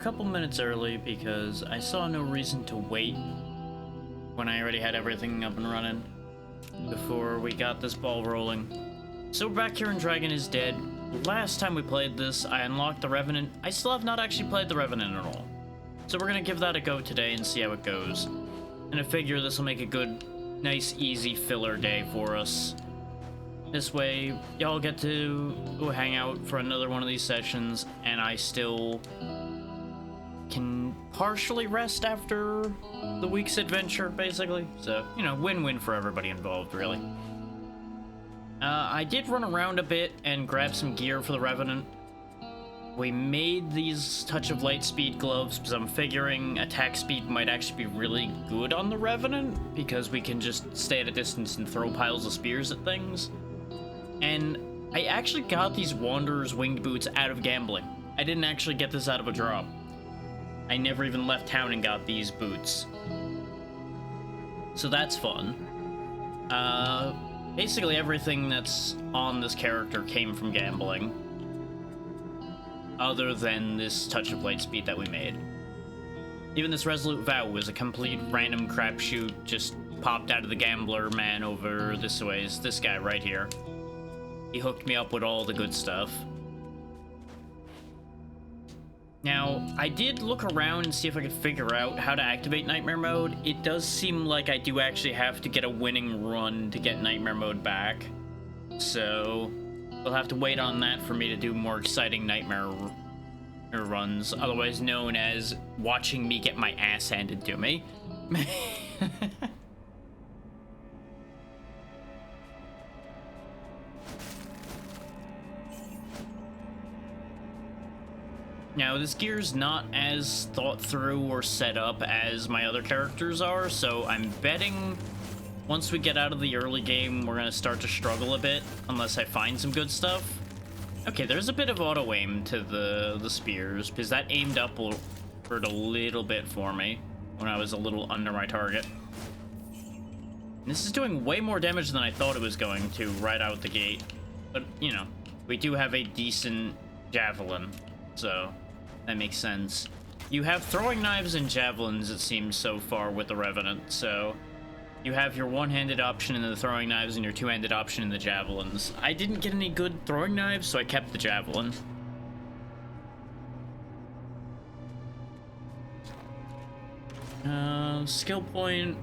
couple minutes early because I saw no reason to wait when I already had everything up and running before we got this ball rolling. So we're back here in Dragon is Dead. Last time we played this, I unlocked the Revenant. I still have not actually played the Revenant at all. So we're gonna give that a go today and see how it goes. And I figure this will make a good, nice, easy filler day for us. This way, y'all get to go hang out for another one of these sessions, and I still can partially rest after the week's adventure, basically. So, you know, win-win for everybody involved, really. I did run around a bit and grab some gear for the Revenant. We made these Touch of Light speed gloves because I'm figuring attack speed might actually be really good on the Revenant because we can just stay at a distance and throw piles of spears at things. And I actually got these Wanderer's Winged Boots out of gambling. I didn't actually get this out of a drop. I never even left town and got these boots. So that's fun. Basically everything that's on this character came from gambling. Other than this Touch of Light speed that we made. Even this Resolute Vow was a complete random crapshoot, just popped out of the gambler man over this way. Is this guy right here. He hooked me up with all the good stuff. Now, I did look around and see if I could figure out how to activate Nightmare Mode. It does seem like I do actually have to get a winning run to get Nightmare Mode back. So, we'll have to wait on that for me to do more exciting Nightmare runs, otherwise known as watching me get my ass handed to me. Now, this gear's not as thought through or set up as my other characters are, so I'm betting once we get out of the early game, we're gonna start to struggle a bit, unless I find some good stuff. Okay, there's a bit of auto-aim to the spears, because that aimed upward a little bit for me when I was a little under my target. And this is doing way more damage than I thought it was going to right out the gate. But, you know, we do have a decent javelin, so that makes sense. You have throwing knives and javelins, it seems, so far with the Revenant, so you have your one-handed option in the throwing knives and your two-handed option in the javelins. I didn't get any good throwing knives, so I kept the javelin. Skill point,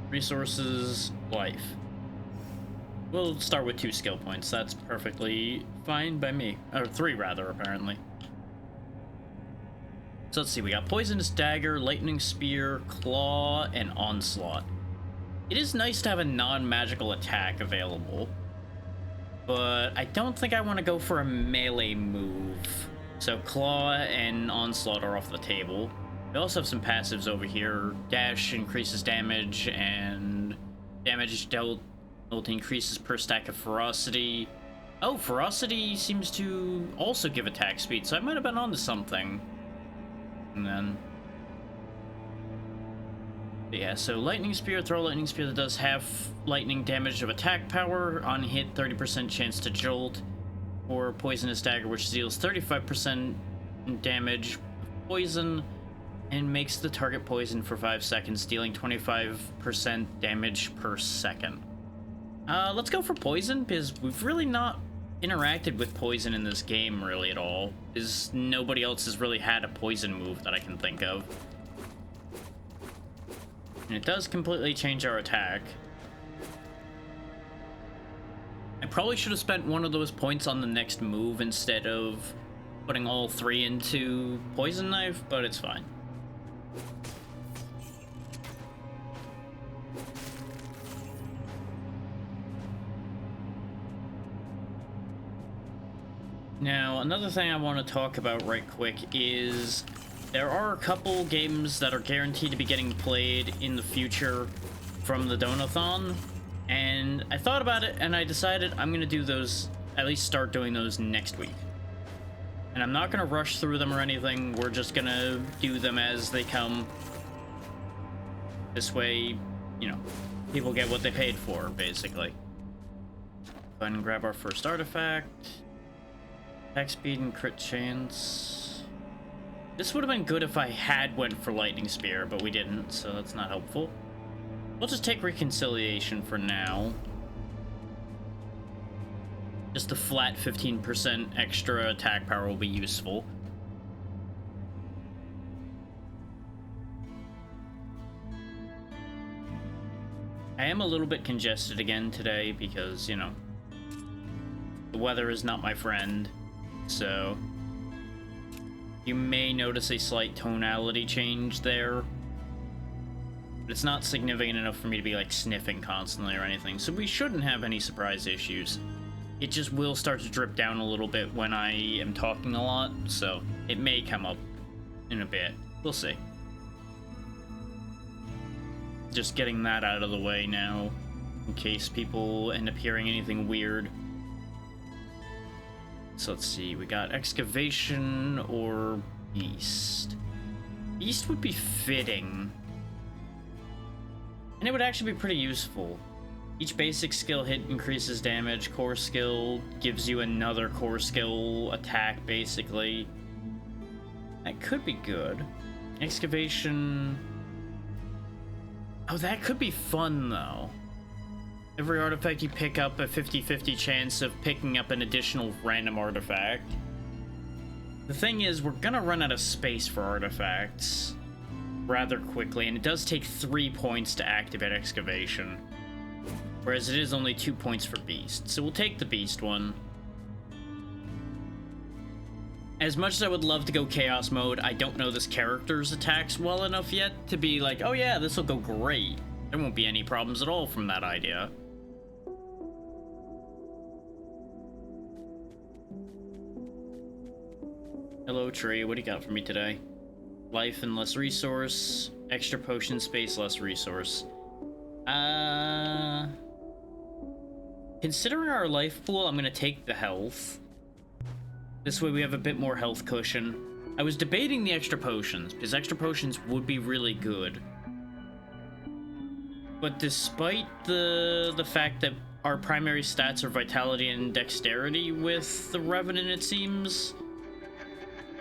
resources, life. We'll start with 2 skill points. That's perfectly fine by me. Or 3, rather, apparently. So let's see, we got Poisonous Dagger, Lightning Spear, Claw, and Onslaught. It is nice to have a non-magical attack available, but I don't think I want to go for a melee move. So Claw and Onslaught are off the table. We also have some passives over here. Dash increases damage, and damage dealt increases per stack of Ferocity. Oh, Ferocity seems to also give attack speed, so I might have been onto something. And then yeah, so Lightning Spear, throw Lightning Spear that does half lightning damage of attack power. On hit, 30% chance to jolt. Or Poisonous Dagger, which deals 35% damage of poison and makes the target poison for 5 seconds, dealing 25% damage per second. Let's go for poison, because we've really not interacted with poison in this game really at all, because nobody else has really had a poison move that I can think of. And it does completely change our attack. I probably should have spent one of those points on the next move instead of putting all 3 into Poison Knife, but it's fine. Now, another thing I want to talk about right quick is there are a couple games that are guaranteed to be getting played in the future from the Donathon, and I thought about it and I decided I'm going to do those, at least start doing those next week. And I'm not going to rush through them or anything, we're just going to do them as they come. This way, you know, people get what they paid for, basically. Go ahead and grab our first artifact. Attack speed and crit chance. This would have been good if I had went for Lightning Spear, but we didn't, so that's not helpful. We'll just take Reconciliation for now. Just the flat 15% extra attack power will be useful. I am a little bit congested again today because, you know, the weather is not my friend, so you may notice a slight tonality change there. But it's not significant enough for me to be like sniffing constantly or anything, so we shouldn't have any surprise issues. It just will start to drip down a little bit when I am talking a lot, so it may come up in a bit. We'll see. Just getting that out of the way now, in case people end up hearing anything weird. So let's see, we got Excavation or Beast. Beast would be fitting. And it would actually be pretty useful. Each basic skill hit increases damage, core skill gives you another core skill attack, basically. That could be good. Excavation... Oh, that could be fun, though. Every artifact you pick up, a 50-50 chance of picking up an additional random artifact. The thing is, we're gonna run out of space for artifacts rather quickly, and it does take 3 points to activate Excavation. Whereas it is only 2 points for Beast. So we'll take the Beast one. As much as I would love to go Chaos mode, I don't know this character's attacks well enough yet to be like, oh yeah, this will go great. There won't be any problems at all from that idea. Hello, tree. What do you got for me today? Life and less resource. Extra potion space, less resource. Considering our life pool, I'm gonna take the health. This way we have a bit more health cushion. I was debating the extra potions, because extra potions would be really good. But despite the fact that our primary stats are vitality and dexterity with the Revenant, it seems,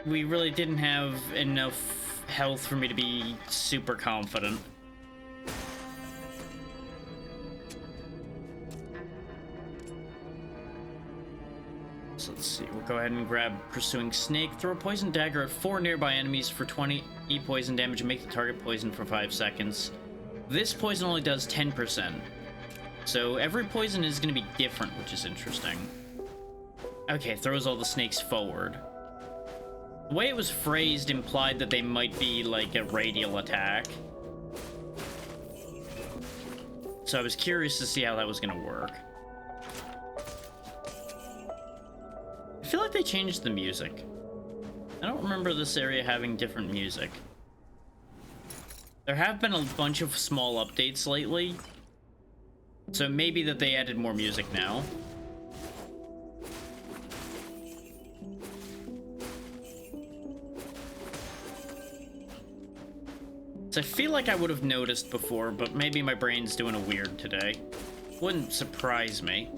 we really didn't have enough health for me to be super confident. So let's see, we'll go ahead and grab Pursuing Snake, throw a poison dagger at 4 nearby enemies for 20 poison damage and make the target poison for 5 seconds. This poison only does 10%. So every poison is going to be different, which is interesting. Okay, throws all the snakes forward. The way it was phrased implied that they might be like a radial attack. So I was curious to see how that was going to work. I feel like they changed the music. I don't remember this area having different music. There have been a bunch of small updates lately, so maybe that they added more music now. So I feel like I would have noticed before, but maybe my brain's doing a weird today. Wouldn't surprise me.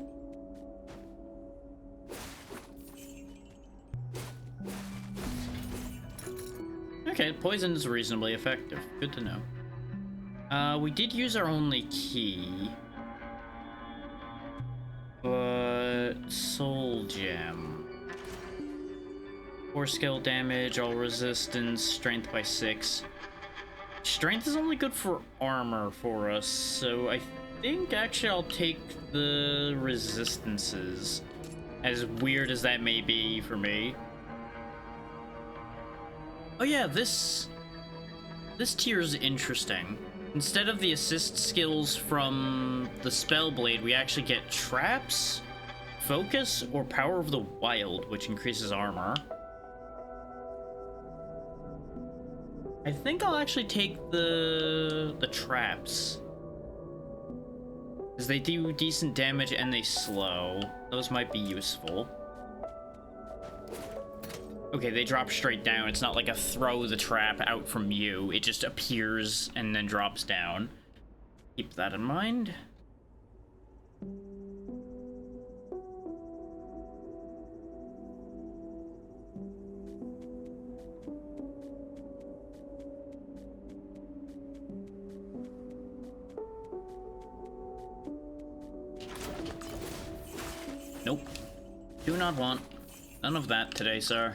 Okay, poison is reasonably effective. Good to know. We did use our only key. But... Soul Gem. 4 skill damage, all resistance, strength by 6. Strength is only good for armor for us, so I think actually I'll take the resistances. As weird as that may be for me. Oh yeah, this tier is interesting. Instead of the assist skills from the Spellblade, we actually get Traps, Focus, or Power of the Wild, which increases armor. I think I'll actually take the Traps. Because they do decent damage and they slow. Those might be useful. Okay, they drop straight down. It's not like a throw the trap out from you. It just appears and then drops down. Keep that in mind. Nope. Do not want none of that today, sir.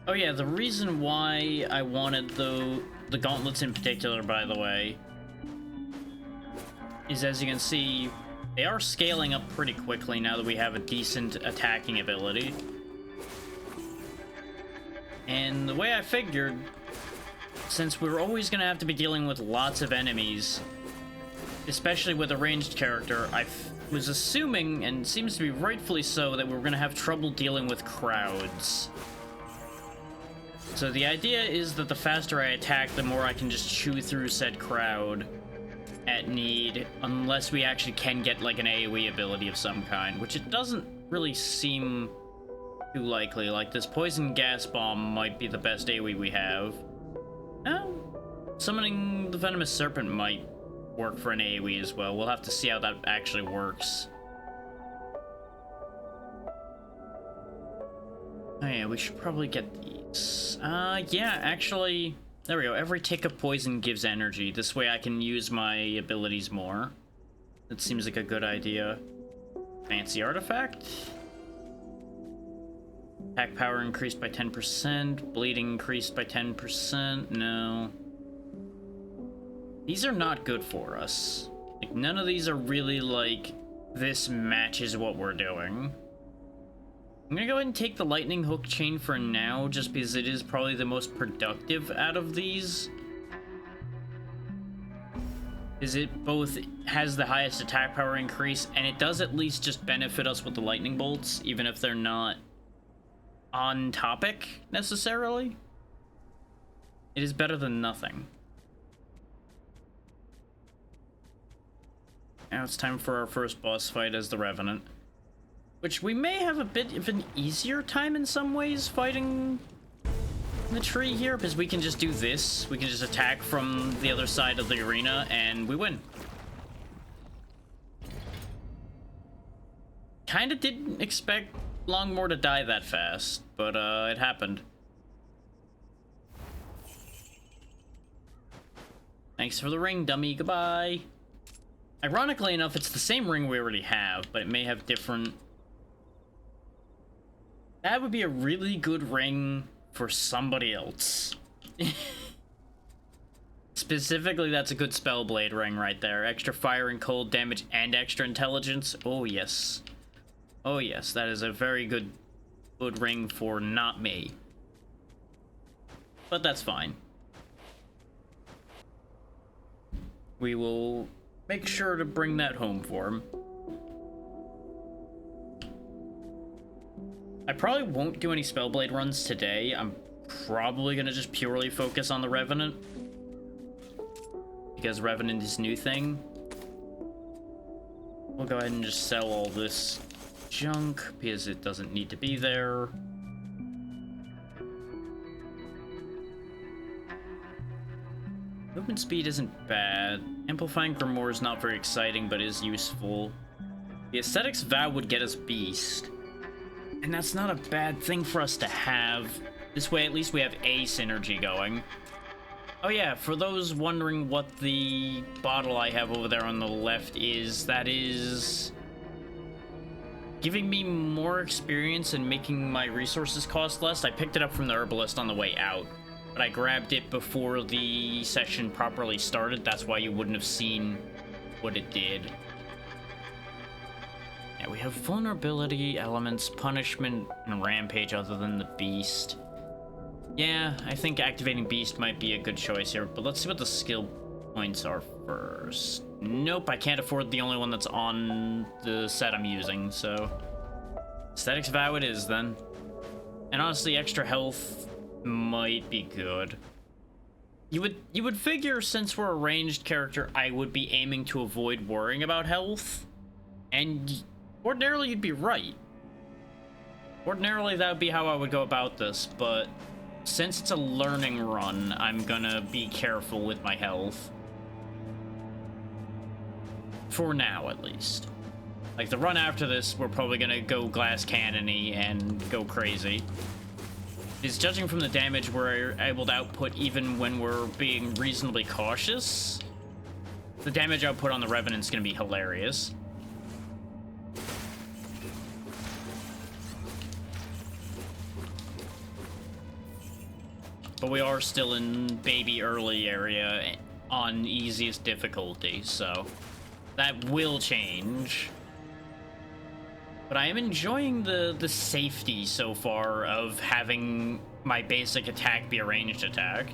Oh yeah, the reason why I wanted the gauntlets in particular, by the way, is as you can see, they are scaling up pretty quickly now that we have a decent attacking ability. And the way I figured, since we're always going to have to be dealing with lots of enemies, especially with a ranged character, I was assuming, and seems to be rightfully so, that we're going to have trouble dealing with crowds. So the idea is that the faster I attack, the more I can just chew through said crowd at need, unless we actually can get like an AoE ability of some kind, which it doesn't really seem too likely. Like, this poison gas bomb might be the best AoE we have. Summoning the venomous serpent might work for an AoE as well. We'll have to see how that actually works. Oh yeah, we should probably get these. Yeah, actually, there we go. Every tick of poison gives energy. This way I can use my abilities more. That seems like a good idea. Fancy artifact. Attack power increased by 10%. Bleeding increased by 10%. No. These are not good for us. Like, none of these are really like, this matches what we're doing. I'm gonna go ahead and take the lightning hook chain for now, just because it is probably the most productive out of these. Is it both has the highest attack power increase, and it does at least just benefit us with the lightning bolts, even if they're not on topic, necessarily. It is better than nothing. Now it's time for our first boss fight as the Revenant. Which we may have a bit of an easier time in some ways fighting the tree here, because we can just do this. We can just attack from the other side of the arena, and we win. Kinda didn't expect Longmore to die that fast, but it happened. Thanks for the ring, dummy. Goodbye. Ironically enough, it's the same ring we already have, but it may have different... That would be a really good ring for somebody else. Specifically, that's a good Spellblade ring right there. Extra fire and cold damage and extra intelligence. Oh, yes. Oh, yes, that is a very good ring for not me. But that's fine. We will make sure to bring that home for him. I probably won't do any Spellblade runs today. I'm probably gonna just purely focus on the Revenant, because Revenant is new thing. We'll go ahead and just sell all this junk, because it doesn't need to be there. Movement speed isn't bad. Amplifying Grimoire is not very exciting, but is useful. The Aesthetics Vow would get us Beast. And that's not a bad thing for us to have. This way, at least we have a synergy going. Oh yeah, for those wondering what the bottle I have over there on the left is, that is giving me more experience and making my resources cost less. I picked it up from the herbalist on the way out, but I grabbed it before the session properly started. That's why you wouldn't have seen what it did. Yeah, we have vulnerability, elements, punishment, and rampage other than the beast. Yeah, I think activating beast might be a good choice here, but let's see what the skill points are first. Nope, I can't afford the only one that's on the set I'm using, so Aesthetics Vow it is then. And honestly, extra health might be good. You would figure, since we're a ranged character, I would be aiming to avoid worrying about health, and ordinarily you'd be right. Ordinarily that would be how I would go about this, but since it's a learning run, I'm gonna be careful with my health. For now, at least. Like, the run after this, we're probably gonna go glass cannon-y and go crazy. Because judging from the damage we're able to output even when we're being reasonably cautious, the damage output on the Revenant's gonna be hilarious. but we are still in baby early area on easiest difficulty, so that will change. But I am enjoying the safety so far of having my basic attack be a ranged attack.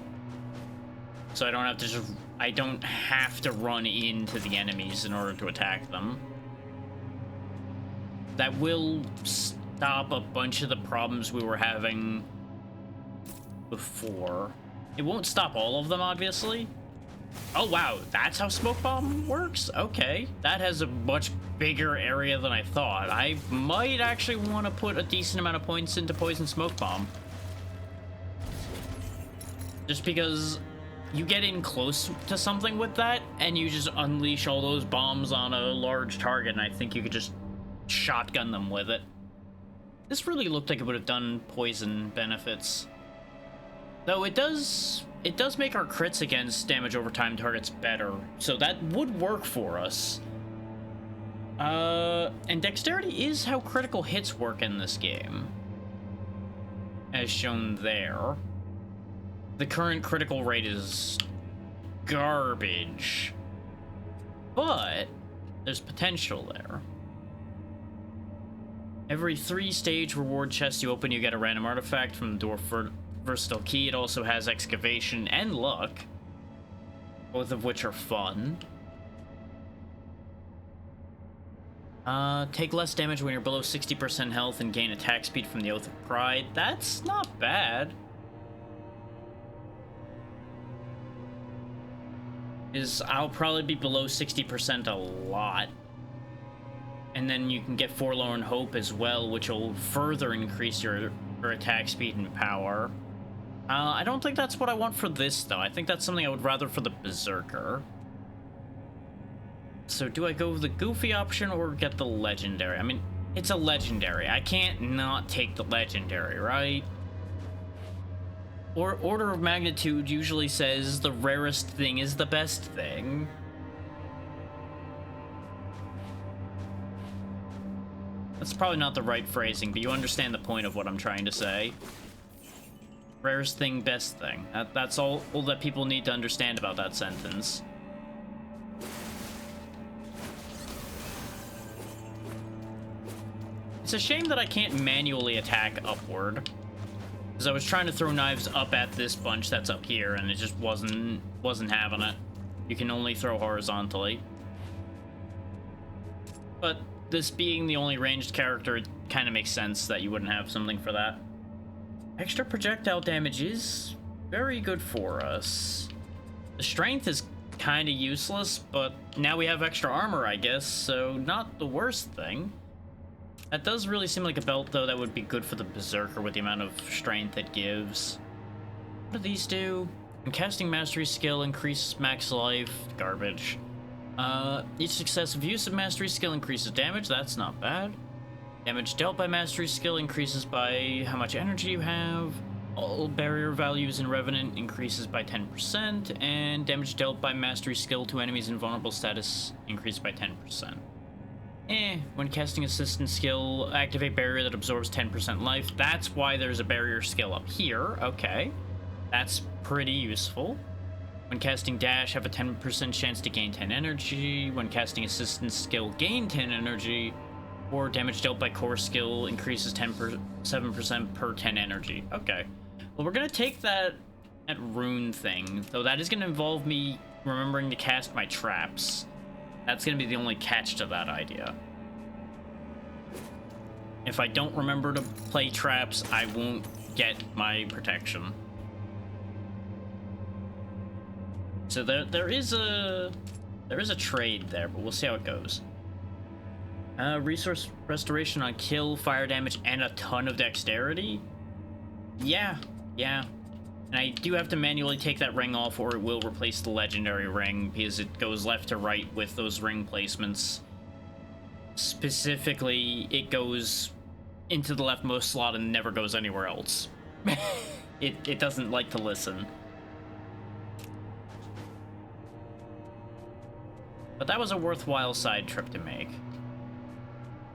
So I don't have to run into the enemies in order to attack them. That will stop a bunch of the problems we were having before. It won't stop all of them, obviously. Oh wow, that's how Smoke Bomb works? Okay, that has a much bigger area than I thought. I might actually want to put a decent amount of points into Poison Smoke Bomb. Just because you get in close to something with that, and you just unleash all those bombs on a large target, and I think you could just shotgun them with it. This really looked like it would have done poison benefits. Though it does make our crits against damage over time targets better, so that would work for us. And dexterity is how critical hits work in this game, as shown there. The current critical rate is garbage, but there's potential there. Every 3-stage reward chest you open, you get a random artifact from the Dwarf Versatile Key. It also has Excavation and Luck, both of which are fun. Take less damage when you're below 60% health and gain attack speed from the Oath of Pride. That's not bad. I'll probably be below 60% a lot. And then you can get Forlorn Hope as well, which will further increase your attack speed and power. I don't think that's what I want for this, though. I think that's something I would rather for the Berserker. So do I go with the goofy option or get the legendary? I mean, it's a legendary. I can't not take the legendary, right? Or Order of Magnitude usually says the rarest thing is the best thing. That's probably not the right phrasing, but you understand the point of what I'm trying to say. Rarest thing, best thing. That's all that people need to understand about that sentence. It's a shame that I can't manually attack upward, because I was trying to throw knives up at this bunch that's up here, and it just wasn't having it. You can only throw horizontally. But this being the only ranged character, it kind of makes sense that you wouldn't have something for that. Extra projectile damage is very good for us. The strength is kind of useless, but now we have extra armor, I guess, so not the worst thing. That does really seem like a belt, though, that would be good for the Berserker with the amount of strength it gives. What do these do? When casting Mastery Skill, increase max life. Garbage. Each successive use of Mastery Skill increases damage. That's not bad. Damage dealt by Mastery Skill increases by how much energy you have. All barrier values in Revenant increases by 10%. And damage dealt by Mastery Skill to enemies in vulnerable status increases by 10%. When casting Assistance Skill, activate barrier that absorbs 10% life. That's why there's a barrier skill up here. Okay. That's pretty useful. When casting Dash, have a 10% chance to gain 10 energy. When casting Assistance Skill, gain 10 energy. Or damage dealt by Core Skill increases 7% per 10 energy. Okay. Well, we're gonna take that rune thing, though that is gonna involve me remembering to cast my traps. That's gonna be the only catch to that idea. If I don't remember to play traps, I won't get my protection. So there is a trade there, but we'll see how it goes. Resource restoration on kill, fire damage, and a ton of dexterity? Yeah. And I do have to manually take that ring off, or it will replace the legendary ring, because it goes left to right with those ring placements. Specifically, it goes into the leftmost slot and never goes anywhere else. It doesn't like to listen. But that was a worthwhile side trip to make.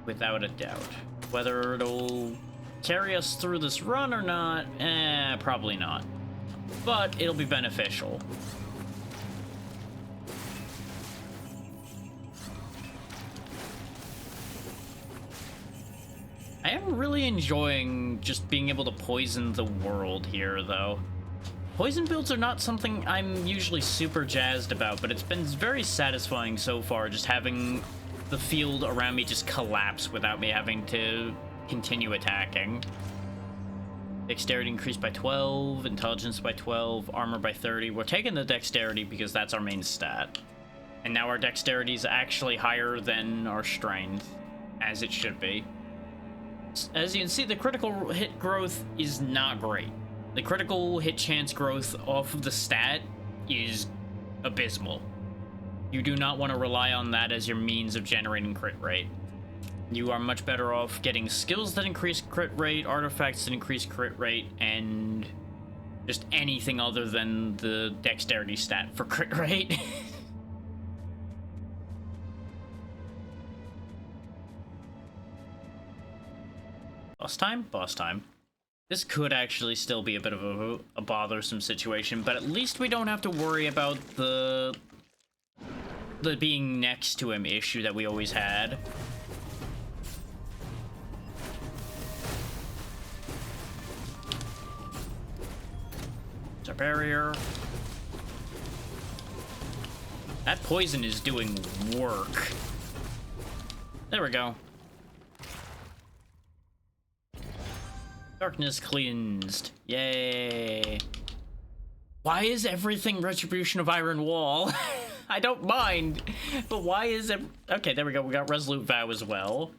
Without a doubt. Whether it'll carry us through this run or not, probably not. but it'll be beneficial. I am really enjoying just being able to poison the world here, though. Poison builds are not something I'm usually super jazzed about, but it's been very satisfying so far, just having the field around me just collapse without me having to continue attacking. Dexterity increased by 12, intelligence by 12, armor by 30. We're taking the dexterity because that's our main stat. And now our dexterity is actually higher than our strength, as it should be. As you can see, the critical hit growth is not great. The critical hit chance growth off of the stat is abysmal. You do not want to rely on that as your means of generating crit rate. You are much better off getting skills that increase crit rate, artifacts that increase crit rate, and just anything other than the dexterity stat for crit rate. Boss time? Boss time. This could actually still be a bit of a bothersome situation, but at least we don't have to worry about the being next to him issue that we always had. It's our barrier. That poison is doing work. There we go. Darkness cleansed. Yay. Why is everything Retribution of Iron Wall? I don't mind, but why is it... Okay, there we go. We got Resolute Vow as well.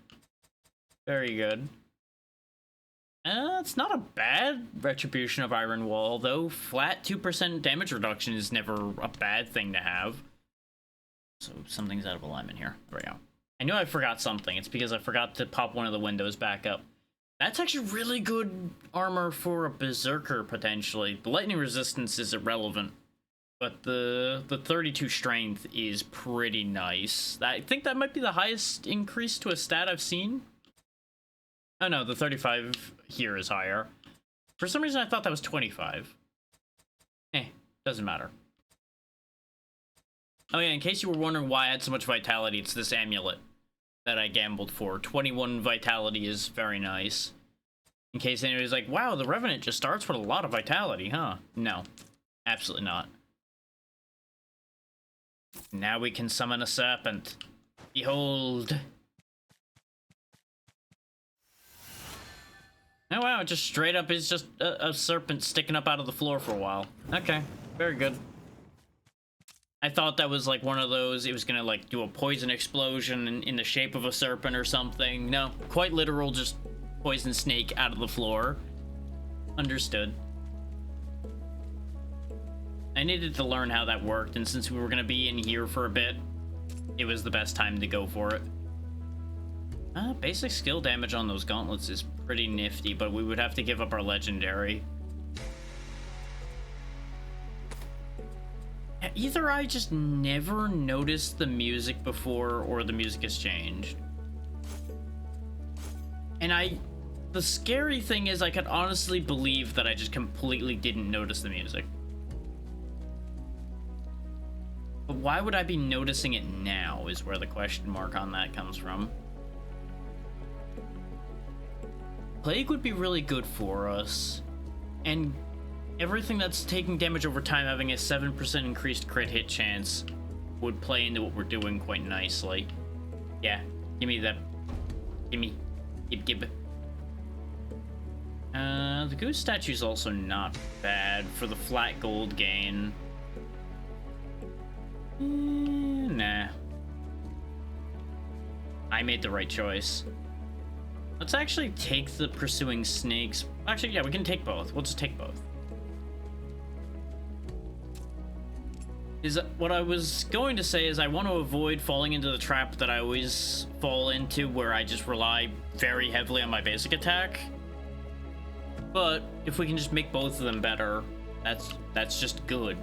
Very good. It's not a bad Retribution of Iron Wall, though. Flat 2% damage reduction is never a bad thing to have. So something's out of alignment here. There we go. I knew I forgot something. It's because I forgot to pop one of the windows back up. That's actually really good armor for a Berserker, potentially. The lightning resistance is irrelevant, but the 32 strength is pretty nice. I think that might be the highest increase to a stat I've seen. Oh no, the 35 here is higher. For some reason I thought that was 25. Doesn't matter. Oh yeah, in case you were wondering why I had so much vitality, it's this amulet that I gambled for. 21 vitality is very nice. In case anybody's like, wow, the Revenant just starts with a lot of vitality, huh? No, absolutely not. Now we can summon a serpent. Behold. Oh wow, it just straight up is just a serpent sticking up out of the floor for a while. Okay, very good. I thought that was like one of those, it was gonna like do a poison explosion in the shape of a serpent or something. No, quite literal, just poison snake out of the floor. Understood. I needed to learn how that worked, and since we were gonna be in here for a bit, it was the best time to go for it. Basic skill damage on those gauntlets is pretty nifty, but we would have to give up our legendary. Either I just never noticed the music before, or the music has changed. And the scary thing is I could honestly believe that I just completely didn't notice the music. But why would I be noticing it now is where the question mark on that comes from. Plague would be really good for us. And everything that's taking damage over time having a 7% increased crit hit chance would play into what we're doing quite nicely. Yeah, give me that. Give it. The goose statue's also not bad for the flat gold gain. Nah. I made the right choice. Let's actually take the pursuing snakes. Actually, yeah, we can take both. We'll just take both. What I was going to say is I want to avoid falling into the trap that I always fall into, where I just rely very heavily on my basic attack. But if we can just make both of them better, that's just good.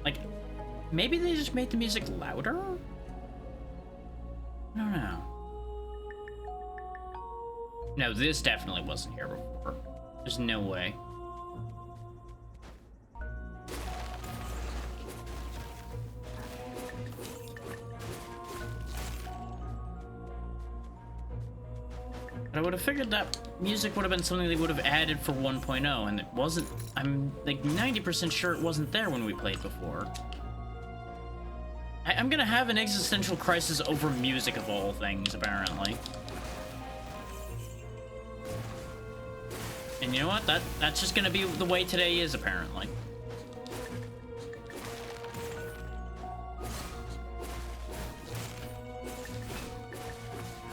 Like, maybe they just made the music louder? I don't know. No, this definitely wasn't here before. There's no way. But I would have figured that music would have been something they would have added for 1.0, and it wasn't. I'm like 90% sure it wasn't there when we played before. I'm gonna have an existential crisis over music of all things, apparently. And you know what? That's just gonna be the way today is, apparently.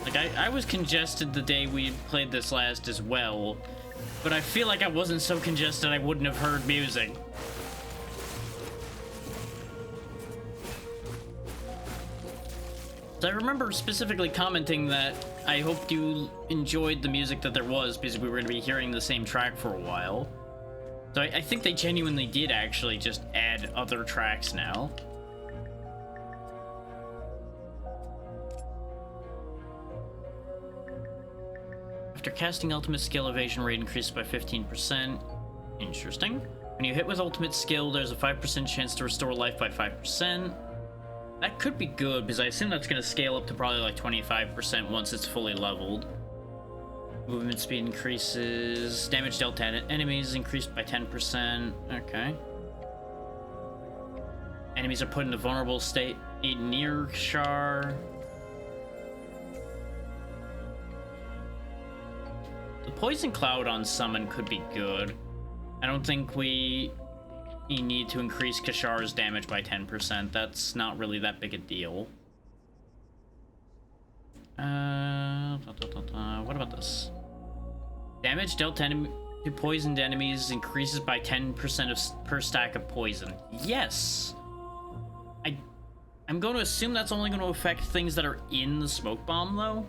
Like, I was congested the day we played this last as well, but I feel like I wasn't so congested I wouldn't have heard music. So I remember specifically commenting that I hoped you enjoyed the music that there was, because we were going to be hearing the same track for a while. So I think they genuinely did actually just add other tracks now. After casting ultimate skill, evasion rate increases by 15%. Interesting. When you hit with ultimate skill, there's a 5% chance to restore life by 5%. That could be good, because I assume that's going to scale up to probably like 25% once it's fully leveled. Movement speed increases. Damage dealt to enemies increased by 10%. Okay. Enemies are put in a vulnerable state near Kashar. The poison cloud on summon could be good. I don't think we need to increase Kashar's damage by 10%. That's not really that big a deal. What about this? Damage dealt to poisoned enemies increases by 10% per stack of poison. Yes! I'm going to assume that's only going to affect things that are in the smoke bomb, though.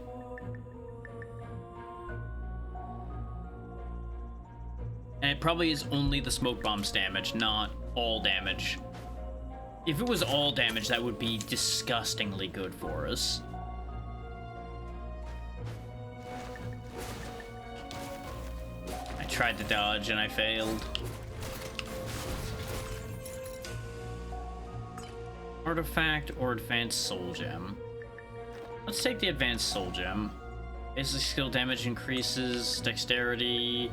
And it probably is only the smoke bomb's damage, not all damage. If it was all damage, that would be disgustingly good for us. I tried to dodge and I failed. Artifact or advanced soul gem. Let's take the advanced soul gem. Basic skill damage increases, dexterity,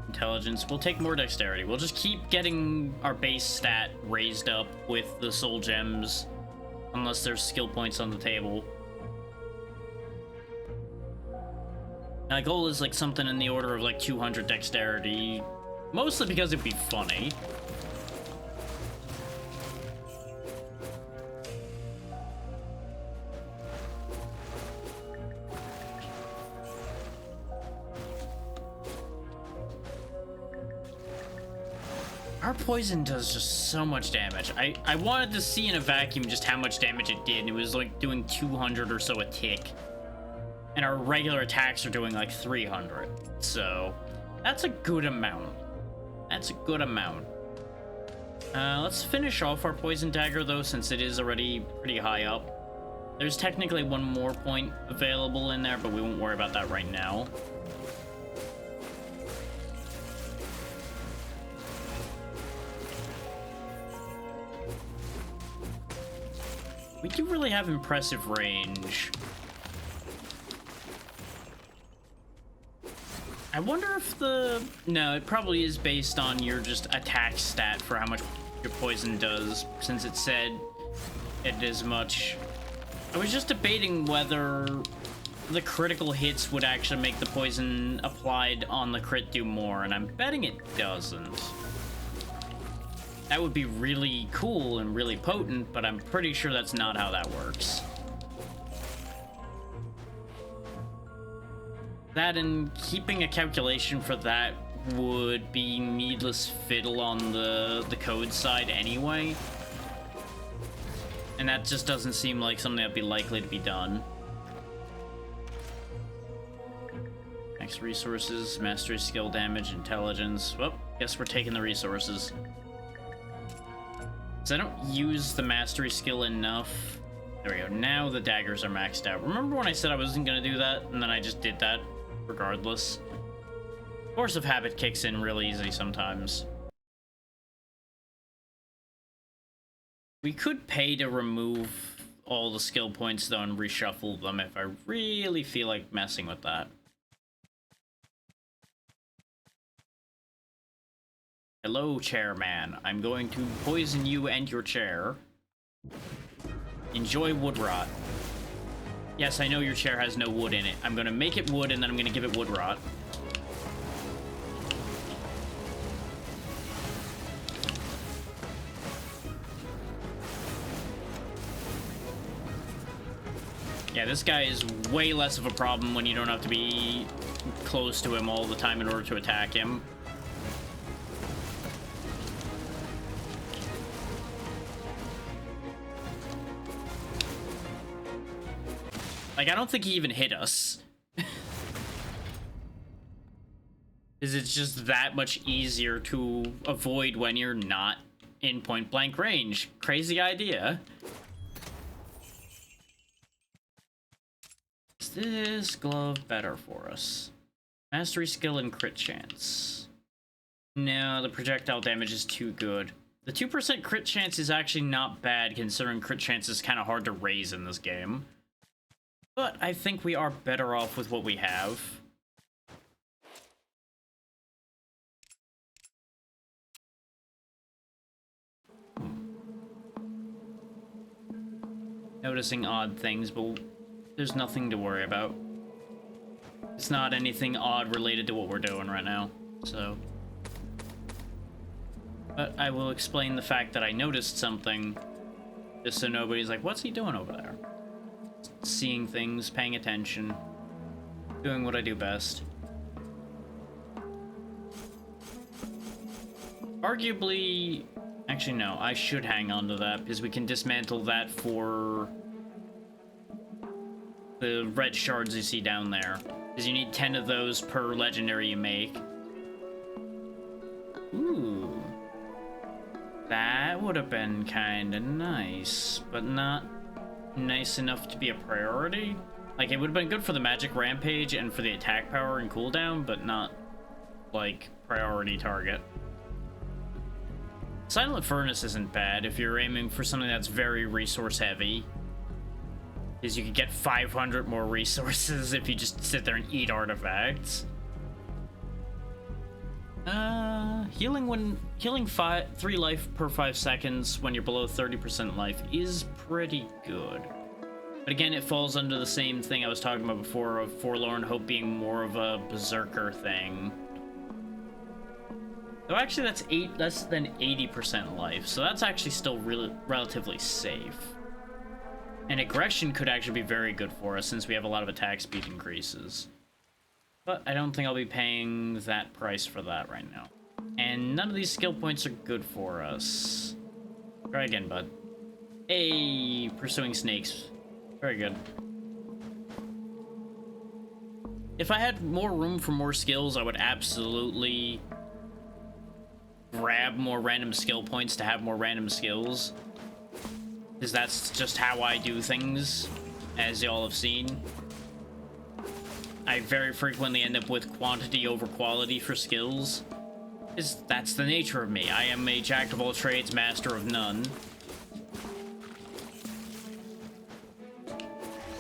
intelligence. We'll take more dexterity. We'll just keep getting our base stat raised up with the soul gems, unless there's skill points on the table. My goal is like something in the order of like 200 dexterity, mostly because it'd be funny. Our poison does just so much damage. I wanted to see in a vacuum just how much damage it did, and it was like doing 200 or so a tick. And our regular attacks are doing like 300. So that's a good amount. That's a good amount. Let's finish off our poison dagger though, since it is already pretty high up. There's technically one more point available in there, but we won't worry about that right now. We do really have impressive range. I wonder if no, it probably is based on your just attack stat for how much your poison does, since it said it as much. I was just debating whether the critical hits would actually make the poison applied on the crit do more, and I'm betting it doesn't. That would be really cool and really potent, but I'm pretty sure that's not how that works. That and keeping a calculation for that would be needless fiddle on the code side anyway. And that just doesn't seem like something that'd be likely to be done. Next resources, mastery skill damage, intelligence. Well, guess we're taking the resources. So I don't use the mastery skill enough. There we go. Now the daggers are maxed out. Remember when I said I wasn't going to do that, and then I just did that? regardless. Force of habit kicks in real easy sometimes. We could pay to remove all the skill points though and reshuffle them if I really feel like messing with that. Hello, chairman. I'm going to poison you and your chair. Enjoy wood rot. Yes, I know your chair has no wood in it. I'm gonna make it wood and then I'm gonna give it wood rot. Yeah, this guy is way less of a problem when you don't have to be close to him all the time in order to attack him. Like, I don't think he even hit us. Because it's just that much easier to avoid when you're not in point-blank range. Crazy idea. Is this glove better for us? Mastery skill and crit chance. No, the projectile damage is too good. The 2% crit chance is actually not bad, considering crit chance is kind of hard to raise in this game. But I think we are better off with what we have. Noticing odd things, but there's nothing to worry about. It's not anything odd related to what we're doing right now, so. But I will explain the fact that I noticed something, just so nobody's like, what's he doing over there? Seeing things, paying attention, doing what I do best. Arguably, actually no, I should hang on to that because we can dismantle that for the red shards you see down there. Because you need 10 of those per legendary you make. Ooh. That would have been kind of nice, but not nice enough to be a priority. Like, it would have been good for the magic rampage and for the attack power and cooldown, but not like priority target. Silent Furnace isn't bad if you're aiming for something that's very resource heavy, because you could get 500 more resources if you just sit there and eat artifacts. Healing 3 life per 5 seconds when you're below 30% life is pretty good. But again, it falls under the same thing I was talking about before of Forlorn Hope being more of a berserker thing. Though actually that's less than 80% life, so that's actually still really relatively safe. And aggression could actually be very good for us since we have a lot of attack speed increases. But I don't think I'll be paying that price for that right now. And none of these skill points are good for us. Try again, bud. Hey, pursuing snakes. Very good. If I had more room for more skills, I would absolutely grab more random skill points to have more random skills. Because that's just how I do things, as y'all have seen. I very frequently end up with quantity over quality for skills. That's the nature of me. I am a jack of all trades, master of none.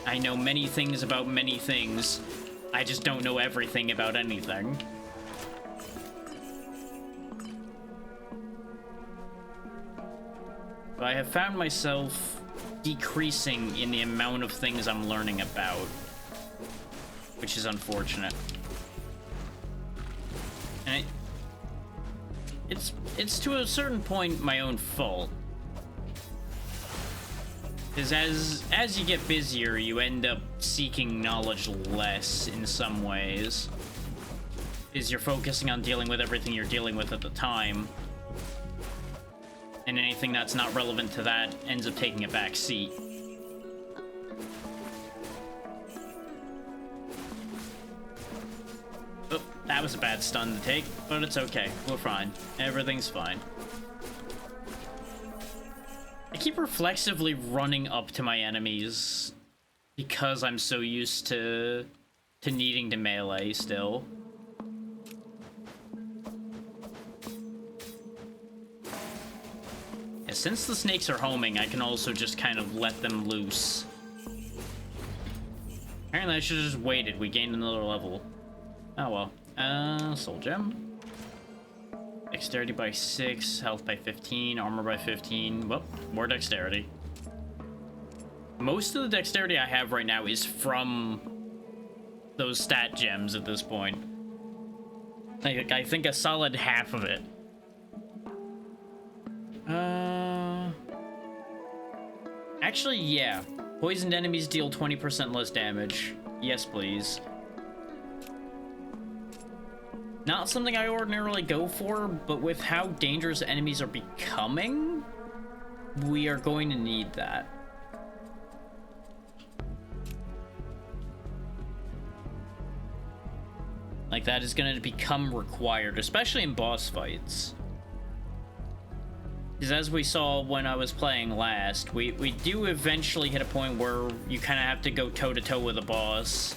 I know many things about many things. I just don't know everything about anything. But I have found myself decreasing in the amount of things I'm learning about, which is unfortunate. And it's to a certain point my own fault. Because as you get busier, you end up seeking knowledge less in some ways. Because you're focusing on dealing with everything you're dealing with at the time. And anything that's not relevant to that ends up taking a back seat. Oh, that was a bad stun to take, but it's okay. We're fine. Everything's fine. I keep reflexively running up to my enemies because I'm so used to to needing to melee still. Yeah, since the snakes are homing, I can also just kind of let them loose. Apparently I should have just waited. We gained another level. Oh well. Soul Gem. Dexterity by 6, health by 15, armor by 15. Well, more dexterity. Most of the dexterity I have right now is from those stat gems at this point. Like, I think a solid half of it. Actually, yeah. Poisoned enemies deal 20% less damage. Yes, please. Not something I ordinarily go for, but with how dangerous enemies are becoming, we are going to need that. Like, that is going to become required, especially in boss fights. Because as we saw when I was playing last, we do eventually hit a point where you kind of have to go toe-to-toe with a boss,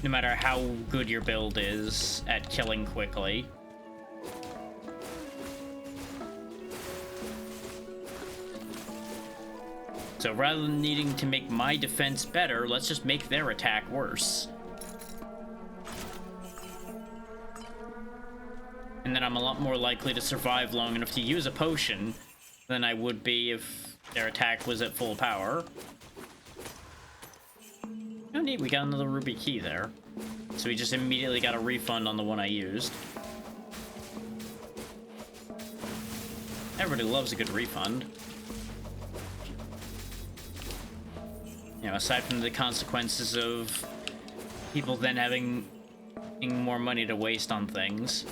no matter how good your build is at killing quickly. So rather than needing to make my defense better, let's just make their attack worse. And then I'm a lot more likely to survive long enough to use a potion than I would be if their attack was at full power. Oh neat, we got another ruby key there. So we just immediately got a refund on the one I used. Everybody loves a good refund. You know, aside from the consequences of people then having more money to waste on things.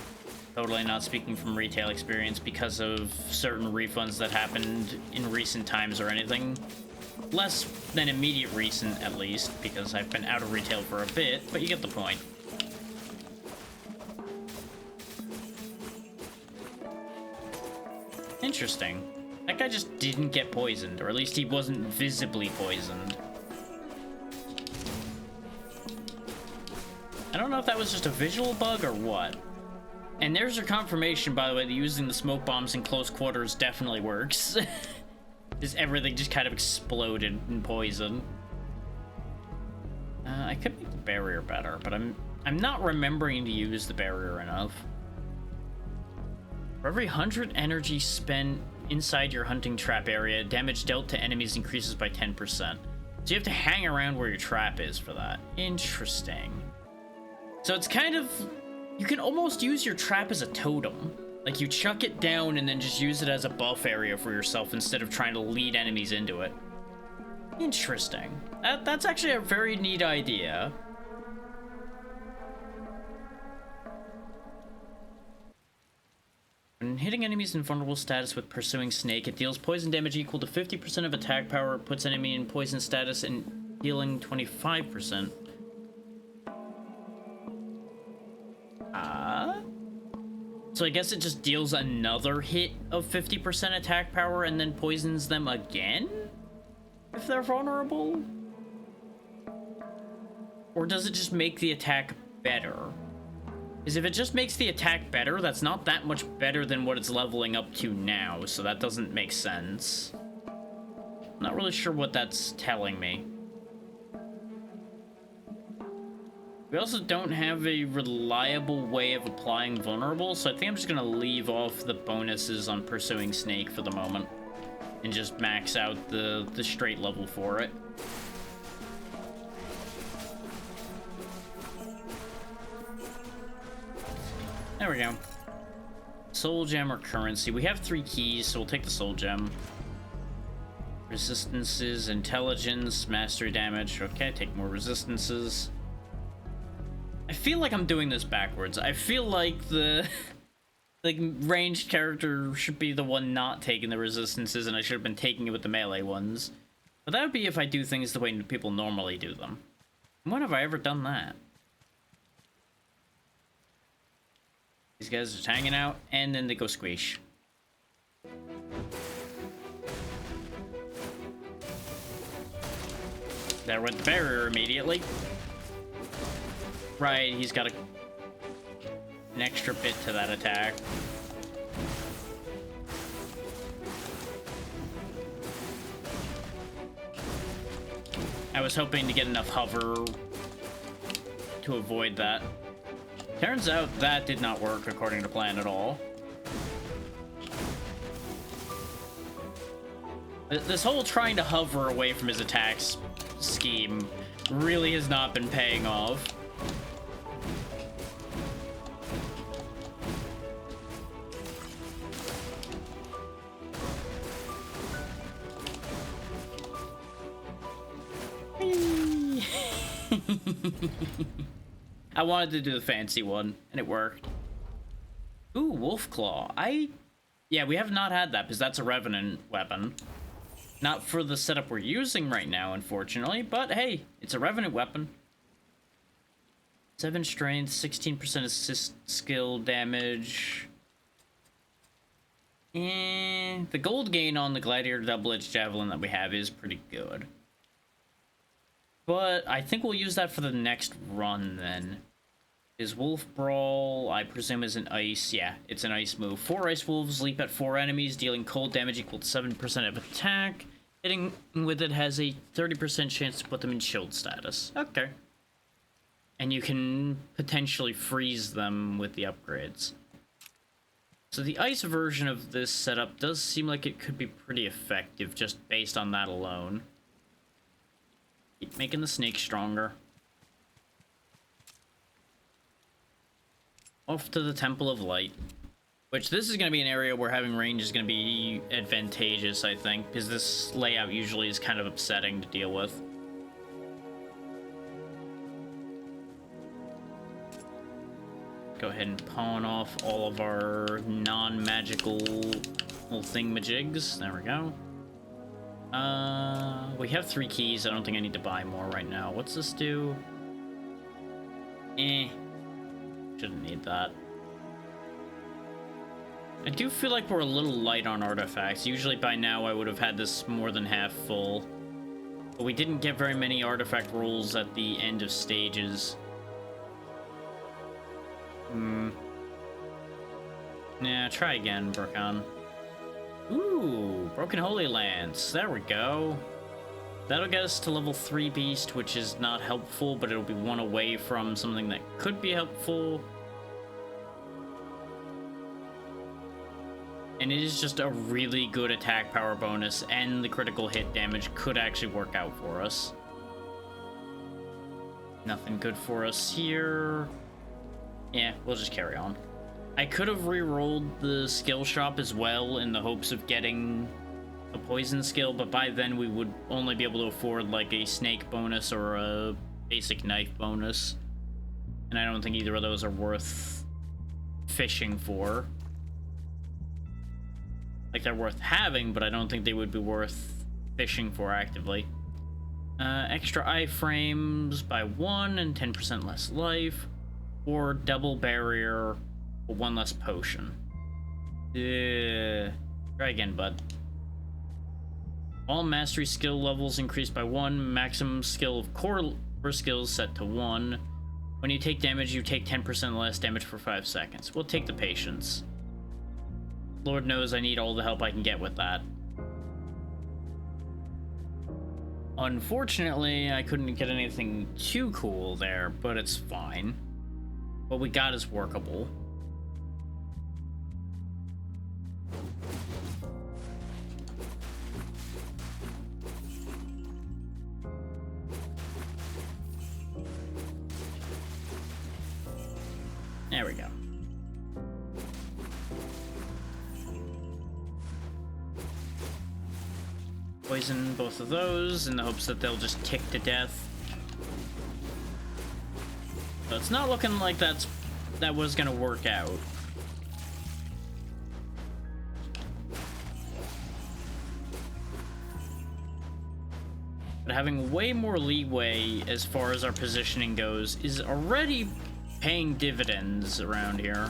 Totally not speaking from retail experience because of certain refunds that happened in recent times or anything. Less than immediate recent, at least, because I've been out of retail for a bit, but you get the point. Interesting. That guy just didn't get poisoned, or at least he wasn't visibly poisoned. I don't know if that was just a visual bug or what. And there's your confirmation, by the way, that using the smoke bombs in close quarters definitely works. Just everything just kind of exploded in poison. I could make the barrier better, but I'm not remembering to use the barrier enough. For every 100 energy spent inside your hunting trap area, damage dealt to enemies increases by 10%. So you have to hang around where your trap is for that. Interesting. So it's kind of... You can almost use your trap as a totem. Like, you chuck it down and then just use it as a buff area for yourself instead of trying to lead enemies into it. Interesting. That's actually a very neat idea. When hitting enemies in vulnerable status with Pursuing Snake, it deals poison damage equal to 50% of attack power, puts enemy in poison status, and healing 25%. So I guess it just deals another hit of 50% attack power and then poisons them again? If they're vulnerable? Or does it just make the attack better? Because if it just makes the attack better, that's not that much better than what it's leveling up to now, so that doesn't make sense. I'm not really sure what that's telling me. We also don't have a reliable way of applying vulnerable, so I think I'm just gonna leave off the bonuses on Pursuing Snake for the moment and just max out the straight level for it. There we go. Soul Gem or currency. We have 3 keys, so we'll take the Soul Gem. Resistances, intelligence, mastery damage. Okay, take more resistances. I feel like I'm doing this backwards. I feel like the ranged character should be the one not taking the resistances, and I should have been taking it with the melee ones. But that would be if I do things the way people normally do them. When have I ever done that? These guys are just hanging out, and then they go squish. There went the barrier immediately. Right, he's got an extra bit to that attack. I was hoping to get enough hover to avoid that. Turns out that did not work according to plan at all. This whole trying to hover away from his attacks scheme really has not been paying off. I wanted to do the fancy one, and it worked. Ooh, Wolf Claw. Yeah, we have not had that, because that's a Revenant weapon. Not for the setup we're using right now, unfortunately, but hey, it's a Revenant weapon. 7 strength, 16% assist skill damage. And the gold gain on the Gladiator double-edged javelin that we have is pretty good. But I think we'll use that for the next run, then. Is Wolf Brawl, I presume, is an ice. Yeah, it's an ice move. 4 ice wolves leap at 4 enemies, dealing cold damage equal to 7% of attack. Hitting with it has a 30% chance to put them in shield status. Okay. And you can potentially freeze them with the upgrades. So the ice version of this setup does seem like it could be pretty effective just based on that alone. Keep making the snake stronger. Off to the Temple of Light. Which, this is going to be an area where having range is going to be advantageous, I think. Because this layout usually is kind of upsetting to deal with. Go ahead and pawn off all of our non-magical little thingamajigs. There we go. We have 3 keys. I don't think I need to buy more right now. What's this do? Shouldn't need that. I do feel like we're a little light on artifacts. Usually by now I would have had this more than half full. But we didn't get very many artifact rolls at the end of stages. Yeah, try again, Burkhan. Ooh, Broken Holy Lance. There we go. That'll get us to level 3 Beast, which is not helpful, but it'll be one away from something that could be helpful. And it is just a really good attack power bonus, and the critical hit damage could actually work out for us. Nothing good for us here. Yeah, we'll just carry on. I could have re-rolled the skill shop as well in the hopes of getting a poison skill, but by then we would only be able to afford like a snake bonus or a basic knife bonus. And I don't think either of those are worth fishing for. Like, they're worth having, but I don't think they would be worth fishing for actively. Extra iframes by 1 and 10% less life. Or double barrier, 1 less potion. Try again, bud. All mastery skill levels increased by 1. Maximum skill of core skills set to 1. When you take damage, you take 10% less damage for 5 seconds. We'll take the patience. Lord knows I need all the help I can get with that. Unfortunately, I couldn't get anything too cool there, but it's fine. What we got is workable. There we go. Poison both of those in the hopes that they'll just tick to death. So it's not looking like that was gonna work out. But having way more leeway as far as our positioning goes is already paying dividends around here.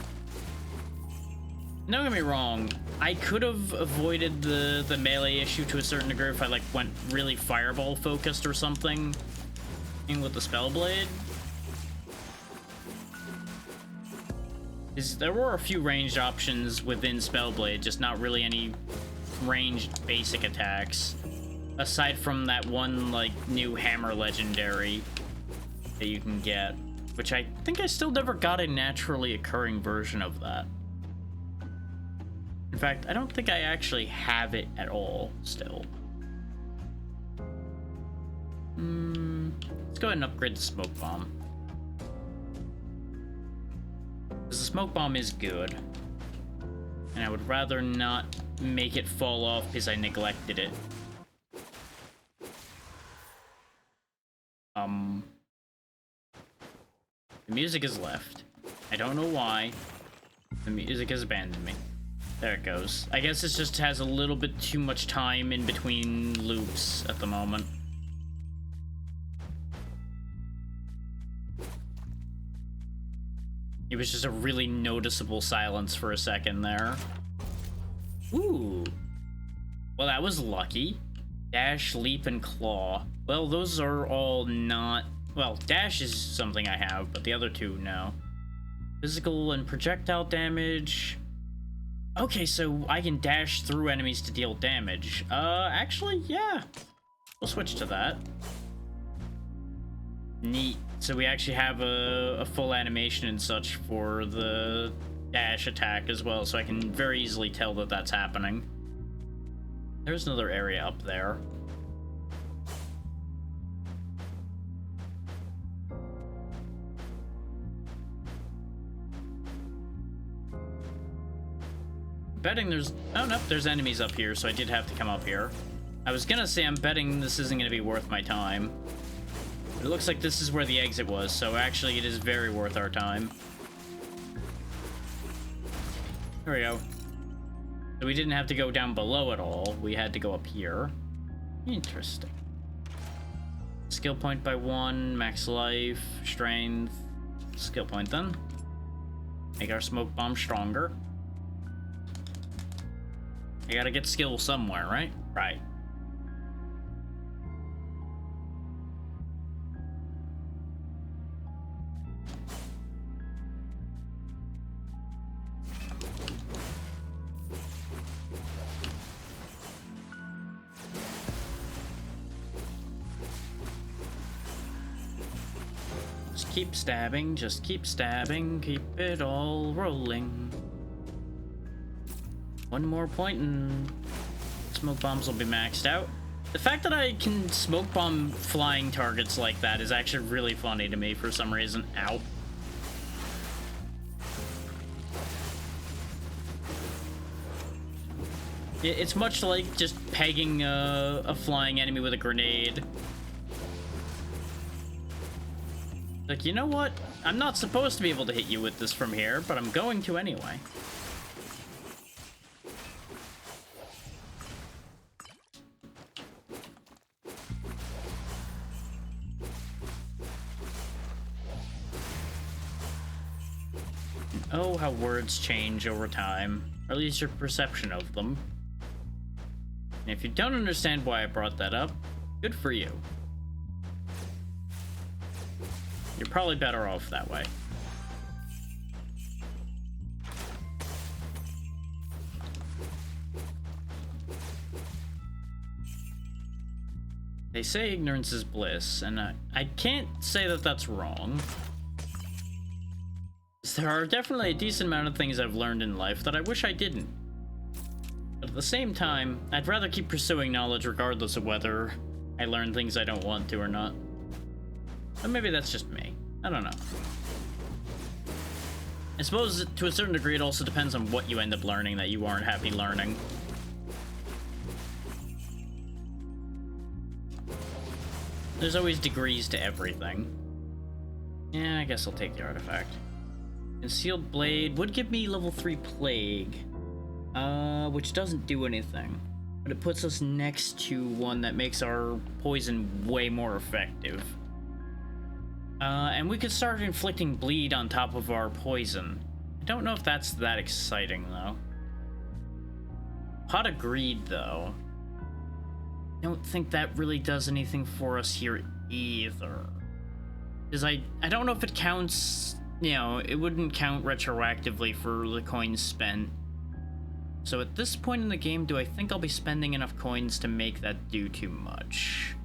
Don't get me wrong, I could have avoided the melee issue to a certain degree if I like went really fireball focused or something with the Spellblade. is there were a few ranged options within Spellblade, just not really any ranged basic attacks. Aside from that one, like, new hammer legendary that you can get, which I think I still never got a naturally occurring version of that. In fact, I don't think I actually have it at all still. Let's go ahead and upgrade the smoke bomb. Because the smoke bomb is good. And I would rather not make it fall off because I neglected it. The music is left. I don't know why. The music has abandoned me. There it goes. I guess it just has a little bit too much time in between loops at the moment. It was just a really noticeable silence for a second there. Ooh. Well, that was lucky. Dash, leap, and claw. Well, those are all not... Well, dash is something I have, but the other two, no. Physical and projectile damage. Okay, so I can dash through enemies to deal damage. Actually, yeah. We'll switch to that. Neat. So we actually have a full animation and such for the dash attack as well, so I can very easily tell that that's happening. There's another area up there. Betting there's... Oh, nope, there's enemies up here, so I did have to come up here. I was gonna say I'm betting this isn't gonna be worth my time. It looks like this is where the exit was, so actually it is very worth our time. There we go. So we didn't have to go down below at all. We had to go up here. Interesting. Skill point by 1, max life, strength. Skill point then. Make our smoke bomb stronger. I gotta get skill somewhere, right? Right. Just keep stabbing, keep it all rolling. One more point and smoke bombs will be maxed out. The fact that I can smoke bomb flying targets like that is actually really funny to me for some reason. Ow. It's much like just pegging a flying enemy with a grenade. Like, you know what? I'm not supposed to be able to hit you with this from here, but I'm going to anyway. Oh, how words change over time, or at least your perception of them. And if you don't understand why I brought that up, good for you. You're probably better off that way. They say ignorance is bliss, and I can't say that that's wrong. There are definitely a decent amount of things I've learned in life that I wish I didn't. But at the same time, I'd rather keep pursuing knowledge regardless of whether I learn things I don't want to or not. But maybe that's just me. I don't know. I suppose to a certain degree it also depends on what you end up learning that you aren't happy learning. There's always degrees to everything. Yeah, I guess I'll take the artifact. Concealed Blade would give me level 3 Plague, which doesn't do anything. But it puts us next to one that makes our poison way more effective. And we could start inflicting bleed on top of our poison. I don't know if that's that exciting, though. Pot of Greed, though. I don't think that really does anything for us here either. Because I don't know if it counts you know, it wouldn't count retroactively for the coins spent. So at this point in the game, do I think I'll be spending enough coins to make that do too much?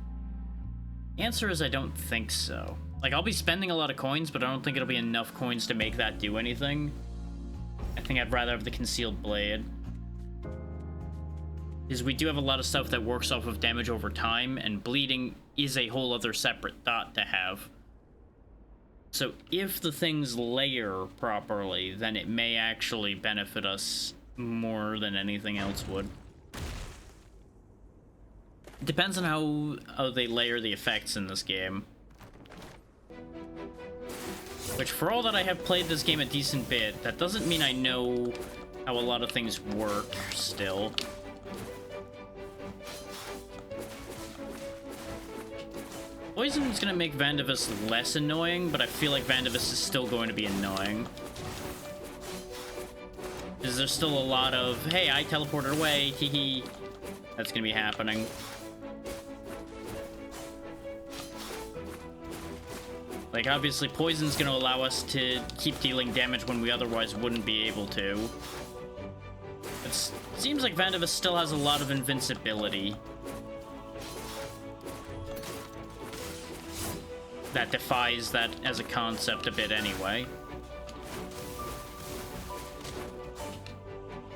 The answer is I don't think so. Like, I'll be spending a lot of coins, but I don't think it'll be enough coins to make that do anything. I think I'd rather have the concealed blade. Because we do have a lot of stuff that works off of damage over time, and bleeding is a whole other separate thought to have. So if the things layer properly, then it may actually benefit us more than anything else would. It depends on how they layer the effects in this game. Which, for all that I have played this game a decent bit, that doesn't mean I know how a lot of things work still. Poison is going to make Vandivus less annoying, but I feel like Vandivus is still going to be annoying. Because there's still a lot of, hey, I teleported away, hee. That's going to be happening. Like, obviously, Poison's going to allow us to keep dealing damage when we otherwise wouldn't be able to. It seems like Vandivus still has a lot of invincibility. That defies that as a concept a bit anyway.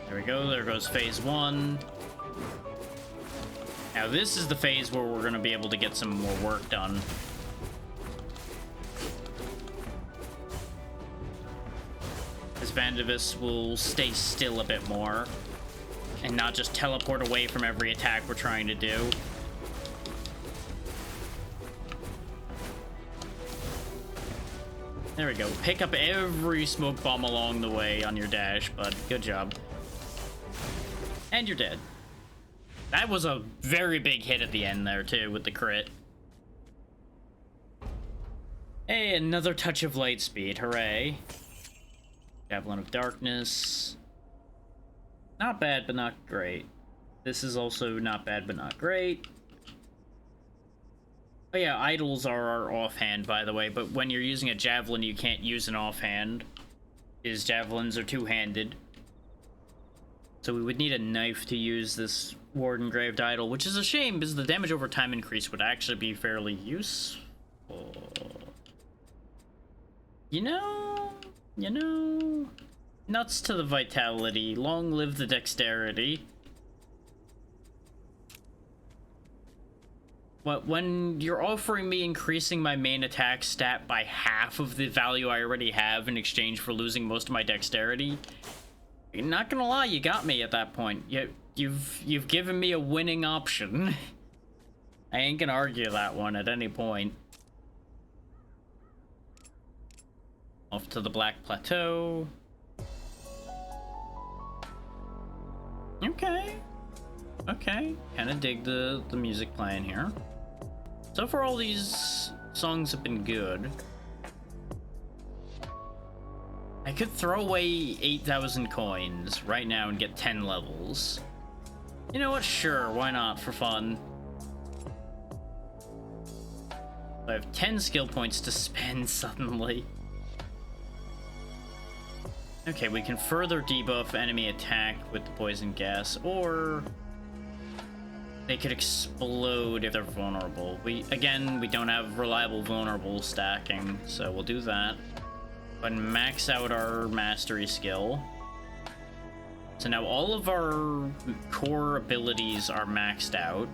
There we go, there goes phase 1. Now this is the phase where we're going to be able to get some more work done. As Vandivus will stay still a bit more, and not just teleport away from every attack we're trying to do. There we go. Pick up every smoke bomb along the way on your dash, bud. Good job. And you're dead. That was a very big hit at the end there, too, with the crit. Hey, another touch of light speed. Hooray. Javelin of Darkness. Not bad, but not great. This is also not bad, but not great. Oh yeah, idols are our offhand, by the way, but when you're using a javelin, you can't use an offhand. His javelins are two-handed. So we would need a knife to use this Ward Engraved Idol, which is a shame, because the damage over time increase would actually be fairly useful. You know... Nuts to the vitality, long live the dexterity. When you're offering me increasing my main attack stat by half of the value I already have in exchange for losing most of my dexterity, not gonna lie, you got me at that point. You've given me a winning option. I ain't gonna argue that one at any point. Off to the Black Plateau. Okay. Kinda dig the music playing here. So far, all these songs have been good. I could throw away 8,000 coins right now and get 10 levels. You know what? Sure, why not, for fun? I have 10 skill points to spend suddenly. Okay, we can further debuff enemy attack with the poison gas, or they could explode if they're vulnerable. Again, we don't have reliable vulnerable stacking, so we'll do that. But max out our mastery skill. So now all of our core abilities are maxed out.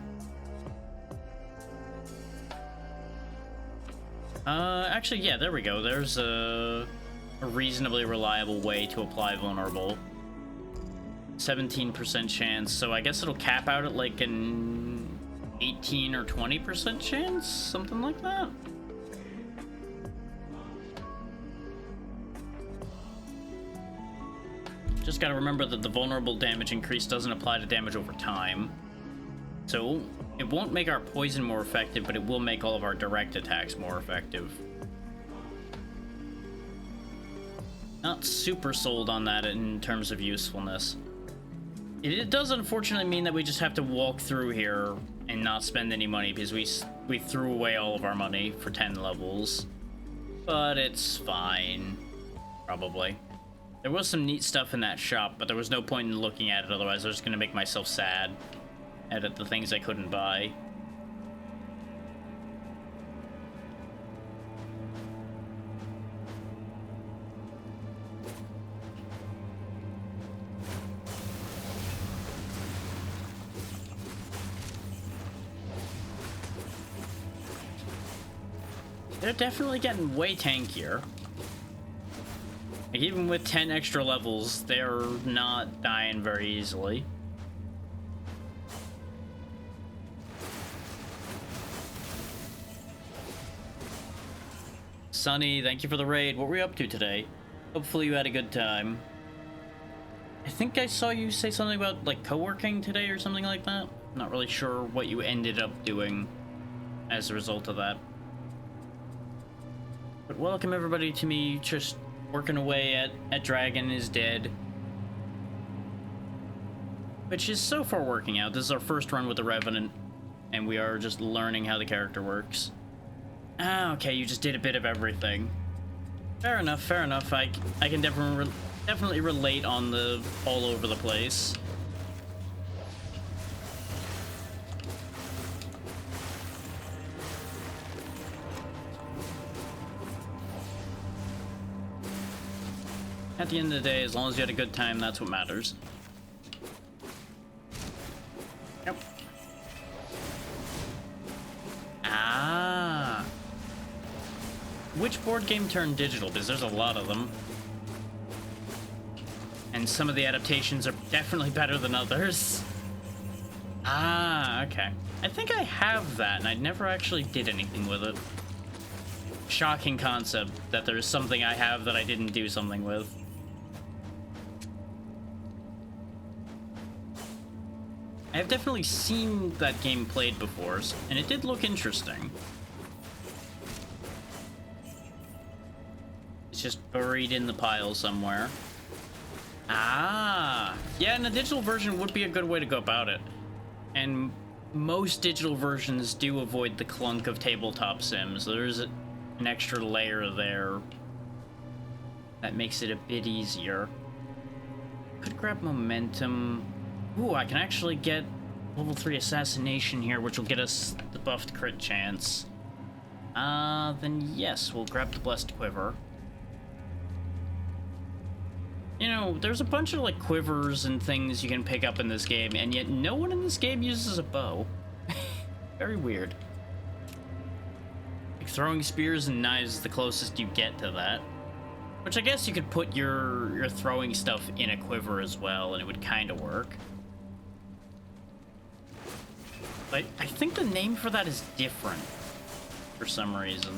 Actually, yeah, there we go. There's a reasonably reliable way to apply vulnerable. 17% chance, so I guess it'll cap out at like an 18 or 20% chance? Something like that? Just gotta remember that the vulnerable damage increase doesn't apply to damage over time. So it won't make our poison more effective, but it will make all of our direct attacks more effective. Not super sold on that in terms of usefulness. It does unfortunately mean that we just have to walk through here and not spend any money because we threw away all of our money for 10 levels. But it's fine. Probably. There was some neat stuff in that shop, but there was no point in looking at it, otherwise I was gonna make myself sad. Edit the things I couldn't buy. They're definitely getting way tankier. Like, even with 10 extra levels, they're not dying very easily. Sunny, thank you for the raid. What were you up to today? Hopefully you had a good time. I think I saw you say something about, like, co-working today or something like that. I'm not really sure what you ended up doing as a result of that. But welcome everybody to me just working away at Dragon is Dead. Which is so far working out. This is our first run with the Revenant, and we are just learning how the character works. Ah, okay, you just did a bit of everything. Fair enough, fair enough. I can definitely relate on the all over the place. At the end of the day, as long as you had a good time, that's what matters. Yep. Ah. Which board game turned digital? Because there's a lot of them. And some of the adaptations are definitely better than others. Ah, okay. I think I have that, and I never actually did anything with it. Shocking concept that there's something I have that I didn't do something with. I have definitely seen that game played before, and it did look interesting. It's just buried in the pile somewhere. Ah! Yeah, and a digital version would be a good way to go about it. And most digital versions do avoid the clunk of tabletop sims. There's an extra layer there that makes it a bit easier. Could grab momentum. Ooh, I can actually get level 3 assassination here, which will get us the buffed crit chance. Then yes, we'll grab the blessed quiver. You know, there's a bunch of like quivers and things you can pick up in this game, and yet no one in this game uses a bow. Very weird. Like, throwing spears and knives is the closest you get to that. Which I guess you could put your throwing stuff in a quiver as well, and it would kind of work. But I think the name for that is different for some reason.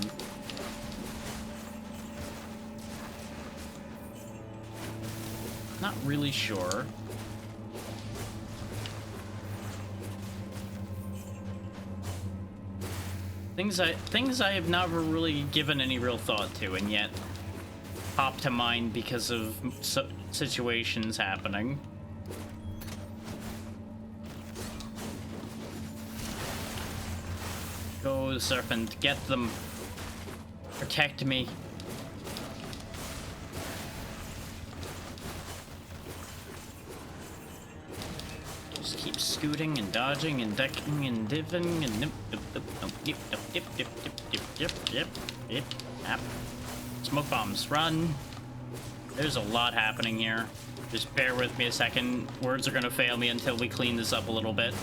Not really sure. Things I have never really given any real thought to, and yet pop to mind because of situations happening. Go, serpent, get them. Protect me. Just keep scooting and dodging and ducking and diving and nip, dip, dip, dip, dip, dip, dip, dip, dip, dip, dip, dip. Smoke bombs, run. There's a lot happening here. Just bear with me a second. Words are gonna fail me until we clean this up a little bit.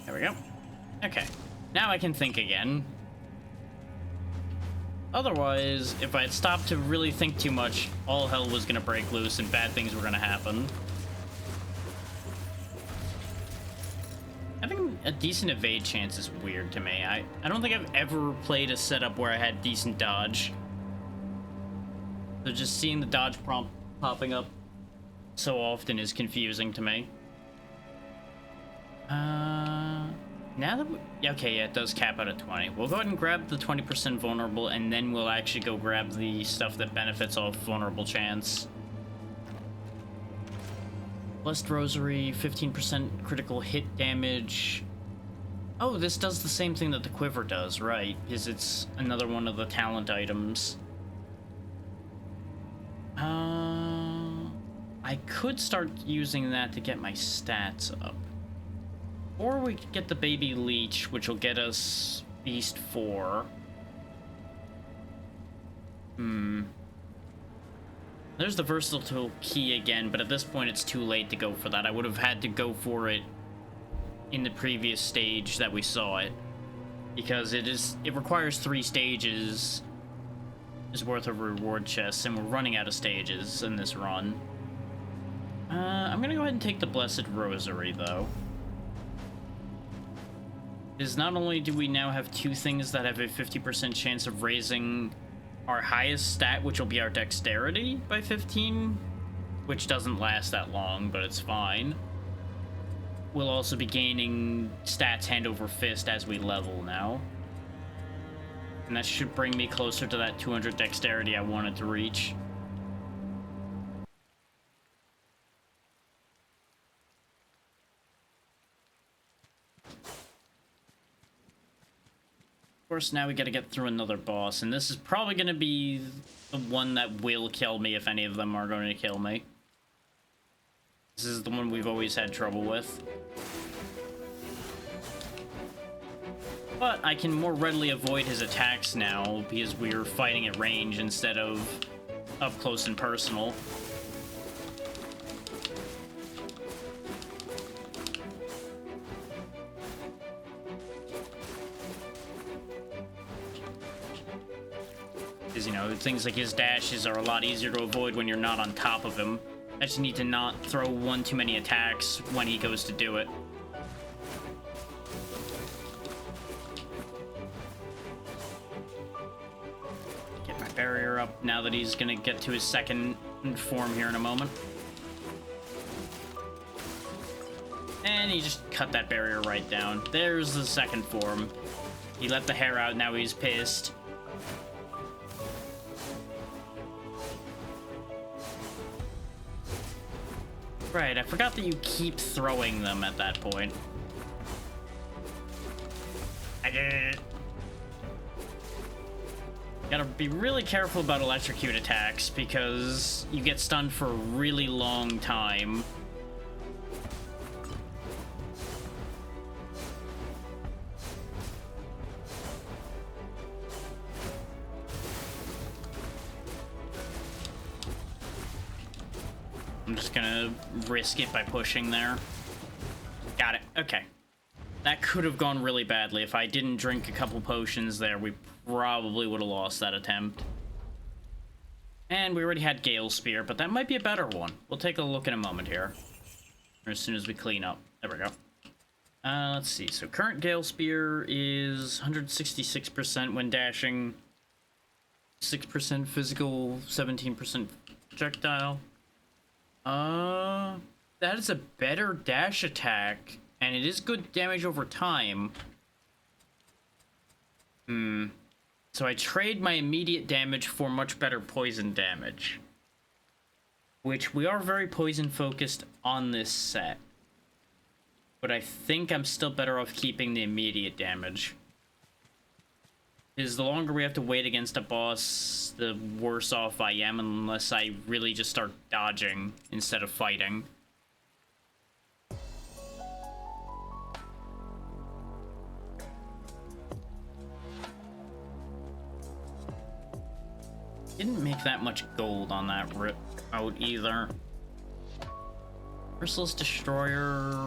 There we go. Okay, now I can think again. Otherwise, if I had stopped to really think too much, all hell was gonna break loose and bad things were gonna happen. Having a decent evade chance is weird to me. I don't think I've ever played a setup where I had decent dodge. So just seeing the dodge prompt popping up so often is confusing to me. Now that okay, yeah, it does cap out at 20. We'll go ahead and grab the 20% vulnerable, and then we'll actually go grab the stuff that benefits off vulnerable chance. Blessed Rosary, 15% critical hit damage. Oh, this does the same thing that the quiver does, right? Because it's another one of the talent items. I could start using that to get my stats up. Or we could get the baby leech, which will get us Beast 4. There's the versatile key again, but at this point it's too late to go for that. I would have had to go for it in the previous stage that we saw it. Because it requires 3 stages is worth of reward chests, and we're running out of stages in this run. I'm gonna go ahead and take the Blessed Rosary, though. Because not only do we now have 2 things that have a 50% chance of raising our highest stat, which will be our Dexterity, by 15, which doesn't last that long, but it's fine. We'll also be gaining stats hand over fist as we level now. And that should bring me closer to that 200 Dexterity I wanted to reach. Of course, now we gotta get through another boss, and this is probably gonna be the one that will kill me if any of them are going to kill me. This is the one we've always had trouble with. But I can more readily avoid his attacks now because we're fighting at range instead of up close and personal. Because, you know, things like his dashes are a lot easier to avoid when you're not on top of him. I just need to not throw one too many attacks when he goes to do it. Get my barrier up now that he's gonna get to his second form here in a moment. And he just cut that barrier right down. There's the second form. He let the hair out, now he's pissed. Right, I forgot that you keep throwing them at that point. I did it. Gotta be really careful about electrocute attacks because you get stunned for a really long time. I'm just gonna risk it by pushing there. Got it. Okay. That could have gone really badly. If I didn't drink a couple potions there, we probably would have lost that attempt. And we already had Gale Spear, but that might be a better one. We'll take a look in a moment here. Or as soon as we clean up. There we go. Let's see. So current Gale Spear is 166% when dashing, 6% physical, 17% projectile. That is a better dash attack, and it is good damage over time. So I trade my immediate damage for much better poison damage. Which we are very poison focused on this set. But I think I'm still better off keeping the immediate damage. Because the longer we have to wait against a boss, the worse off I am unless I really just start dodging instead of fighting. Didn't make that much gold on that route either. Merciless Destroyer.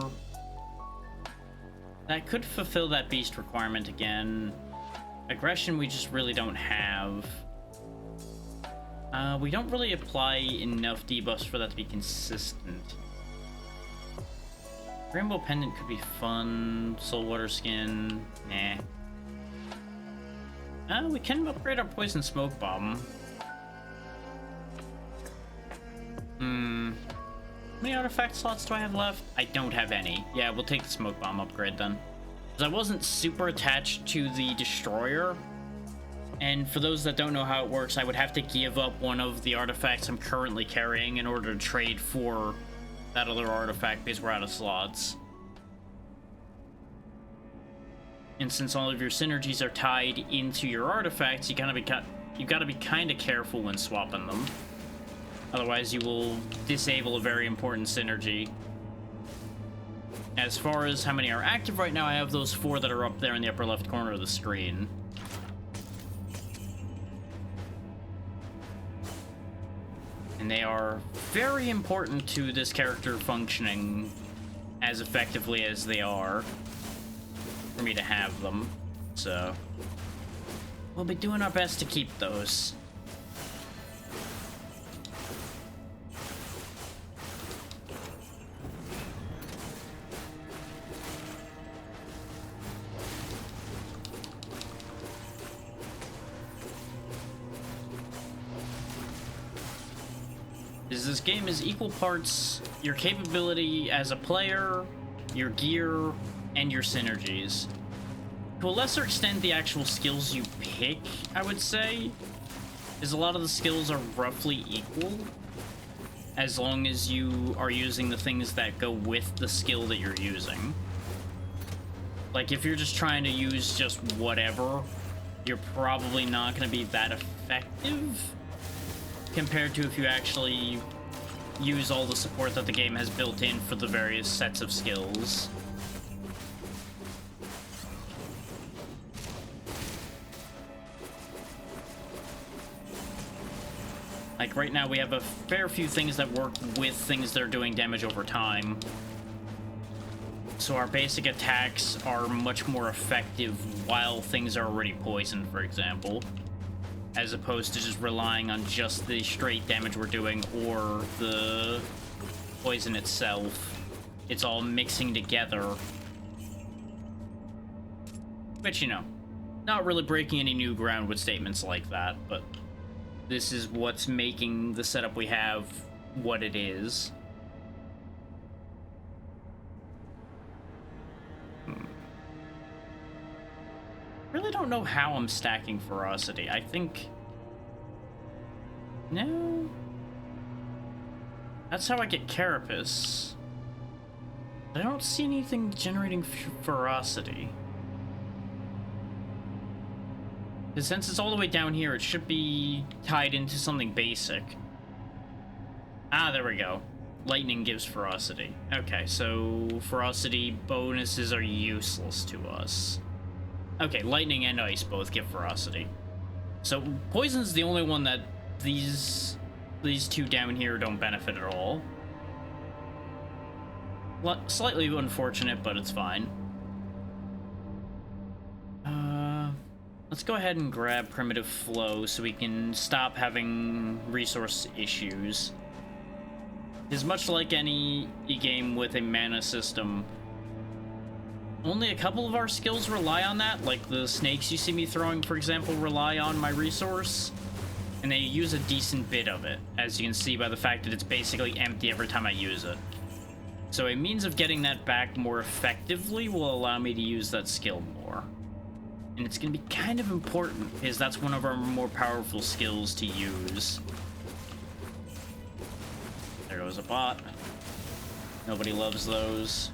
That could fulfill that beast requirement again. Aggression we just really don't have. We don't really apply enough debuffs for that to be consistent. Rainbow Pendant could be fun. Soulwater Skin, nah. We can upgrade our Poison Smoke Bomb. How many artifact slots do I have left? I don't have any. Yeah, we'll take the Smoke Bomb upgrade then. Because I wasn't super attached to the Destroyer. And for those that don't know how it works, I would have to give up one of the artifacts I'm currently carrying in order to trade for that other artifact because we're out of slots. And since all of your synergies are tied into your artifacts, you gotta be kind of careful when swapping them. Otherwise, you will disable a very important synergy. As far as how many are active right now, I have those 4 that are up there in the upper left corner of the screen. And they are very important to this character functioning as effectively as they are for me to have them. So we'll be doing our best to keep those. This game is equal parts your capability as a player, your gear, and your synergies. To a lesser extent, the actual skills you pick, I would say, is a lot of the skills are roughly equal, as long as you are using the things that go with the skill that you're using. Like, if you're just trying to use just whatever, you're probably not going to be that effective compared to if you actually use all the support that the game has built in for the various sets of skills. Like, right now we have a fair few things that work with things that are doing damage over time. So our basic attacks are much more effective while things are already poisoned, for example, as opposed to just relying on just the straight damage we're doing or the poison itself. It's all mixing together. But, you know, not really breaking any new ground with statements like that, but this is what's making the setup we have what it is. Really don't know how I'm stacking ferocity. I think... No. That's how I get Carapace. I don't see anything generating ferocity. Because since it's all the way down here, it should be tied into something basic. Ah, there we go. Lightning gives ferocity. Okay, so ferocity bonuses are useless to us. Okay, lightning and ice both give ferocity. So poison's the only one that these 2 down here don't benefit at all. Slightly unfortunate, but it's fine. Let's go ahead and grab Primitive Flow so we can stop having resource issues. It's much like any game with a mana system. Only a couple of our skills rely on that, like the snakes you see me throwing, for example, rely on my resource, and they use a decent bit of it, as you can see by the fact that it's basically empty every time I use it. So a means of getting that back more effectively will allow me to use that skill more. And it's going to be kind of important, because that's one of our more powerful skills to use. There goes a bot. Nobody loves those.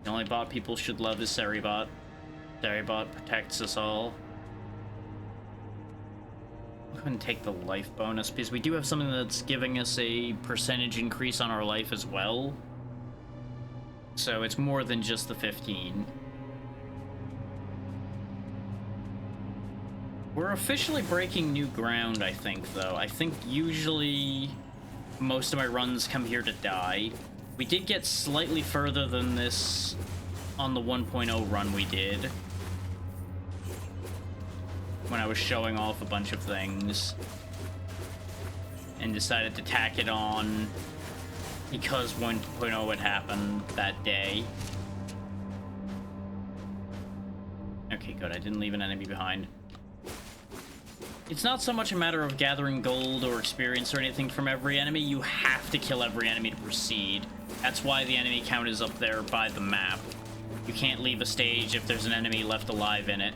The only bot people should love is Seribot. Seribot protects us all. Go ahead and take the life bonus, because we do have something that's giving us a percentage increase on our life as well. So it's more than just the 15. We're officially breaking new ground, I think, though. I think usually most of my runs come here to die. We did get slightly further than this on the 1.0 run we did, when I was showing off a bunch of things and decided to tack it on because 1.0 had happened that day. Okay, good. I didn't leave an enemy behind. It's not so much a matter of gathering gold or experience or anything from every enemy. You have to kill every enemy to proceed. That's why the enemy count is up there by the map. You can't leave a stage if there's an enemy left alive in it.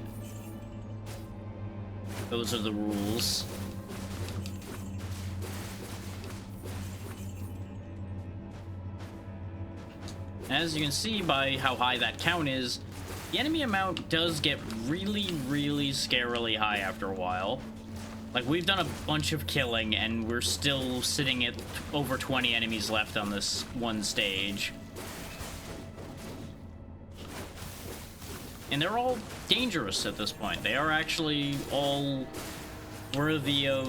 Those are the rules. As you can see by how high that count is, the enemy amount does get really, really scarily high after a while. Like, we've done a bunch of killing, and we're still sitting at over 20 enemies left on this one stage. And they're all dangerous at this point. They are actually all worthy of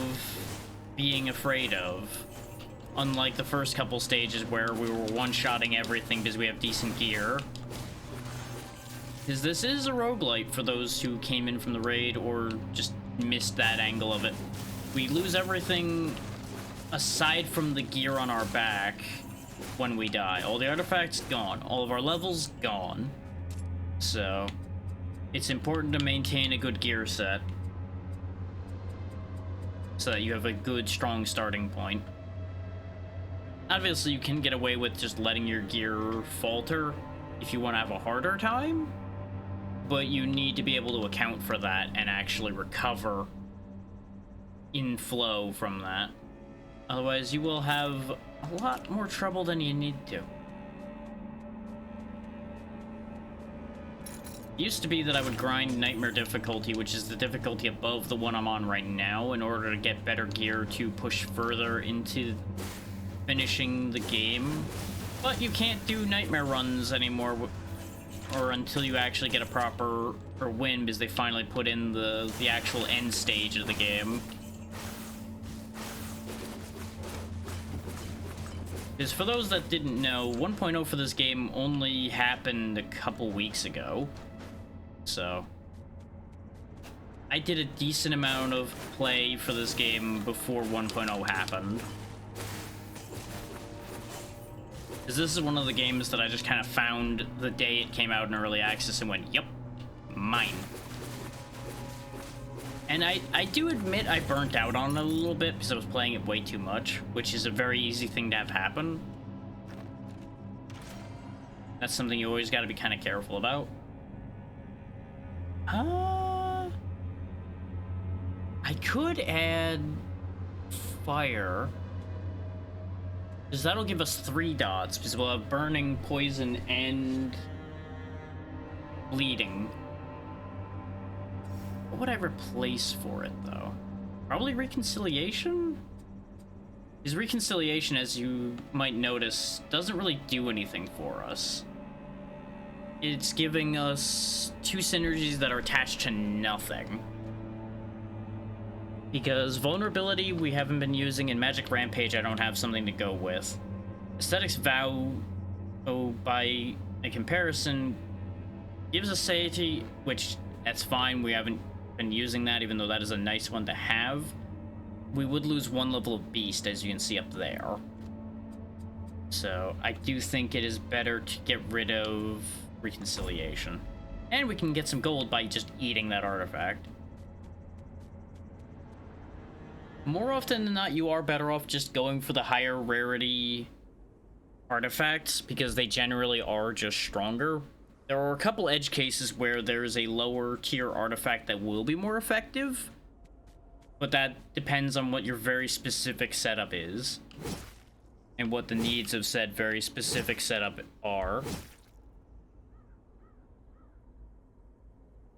being afraid of. Unlike the first couple stages where we were one-shotting everything because we have decent gear. Because this is a roguelite for those who came in from the raid or just missed that angle of it. We lose everything aside from the gear on our back when we die. All the artifacts gone. All of our levels gone. So it's important to maintain a good gear set so that you have a good, strong starting point. Obviously, you can get away with just letting your gear falter if you want to have a harder time, but you need to be able to account for that and actually recover in flow from that. Otherwise, you will have a lot more trouble than you need to. It used to be that I would grind Nightmare difficulty, which is the difficulty above the one I'm on right now, in order to get better gear to push further into finishing the game. But you can't do Nightmare runs anymore, or until you actually get a proper or win, because they finally put in the actual end stage of the game. Because for those that didn't know, 1.0 for this game only happened a couple weeks ago. So I did a decent amount of play for this game before 1.0 happened. Because this is one of the games that I just kind of found the day it came out in early access and went, yep, mine. And I do admit I burnt out on it a little bit because I was playing it way too much, which is a very easy thing to have happen. That's something you always got to be kind of careful about. I could add fire, because that'll give us 3 dots, because we'll have burning, poison, and bleeding. What would I replace for it, though? Probably reconciliation? Because reconciliation, as you might notice, doesn't really do anything for us. It's giving us 2 synergies that are attached to nothing. Because vulnerability we haven't been using, and magic rampage I don't have something to go with. Aesthetics vow, by a comparison, gives us satiety, which that's fine. We haven't been using that, even though that is a nice one to have. We would lose 1 level of beast, as you can see up there. So I do think it is better to get rid of reconciliation. And we can get some gold by just eating that artifact. More often than not, you are better off just going for the higher rarity artifacts, because they generally are just stronger. There are a couple edge cases where there's a lower tier artifact that will be more effective, but that depends on what your very specific setup is and what the needs of said very specific setup are.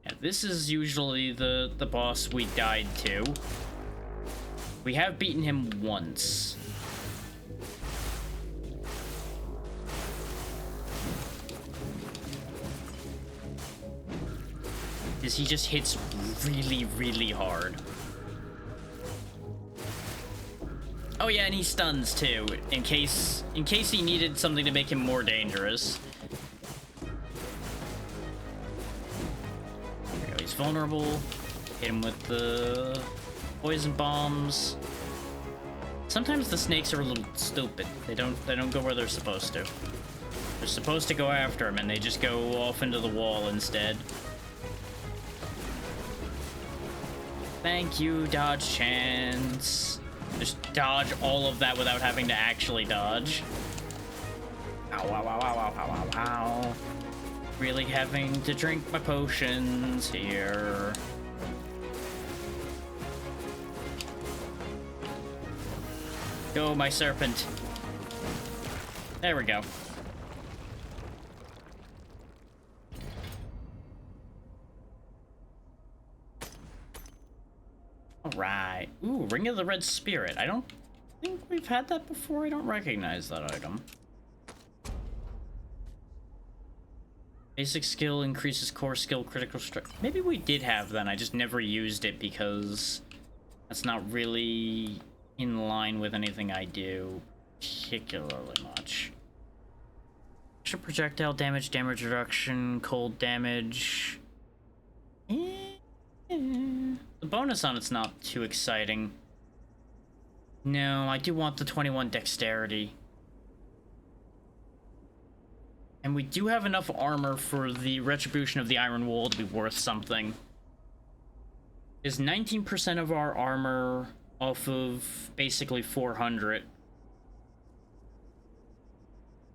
Yeah, this is usually the boss we died to. We have beaten him once. Because he just hits really, really hard. Oh yeah, and he stuns too, in case he needed something to make him more dangerous. There we go, he's vulnerable. Hit him with the poison bombs. Sometimes the snakes are a little stupid. They don't go where they're supposed to. They're supposed to go after him, and they just go off into the wall instead. Thank you, dodge chance. Just dodge all of that without having to actually dodge. Ow, ow, ow, ow, ow, ow, ow. Really having to drink my potions here. Go, my serpent. There we go. Alright. Ooh, Ring of the Red Spirit. I don't think we've had that before. I don't recognize that item. Basic skill increases core skill, critical strike. Maybe we did have that. I just never used it because that's not really in line with anything I do particularly much. Extra projectile damage, damage reduction, cold damage. The bonus on it's not too exciting. No, I do want the 21 dexterity. And we do have enough armor for the Retribution of the Iron Wall to be worth something. Is 19% of our armor off of basically 400.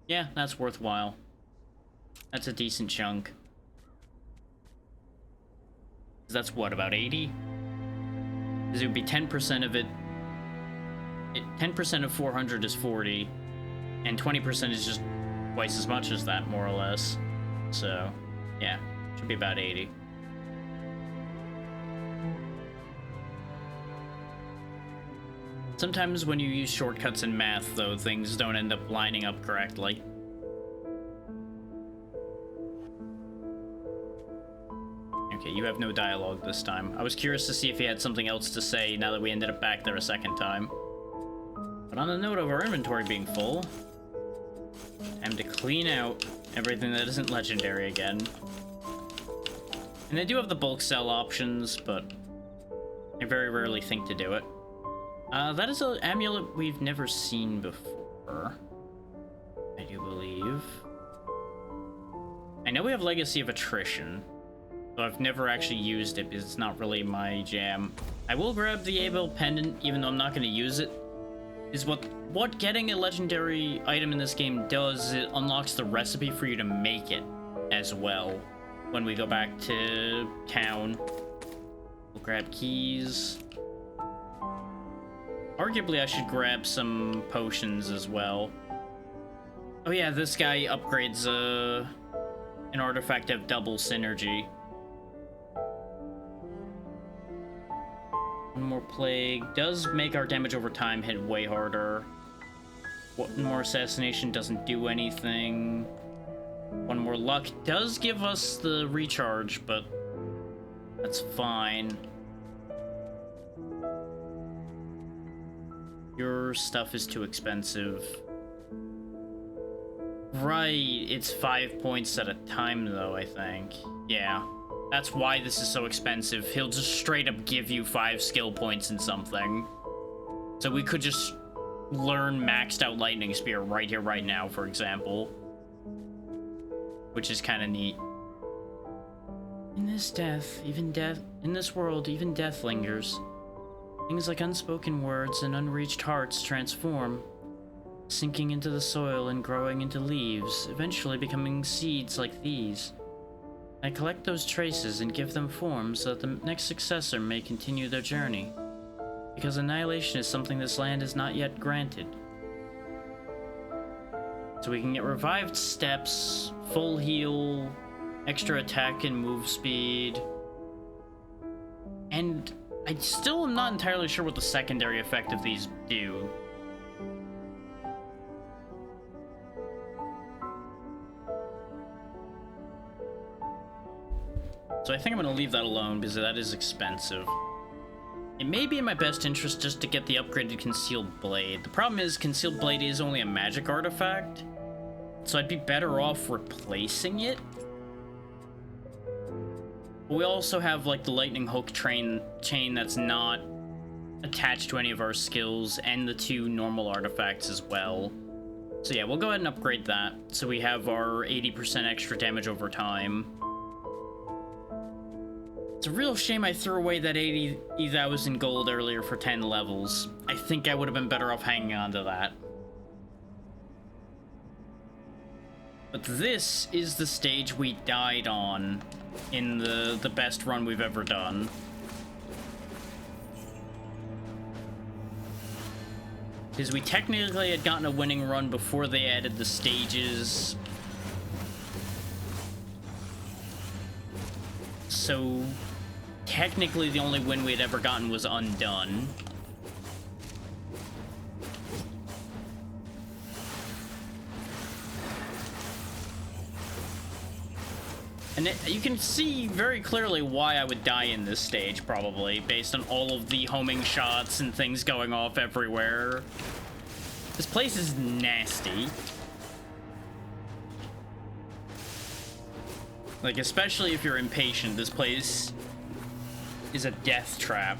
Yeah, that's worthwhile. That's a decent chunk. That's what, about 80? Because it would be 10% of it. 10% of 400 is 40, and 20% is just twice as much as that, more or less. So, yeah, should be about 80. Sometimes when you use shortcuts in math, though, things don't end up lining up correctly. Okay, you have no dialogue this time. I was curious to see if he had something else to say now that we ended up back there a second time. But on the note of our inventory being full, time to clean out everything that isn't legendary again. And they do have the bulk sell options, but I very rarely think to do it. That is an amulet we've never seen before, I do believe. I know we have Legacy of Attrition, though I've never actually used it because it's not really my jam. I will grab the Abel Pendant, even though I'm not going to use it. Is what getting a legendary item in this game does, it unlocks the recipe for you to make it as well when we go back to town. We'll grab keys. Arguably, I should grab some potions as well. Oh yeah, this guy upgrades an artifact to have double synergy. One more plague does make our damage over time hit way harder. One more assassination doesn't do anything. One more luck does give us the recharge, but that's fine. Your stuff is too expensive. Right, it's 5 points at a time though, I think. Yeah. That's why this is so expensive. He'll just straight up give you 5 skill points in something. So we could just learn maxed out Lightning Spear right here, right now, for example. Which is kind of neat. In this world, even death lingers. Things like unspoken words and unreached hearts transform, sinking into the soil and growing into leaves, eventually becoming seeds like these. I collect those traces and give them form so that the next successor may continue their journey. Because annihilation is something this land is not yet granted. So we can get revived steps, full heal, extra attack and move speed. And I still am not entirely sure what the secondary effect of these do. So I think I'm going to leave that alone because that is expensive. It may be in my best interest just to get the upgraded Concealed Blade. The problem is Concealed Blade is only a magic artifact, so I'd be better off replacing it. But we also have like the Lightning Hook chain that's not attached to any of our skills, and the 2 normal artifacts as well. So yeah, we'll go ahead and upgrade that so we have our 80% extra damage over time. It's a real shame I threw away that 80,000 gold earlier for 10 levels. I think I would have been better off hanging on to that. But this is the stage we died on in the best run we've ever done. Because we technically had gotten a winning run before they added the stages. So technically the only win we had ever gotten was Undone. And you can see very clearly why I would die in this stage, probably, based on all of the homing shots and things going off everywhere. This place is nasty. Like, especially if you're impatient, this place is a death trap.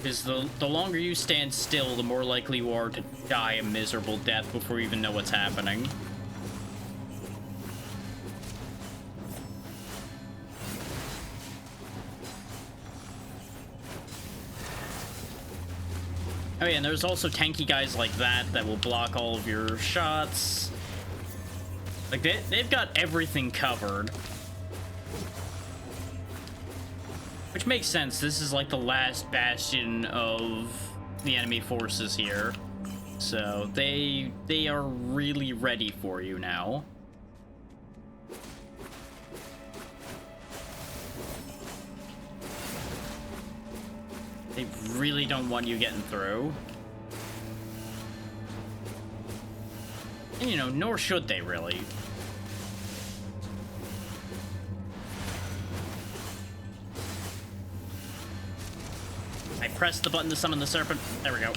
Because the longer you stand still, the more likely you are to die a miserable death before you even know what's happening. Oh yeah, and there's also tanky guys like that will block all of your shots. Like, they've got everything covered. Which makes sense. This is like the last bastion of the enemy forces here. So they are really ready for you now. They really don't want you getting through. And, you know, nor should they really. I pressed the button to summon the serpent. There we go.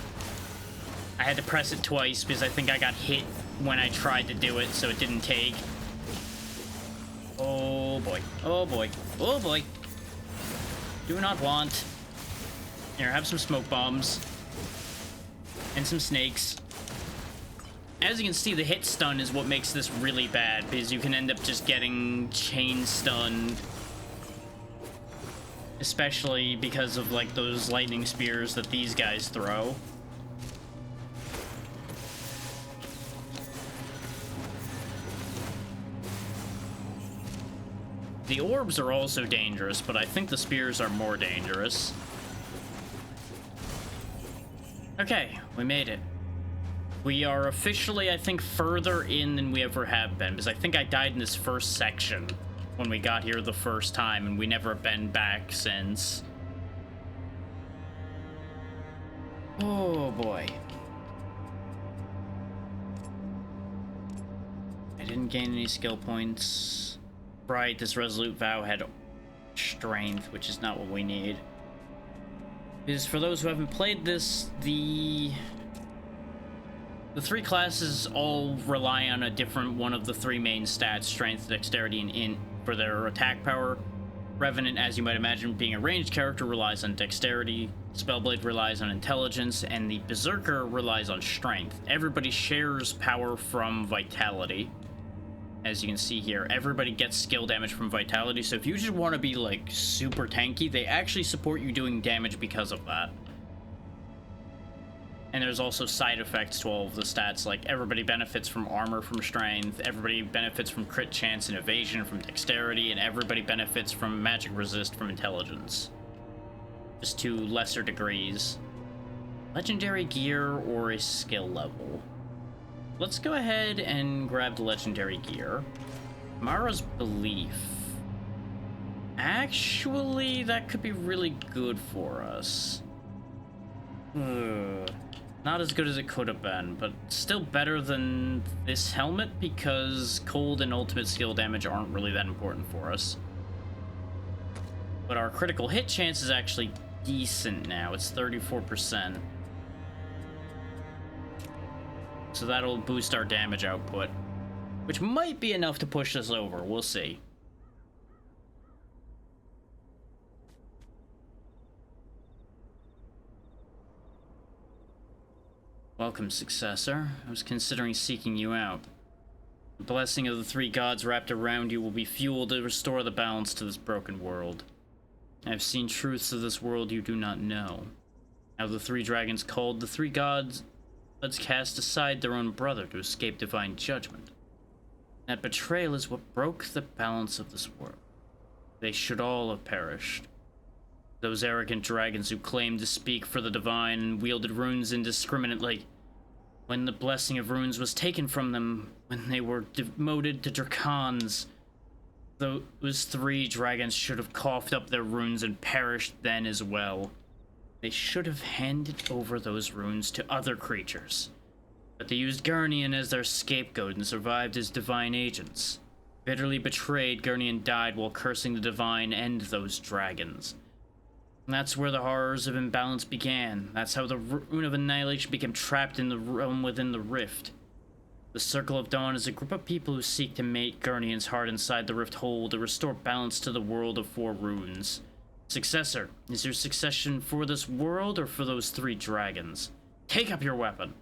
I had to press it twice because I think I got hit when I tried to do it, so it didn't take. Oh boy. Oh boy. Oh boy. Do not want. Here, have some smoke bombs. And some snakes. As you can see, the hit stun is what makes this really bad, because you can end up just getting chain stunned. Especially because of, like, those lightning spears that these guys throw. The orbs are also dangerous, but I think the spears are more dangerous. Okay, we made it. We are officially, I think, further in than we ever have been, because I think I died in this first section when we got here the first time, and we never been back since. Oh boy. I didn't gain any skill points. Right, this Resolute Vow had strength, which is not what we need. Because for those who haven't played this, the three classes all rely on a different one of the three main stats, strength, dexterity, and int, for their attack power. Revenant, as you might imagine, being a ranged character, relies on dexterity, Spellblade relies on intelligence, and the Berserker relies on strength. Everybody shares power from vitality. As you can see here, everybody gets skill damage from vitality, so if you just want to be, like, super tanky, they actually support you doing damage because of that. And there's also side effects to all of the stats, like everybody benefits from armor from strength, everybody benefits from crit chance and evasion from dexterity, and everybody benefits from magic resist from intelligence. Just to lesser degrees. Legendary gear or a skill level. Let's go ahead and grab the legendary gear. Mara's Belief. Actually, that could be really good for us. Not as good as it could have been, but still better than this helmet because cold and ultimate skill damage aren't really that important for us. But our critical hit chance is actually decent now. It's 34%. So that'll boost our damage output, which might be enough to push us over. We'll see. Welcome, successor. I was considering seeking you out. The blessing of the three gods wrapped around you will be fuel to restore the balance to this broken world. I have seen truths of this world you do not know. How the three dragons called the three gods cast aside their own brother to escape divine judgment. That betrayal is what broke the balance of this world. They should all have perished. Those arrogant dragons who claimed to speak for the divine and wielded runes indiscriminately. When the blessing of runes was taken from them, when they were demoted to Drakons, Those three dragons should have coughed up their runes and perished then as well. They should have handed over those runes to other creatures. But they used Gurnian as their scapegoat and survived as divine agents. Bitterly betrayed, Gurnian died while cursing the divine and those dragons. And that's where the horrors of imbalance began. That's how the Rune of Annihilation became trapped in the realm within the rift. The Circle of Dawn is a group of people who seek to make Gurnian's heart inside the rift whole to restore balance to the world of 4 runes. Successor, is there succession for this world or for those 3 dragons? Take up your weapon.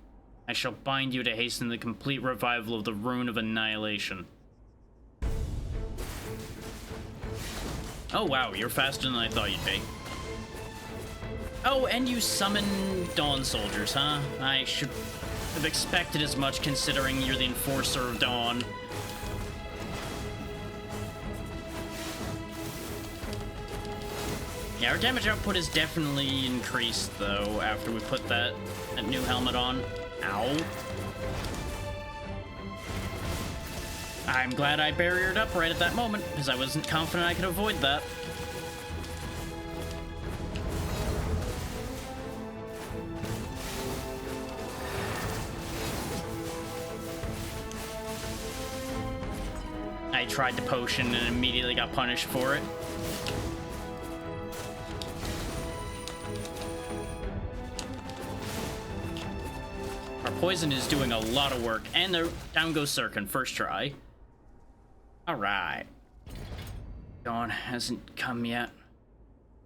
I shall bind you to hasten the complete revival of the Rune of Annihilation. Oh wow, you're faster than I thought you'd be. Oh, and you summon Dawn Soldiers, huh? I should have expected as much considering you're the Enforcer of Dawn. Yeah, our damage output is definitely increased, though, after we put that new helmet on. Ow. I'm glad I barriered up right at that moment, because I wasn't confident I could avoid that. I tried the potion and immediately got punished for it. Our poison is doing a lot of work, and there, down goes Sirkin, first try. Alright. Dawn hasn't come yet.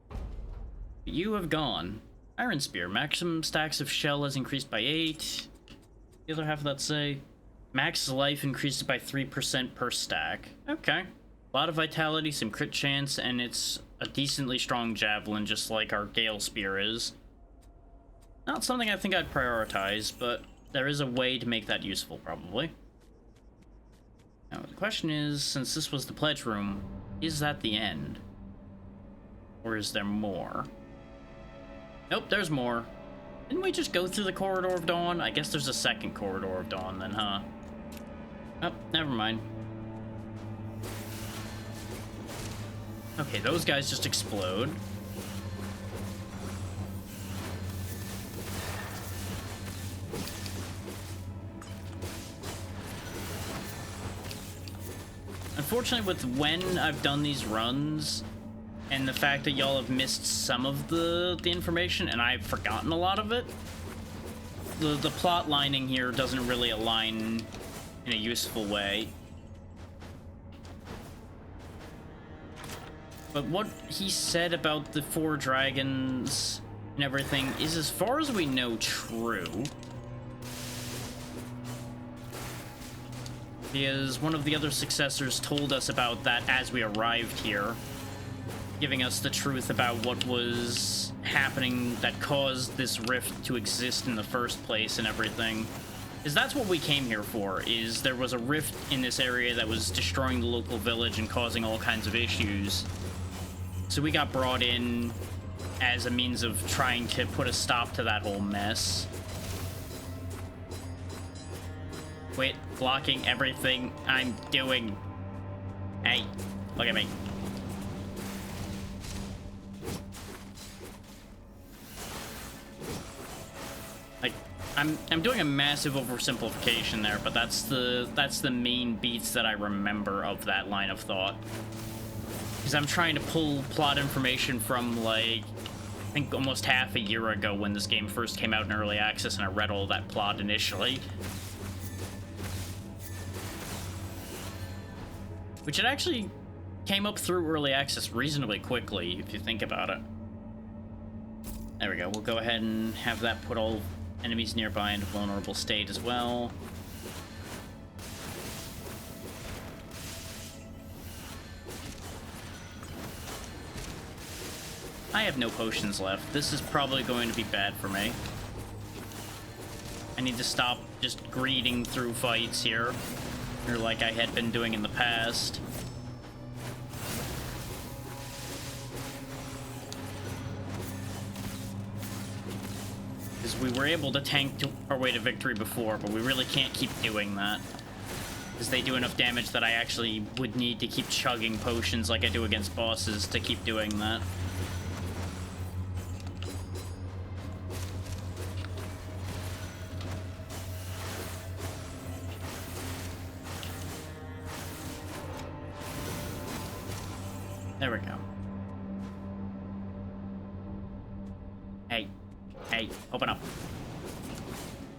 But you have gone. Iron Spear, maximum stacks of shell has increased by 8. The other half of that say... Max life increases by 3% per stack. Okay. A lot of vitality, some crit chance, and it's a decently strong javelin, just like our Gale Spear is. Not something I think I'd prioritize, but there is a way to make that useful, probably. Now, the question is, since this was the pledge room, is that the end? Or is there more? Nope, there's more. Didn't we just go through the Corridor of Dawn? I guess there's a second Corridor of Dawn then, huh? Oh, never mind. Okay, those guys just explode. Unfortunately, with when I've done these runs, and the fact that y'all have missed some of the information, and I've forgotten a lot of it, the plot lining here doesn't really align in a useful way. But what he said about the 4 dragons and everything is, as far as we know, true. Because one of the other successors told us about that as we arrived here, giving us the truth about what was happening that caused this rift to exist in the first place and everything. Because that's what we came here for, is there was a rift in this area that was destroying the local village and causing all kinds of issues. So we got brought in as a means of trying to put a stop to that whole mess. Quit blocking everything I'm doing. Hey, look at me. I'm doing a massive oversimplification there, but that's the main beats that I remember of that line of thought. Because I'm trying to pull plot information from, like, I think almost half a year ago when this game first came out in early access, and I read all that plot initially. Which it actually came up through early access reasonably quickly, if you think about it. There we go, we'll go ahead and have that put all enemies nearby in a vulnerable state as well. I have no potions left. This is probably going to be bad for me. I need to stop just greeting through fights here, or like I had been doing in the past. Because we were able to tank our way to victory before, but we really can't keep doing that. Because they do enough damage that I actually would need to keep chugging potions like I do against bosses to keep doing that. There we go. Hey. Hey, open up.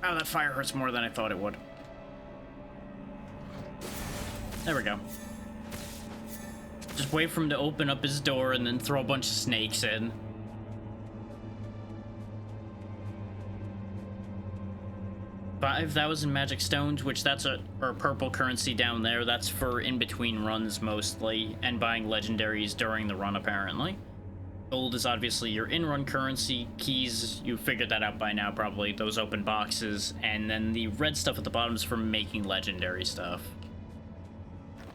Oh, that fire hurts more than I thought it would. There we go. Just wait for him to open up his door and then throw a bunch of snakes in. $5,000 magic stones, which that's or purple currency down there. That's for in-between runs mostly, and buying legendaries during the run apparently. Gold is obviously your in-run currency. Keys, you figured that out by now probably, those open boxes. And then the red stuff at the bottom is for making legendary stuff.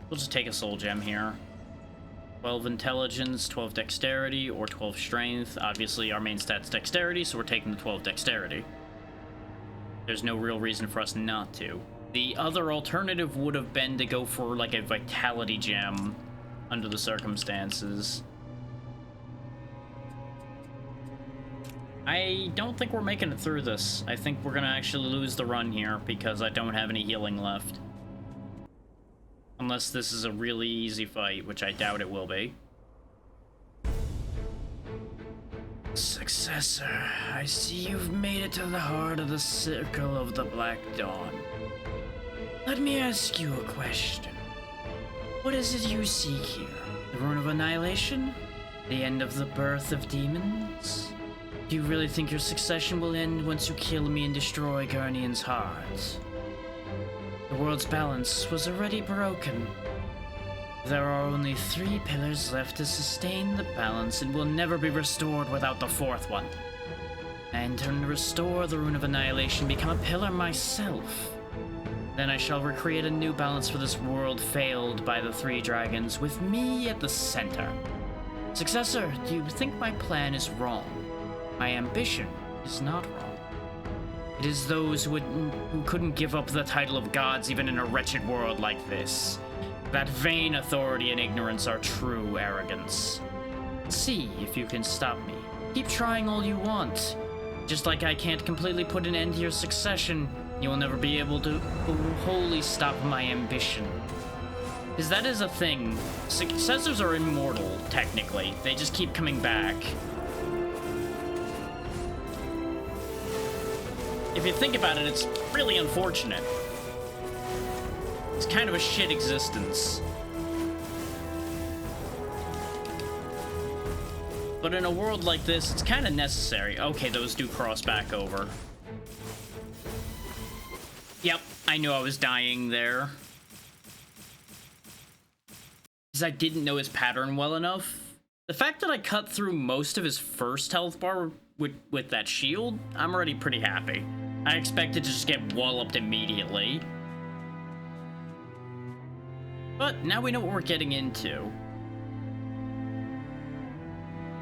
We'll just take a soul gem here. 12 intelligence, 12 dexterity, or 12 strength. Obviously our main stat's dexterity, so we're taking the 12 dexterity. There's no real reason for us not to. The other alternative would have been to go for like a vitality gem under the circumstances. I don't think we're making it through this. I think we're gonna actually lose the run here because I don't have any healing left. Unless this is a really easy fight, which I doubt it will be. Successor, I see you've made it to the heart of the Circle of the Black Dawn. Let me ask you a question. What is it you seek here? The Rune of Annihilation? The end of the birth of demons? Do you really think your succession will end once you kill me and destroy Garnian's heart? The world's balance was already broken. There are only 3 pillars left to sustain the balance and will never be restored without the 4th one. And to restore the Rune of Annihilation, become a pillar myself. Then I shall recreate a new balance for this world failed by the 3 dragons, with me at the center. Successor, do you think my plan is wrong? My ambition is not wrong. It is those who couldn't give up the title of gods even in a wretched world like this. That vain authority and ignorance are true arrogance. See if you can stop me. Keep trying all you want. Just like I can't completely put an end to your succession, you will never be able to wholly stop my ambition. Because that is a thing. Successors are immortal, technically. They just keep coming back. If you think about it, it's really unfortunate. It's kind of a shit existence. But in a world like this, it's kind of necessary. Okay, those do cross back over. Yep, I knew I was dying there. Because I didn't know his pattern well enough. The fact that I cut through most of his first health bar with that shield, I'm already pretty happy. I expected to just get walloped immediately. But now we know what we're getting into.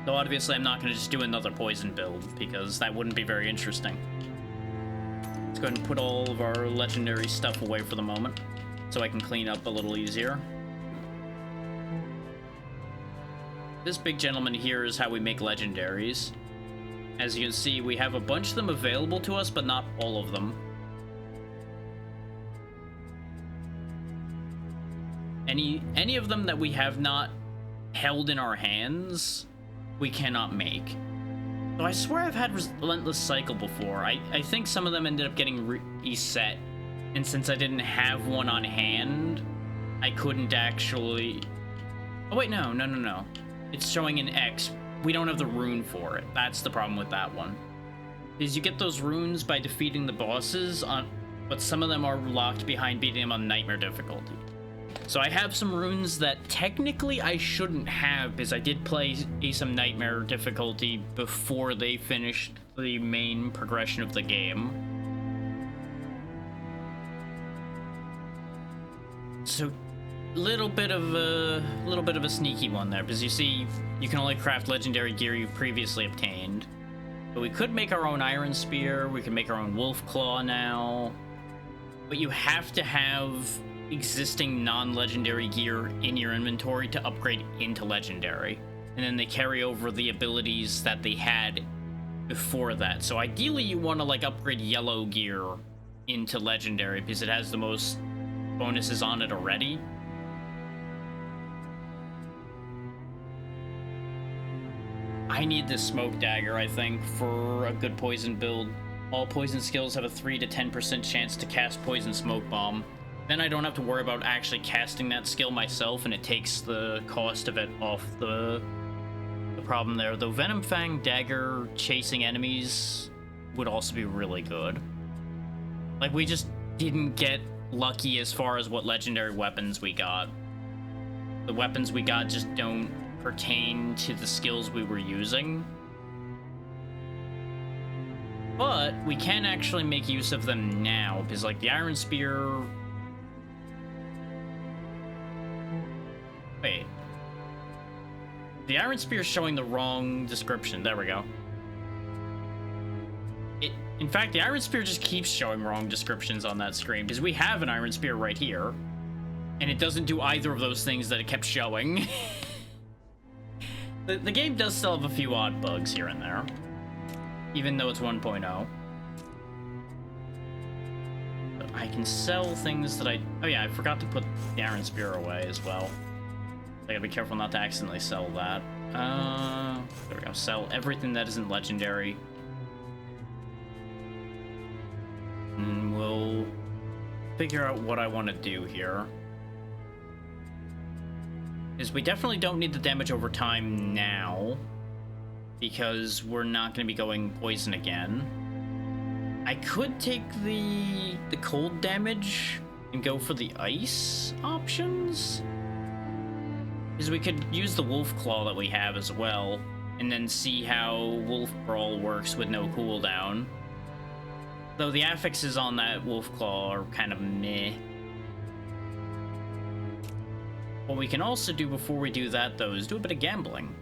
Though obviously I'm not going to just do another poison build, because that wouldn't be very interesting. Let's go ahead and put all of our legendary stuff away for the moment, so I can clean up a little easier. This big gentleman here is how we make legendaries. As you can see, we have a bunch of them available to us, but not all of them. Any of them that we have not held in our hands, we cannot make. So I swear I've had Relentless Cycle before. I think some of them ended up getting reset, and since I didn't have one on hand, I couldn't actually... Oh wait, no. It's showing an X. We don't have the rune for it. That's the problem with that one. Is you get those runes by defeating the bosses, but some of them are locked behind beating them on Nightmare difficulty. So I have some runes that technically I shouldn't have, because I did play some Nightmare difficulty before they finished the main progression of the game. So little bit of a sneaky one there, because you see you can only craft legendary gear you've previously obtained. But we could make our own Iron Spear, we can make our own Wolf Claw now. But you have to have existing non-legendary gear in your inventory to upgrade into legendary. And then they carry over the abilities that they had before that. So ideally you want to like upgrade yellow gear into legendary because it has the most bonuses on it already. I need this smoke dagger, I think, for a good poison build. All poison skills have a 3 to 10% chance to cast poison smoke bomb. Then I don't have to worry about actually casting that skill myself, and it takes the cost of it off the problem there. Though Venom Fang dagger chasing enemies would also be really good. Like, we just didn't get lucky as far as what legendary weapons we got. The weapons we got just don't pertain to the skills we were using. But we can actually make use of them now, because like the Iron Spear... Wait. The Iron Spear is showing the wrong description. There we go. In fact, the Iron Spear just keeps showing wrong descriptions on that screen, because we have an Iron Spear right here, and it doesn't do either of those things that it kept showing. The game does still have a few odd bugs here and there, even though it's 1.0. But I can sell things that I... Oh yeah, I forgot to put the Iron Spear away as well. I gotta be careful not to accidentally sell that. There we go. Sell everything that isn't legendary. And we'll figure out what I want to do here. Is we definitely don't need the damage over time now, because we're not going to be going poison again. I could take the cold damage and go for the ice options, because we could use the Wolf Claw that we have as well, and then see how Wolf Brawl works with no cooldown. Though the affixes on that Wolf Claw are kind of meh. What we can also do before we do that, though, is do a bit of gambling.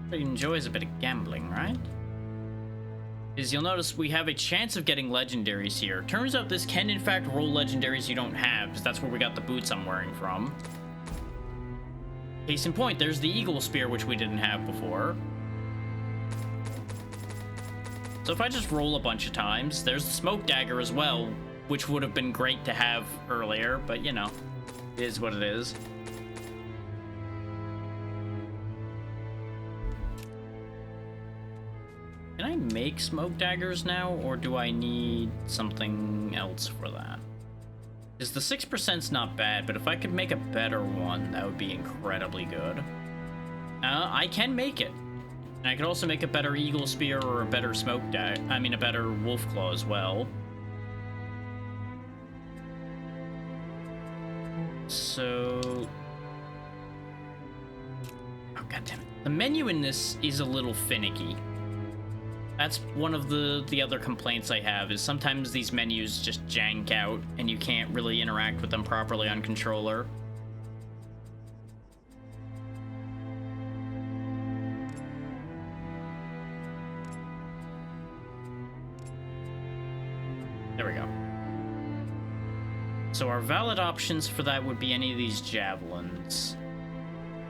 Everybody enjoys a bit of gambling, right? Is you'll notice we have a chance of getting legendaries here. Turns out this can, in fact, roll legendaries you don't have, because that's where we got the boots I'm wearing from. Case in point, there's the Eagle Spear, which we didn't have before. So if I just roll a bunch of times, there's the Smoke Dagger as well, which would have been great to have earlier, but, you know. It is what it is. Can I make smoke daggers now, or do I need something else for that? Because the 6%'s not bad, but if I could make a better one, that would be incredibly good. I can make it. And I could also make a better Eagle Spear or a better a better Wolf Claw as well. So... Oh, goddammit. The menu in this is a little finicky. That's one of the other complaints I have, is sometimes these menus just jank out, and you can't really interact with them properly on controller. There we go. So our valid options for that would be any of these javelins.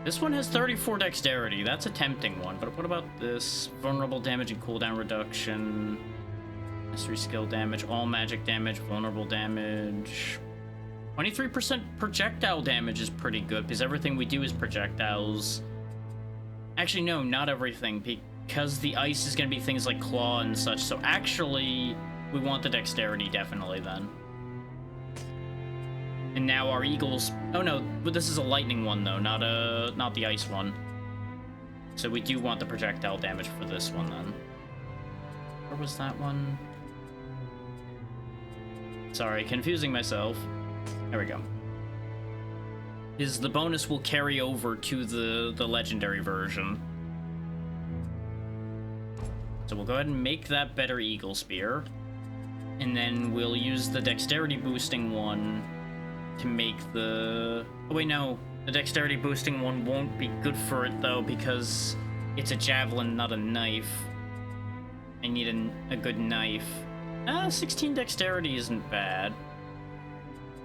This one has 34 dexterity. That's a tempting one, but what about this? Vulnerable damage and cooldown reduction. Mystery skill damage, all magic damage, vulnerable damage. 23% projectile damage is pretty good, because everything we do is projectiles. Actually, no, not everything, because the ice is going to be things like claw and such, so actually, we want the dexterity definitely then. And now our eagles... Oh no, but this is a lightning one though, not the ice one. So we do want the projectile damage for this one then. Where was that one? Sorry, confusing myself. There we go. The bonus will carry over to the legendary version. So we'll go ahead and make that better Eagle Spear. And then we'll use the dexterity boosting one to make the... Oh wait, no. The dexterity boosting one won't be good for it, though, because it's a javelin, not a knife. I need a good knife. 16 dexterity isn't bad.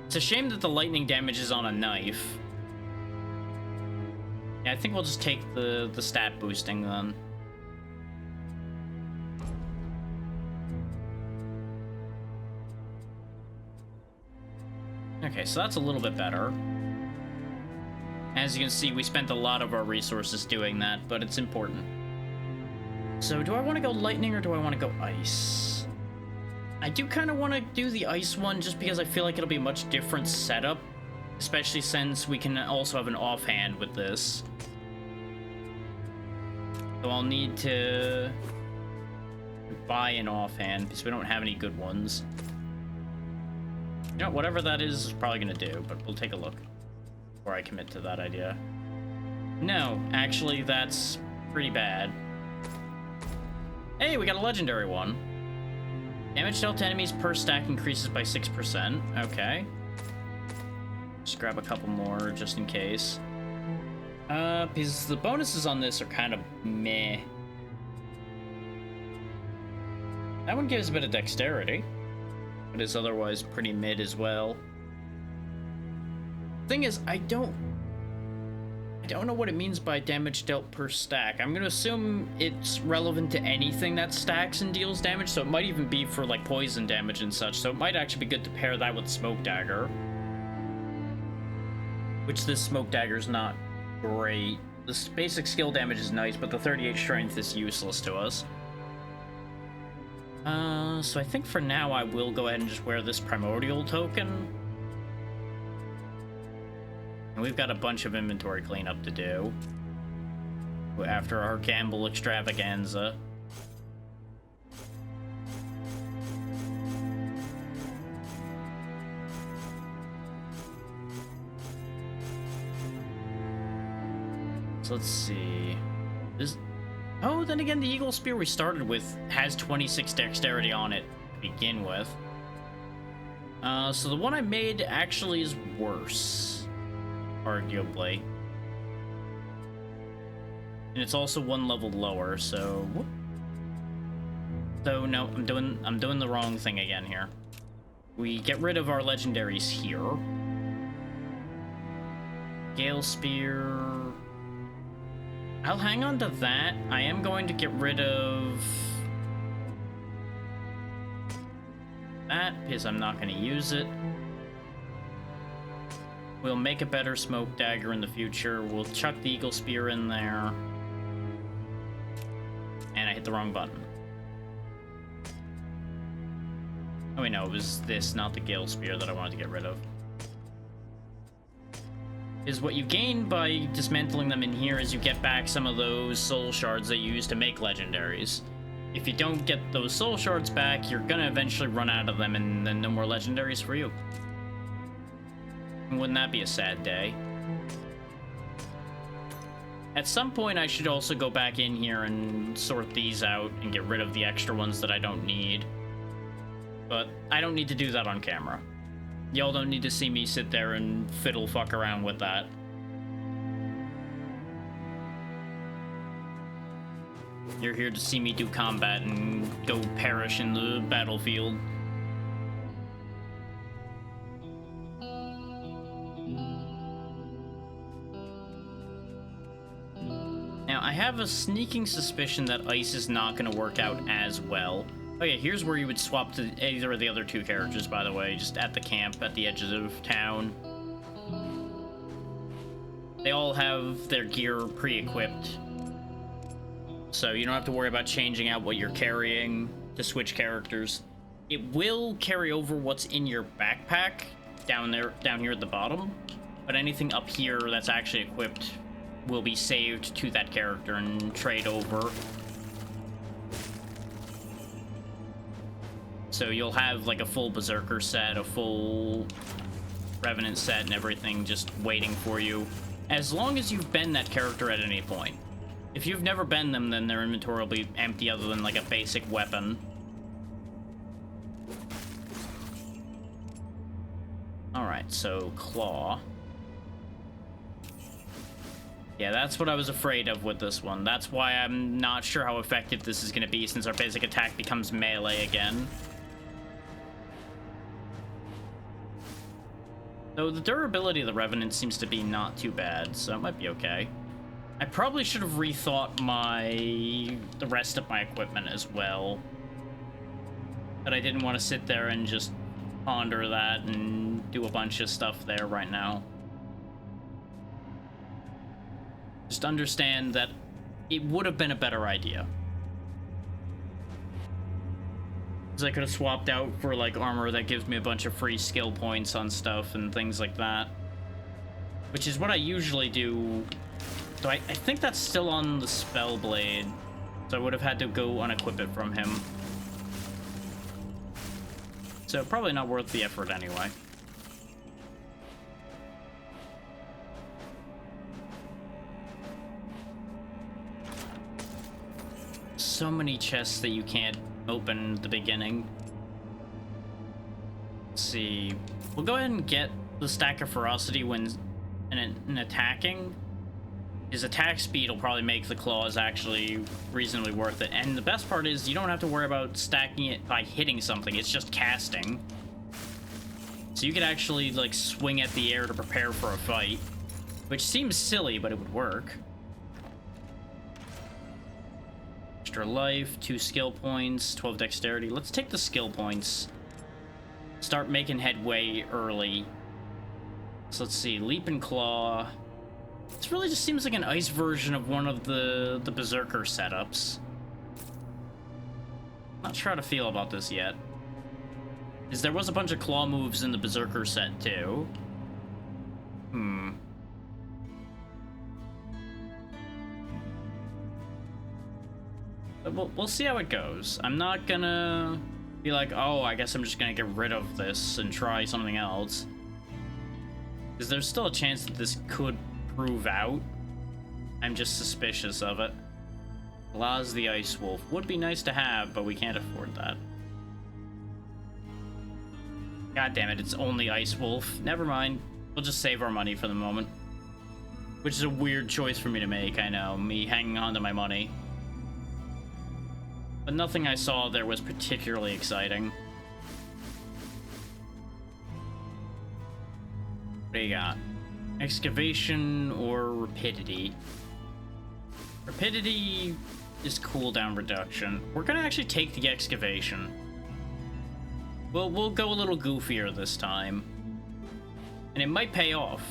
It's a shame that the lightning damage is on a knife. Yeah, I think we'll just take the stat boosting then. Okay, so that's a little bit better. As you can see, we spent a lot of our resources doing that, but it's important. So do I want to go lightning or do I want to go ice? I do kind of want to do the ice one just because I feel like it'll be a much different setup, especially since we can also have an offhand with this. So I'll need to buy an offhand because we don't have any good ones. You know, whatever that is probably going to do, but we'll take a look before I commit to that idea. No, actually, that's pretty bad. Hey, we got a legendary one. Damage dealt to enemies per stack increases by 6%. Okay. Just grab a couple more just in case. Because the bonuses on this are kind of meh. That one gives a bit of dexterity, but is otherwise pretty mid as well. Thing is, I don't know what it means by damage dealt per stack. I'm gonna assume it's relevant to anything that stacks and deals damage, so it might even be for like poison damage and such, so it might actually be good to pair that with Smoke Dagger. Which this Smoke Dagger is not great. This basic skill damage is nice, but the 38 strength is useless to us. So I think for now I will go ahead and just wear this Primordial token. And we've got a bunch of inventory cleanup to do after our gamble extravaganza. So let's see. Oh, then again, the Eagle Spear we started with has 26 dexterity on it to begin with. So the one I made actually is worse, arguably. And it's also one level lower, so... So no, I'm doing the wrong thing again here. We get rid of our legendaries here. Gale Spear... I'll hang on to that. I am going to get rid of that because I'm not going to use it. We'll make a better Smoke Dagger in the future. We'll chuck the Eagle Spear in there. And I hit the wrong button. Oh wait, no, it was this, not the Gale Spear that I wanted to get rid of. Is what you gain by dismantling them in here is you get back some of those soul shards that you use to make legendaries. If you don't get those soul shards back, you're gonna eventually run out of them and then no more legendaries for you. Wouldn't that be a sad day? At some point I should also go back in here and sort these out and get rid of the extra ones that I don't need. But I don't need to do that on camera. Y'all don't need to see me sit there and fiddle fuck around with that. You're here to see me do combat and go perish in the battlefield. Now, I have a sneaking suspicion that ice is not going to work out as well. Oh yeah, here's where you would swap to either of the other two characters, by the way, just at the camp, at the edges of town. They all have their gear pre-equipped, so you don't have to worry about changing out what you're carrying to switch characters. It will carry over what's in your backpack down here at the bottom, but anything up here that's actually equipped will be saved to that character and trade over. So you'll have like a full Berserker set, a full Revenant set, and everything just waiting for you, as long as you've been that character at any point. If you've never been them, then their inventory will be empty other than like a basic weapon. Alright, so Claw. Yeah, that's what I was afraid of with this one. That's why I'm not sure how effective this is going to be, since our basic attack becomes melee again. Though the durability of the Revenant seems to be not too bad, so it might be okay. I probably should have rethought the rest of my equipment as well. But I didn't want to sit there and just ponder that and do a bunch of stuff there right now. Just understand that it would have been a better idea. Because I could have swapped out for like armor that gives me a bunch of free skill points on stuff and things like that. Which is what I usually do. So I think that's still on the Spellblade. So I would have had to go unequip it from him. So probably not worth the effort anyway. So many chests that you can't open at the beginning. Let's see. We'll go ahead and get the Stack of Ferocity when in attacking. His attack speed will probably make the claws actually reasonably worth it. And the best part is you don't have to worry about stacking it by hitting something. It's just casting. So you could actually like swing at the air to prepare for a fight. Which seems silly, but it would work. Extra life, 2 skill points, 12 dexterity. Let's take the skill points. Start making headway early. So let's see, Leap and Claw. This really just seems like an ice version of one of the Berserker setups. Not sure how to feel about this yet. Because there was a bunch of claw moves in the Berserker set too. But we'll see how it goes. I'm not gonna be like, oh, I guess I'm just gonna get rid of this and try something else. Because there's still a chance that this could prove out. I'm just suspicious of it. Laz the Ice Wolf would be nice to have, but we can't afford that. God damn it, it's only Ice Wolf. Never mind. We'll just save our money for the moment. Which is a weird choice for me to make, I know. Me hanging on to my money. But nothing I saw there was particularly exciting. What do you got? Excavation or Rapidity? Rapidity is cooldown reduction. We're gonna actually take the Excavation. We'll go a little goofier this time. And it might pay off.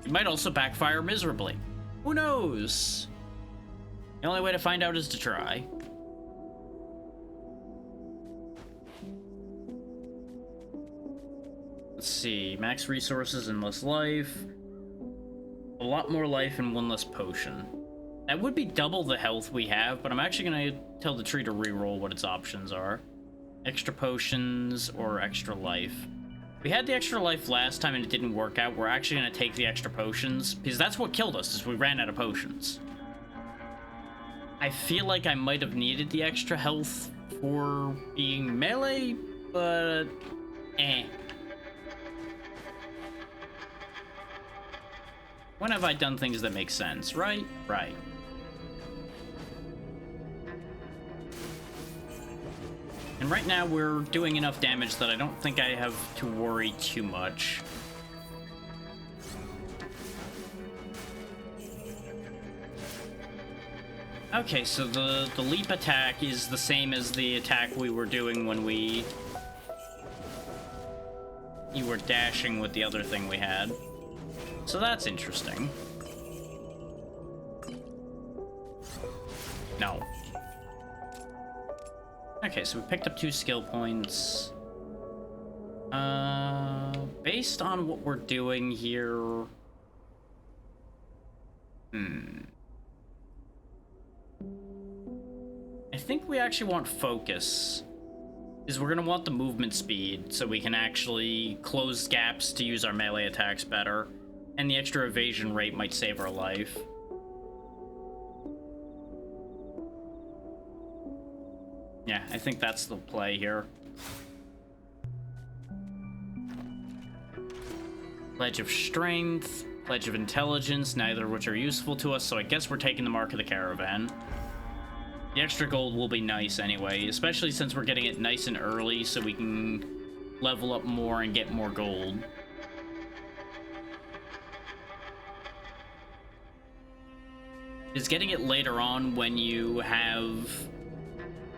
It might also backfire miserably. Who knows? The only way to find out is to try. Let's see, max resources and less life. A lot more life and 1 less potion. That would be double the health we have, but I'm actually gonna tell the tree to reroll what its options are. Extra potions or extra life. We had the extra life last time and it didn't work out. We're actually gonna take the extra potions, because that's what killed us, is we ran out of potions. I feel like I might have needed the extra health for being melee, but When have I done things that make sense, right? Right. And right now we're doing enough damage that I don't think I have to worry too much. Okay, so the leap attack is the same as the attack we were doing when you were dashing with the other thing we had. So that's interesting. No. Okay, so we picked up 2 skill points. Based on what we're doing here... I think we actually want focus. Is we're gonna want the movement speed so we can actually close gaps to use our melee attacks better. And the extra evasion rate might save our life. Yeah, I think that's the play here. Pledge of Strength, Pledge of Intelligence, neither of which are useful to us, so I guess we're taking the Mark of the Caravan. The extra gold will be nice anyway, especially since we're getting it nice and early so we can level up more and get more gold. is getting it later on when you have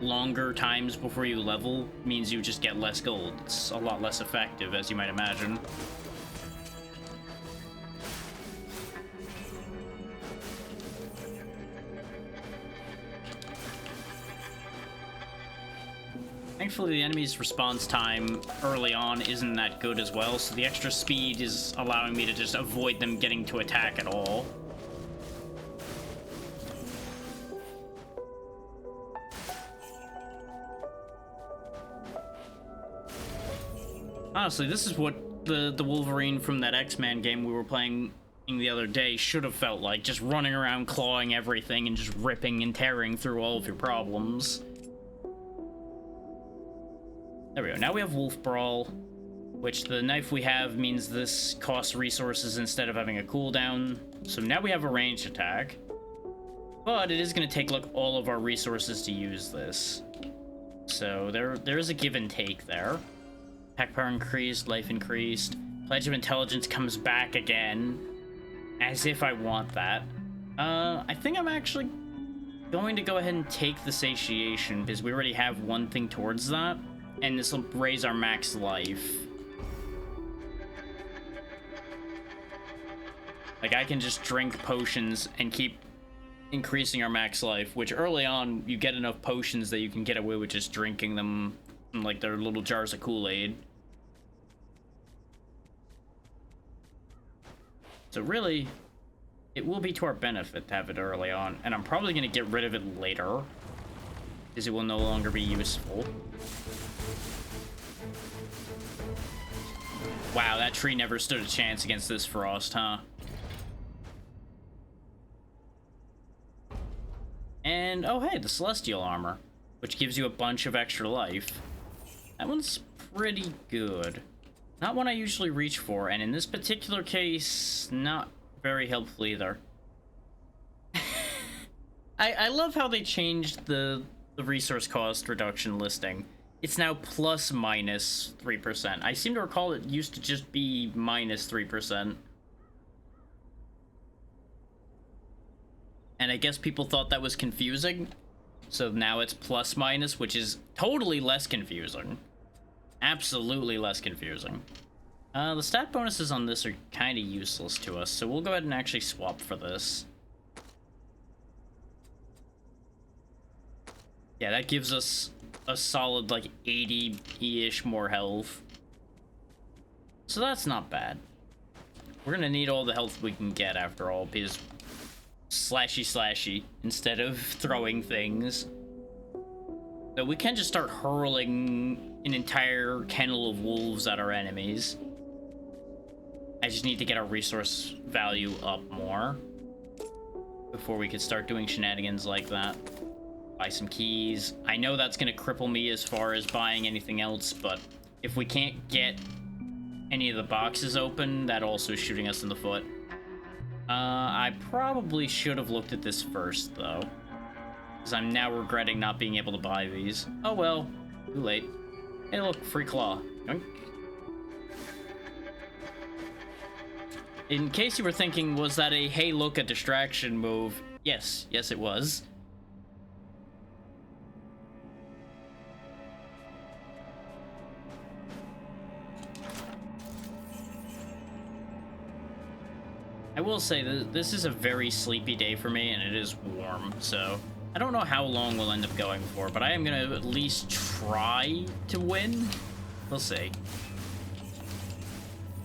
longer times before you level means you just get less gold. It's a lot less effective, as you might imagine. Thankfully, the enemy's response time early on isn't that good as well, so the extra speed is allowing me to just avoid them getting to attack at all. Honestly, this is what the Wolverine from that X-Men game we were playing the other day should have felt like, just running around clawing everything and just ripping and tearing through all of your problems. There we go. Now we have Wolf Brawl, which the knife we have means this costs resources instead of having a cooldown. So now we have a ranged attack, but it is going to take like all of our resources to use this. So there is a give and take there. Attack power increased, life increased. Pledge of Intelligence comes back again, as if I want that. I think I'm actually going to go ahead and take the Satiation because we already have one thing towards that. And this will raise our max life. Like, I can just drink potions and keep increasing our max life, which early on, you get enough potions that you can get away with just drinking them in, like, their little jars of Kool-Aid. So really, it will be to our benefit to have it early on, and I'm probably going to get rid of it later, because it will no longer be useful. Wow, that tree never stood a chance against this frost, huh? And, oh hey, the Celestial Armor, which gives you a bunch of extra life. That one's pretty good. Not one I usually reach for, and in this particular case, not very helpful either. I love how they changed the resource cost reduction listing. It's now plus minus 3%. I seem to recall it used to just be minus 3%. And I guess people thought that was confusing. So now it's plus minus, which is totally less confusing. Absolutely less confusing. The stat bonuses on this are kind of useless to us, so we'll go ahead and actually swap for this. Yeah, that gives us a solid, like, 80-ish more health. So that's not bad. We're gonna need all the health we can get, after all, because slashy instead of throwing things. So we can just start hurling an entire kennel of wolves at our enemies. I just need to get our resource value up more before we could start doing shenanigans like that. Buy some keys. I know that's going to cripple me as far as buying anything else, but if we can't get any of the boxes open, that also is shooting us in the foot. I probably should have looked at this first, though, because I'm now regretting not being able to buy these. Oh well, too late. Hey look, free claw. Yoink. In case you were thinking, was that a hey look, a distraction move? Yes, it was. I will say that this is a very sleepy day for me, and it is warm, so I don't know how long we'll end up going for, but I am going to at least try to win. We'll see.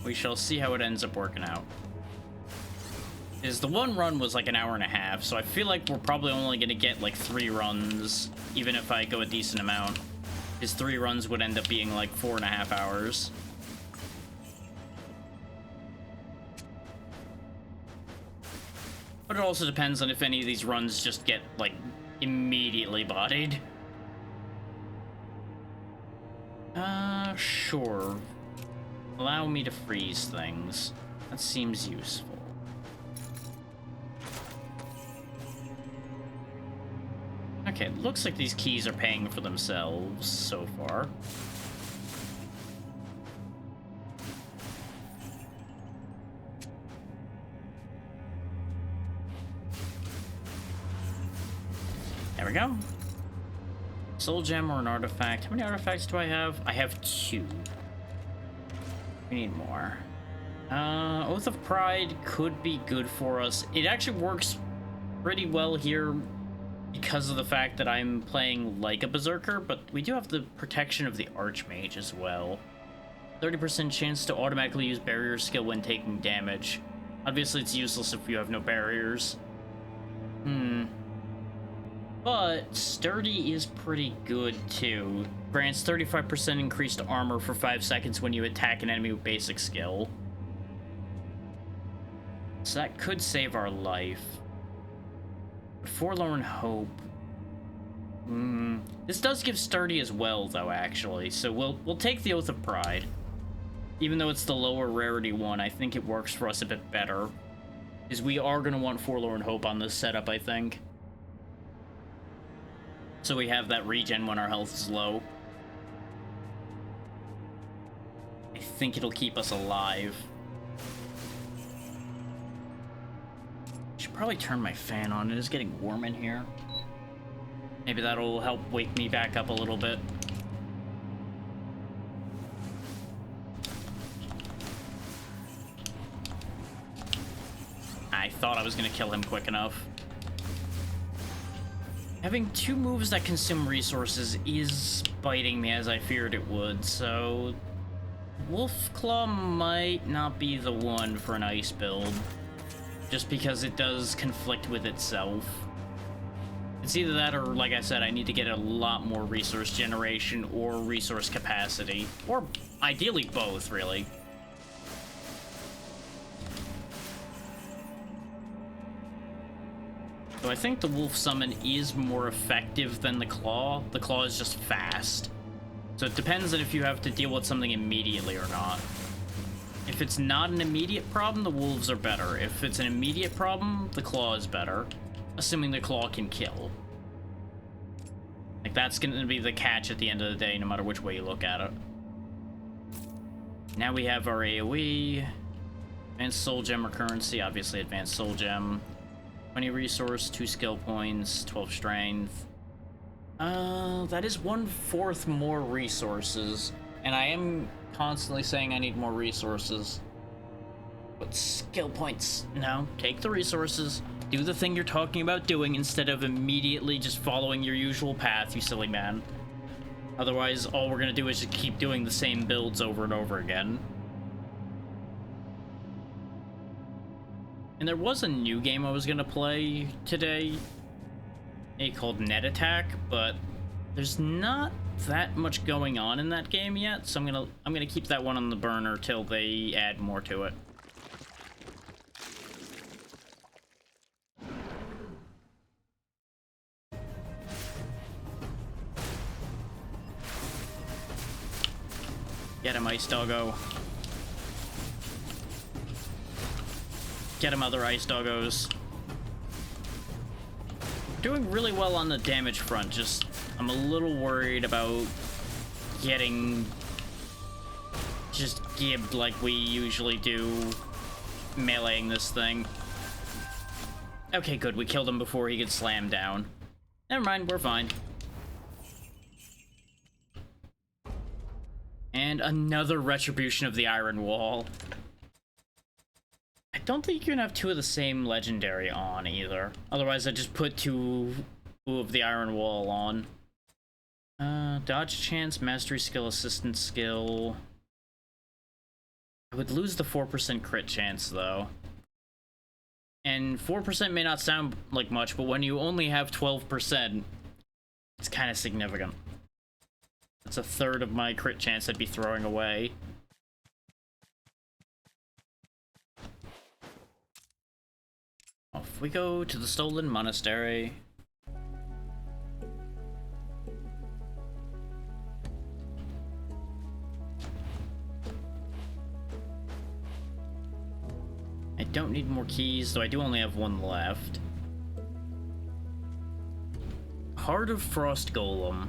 We shall see how it ends up working out. The one run was like an hour and a half, so I feel like we're probably only going to get like 3 runs, even if I go a decent amount. 3 runs would end up being like 4.5 hours. But it also depends on if any of these runs just get, like, immediately bodied. Sure. Allow me to freeze things. That seems useful. Okay, it looks like these keys are paying for themselves so far. we go. Soul gem or an artifact. How many artifacts do I have? I have 2. We need more. Oath of Pride could be good for us. It actually works pretty well here because of the fact that I'm playing like a berserker, but we do have the protection of the Archmage as well. 30% chance to automatically use barrier skill when taking damage. Obviously it's useless if you have no barriers. But Sturdy is pretty good too. Grants 35% increased armor for 5 seconds when you attack an enemy with basic skill. So that could save our life. Forlorn Hope. This does give Sturdy as well though, actually. So we'll take the Oath of Pride. Even though it's the lower rarity one, I think it works for us a bit better. Because we are going to want Forlorn Hope on this setup, I think. So we have that regen when our health is low. I think it'll keep us alive. Should probably turn my fan on. It is getting warm in here. Maybe that'll help wake me back up a little bit. I thought I was gonna kill him quick enough. Having 2 moves that consume resources is biting me as I feared it would, so Wolf Claw might not be the one for an ice build, just because it does conflict with itself. It's either that or, like I said, I need to get a lot more resource generation or resource capacity, or ideally both, really. So I think the Wolf Summon is more effective than the Claw. The Claw is just fast. So it depends on if you have to deal with something immediately or not. If it's not an immediate problem, the Wolves are better. If it's an immediate problem, the Claw is better. Assuming the Claw can kill. Like, that's gonna be the catch at the end of the day, no matter which way you look at it. Now we have our AoE. Advanced Soul Gem or currency, obviously Advanced Soul Gem. 20 resource, 2 skill points, 12 strength. That is 1/4 more resources. And I am constantly saying I need more resources. But skill points, no. Take the resources. Do the thing you're talking about doing instead of immediately just following your usual path, you silly man. Otherwise, all we're gonna do is just keep doing the same builds over and over again. And there was a new game I was gonna play today, called Net Attack, but there's not that much going on in that game yet, so I'm gonna keep that one on the burner till they add more to it. Get him, Ice Doggo. Get him, other Ice Doggos. Doing really well on the damage front, just I'm a little worried about getting just gibbed like we usually do meleeing this thing. Okay, good, we killed him before he could slam down. Never mind, we're fine. And another Retribution of the Iron Wall. I don't think you can have 2 of the same legendary on either. Otherwise, I just put 2 of the Iron Wall on. Dodge chance, mastery skill, assistance skill. I would lose the 4% crit chance, though. And 4% may not sound like much, but when you only have 12%, it's kind of significant. That's 1/3 of my crit chance I'd be throwing away. Off we go to the Stolen Monastery. I don't need more keys, though I do only have 1 left. Heart of Frost Golem.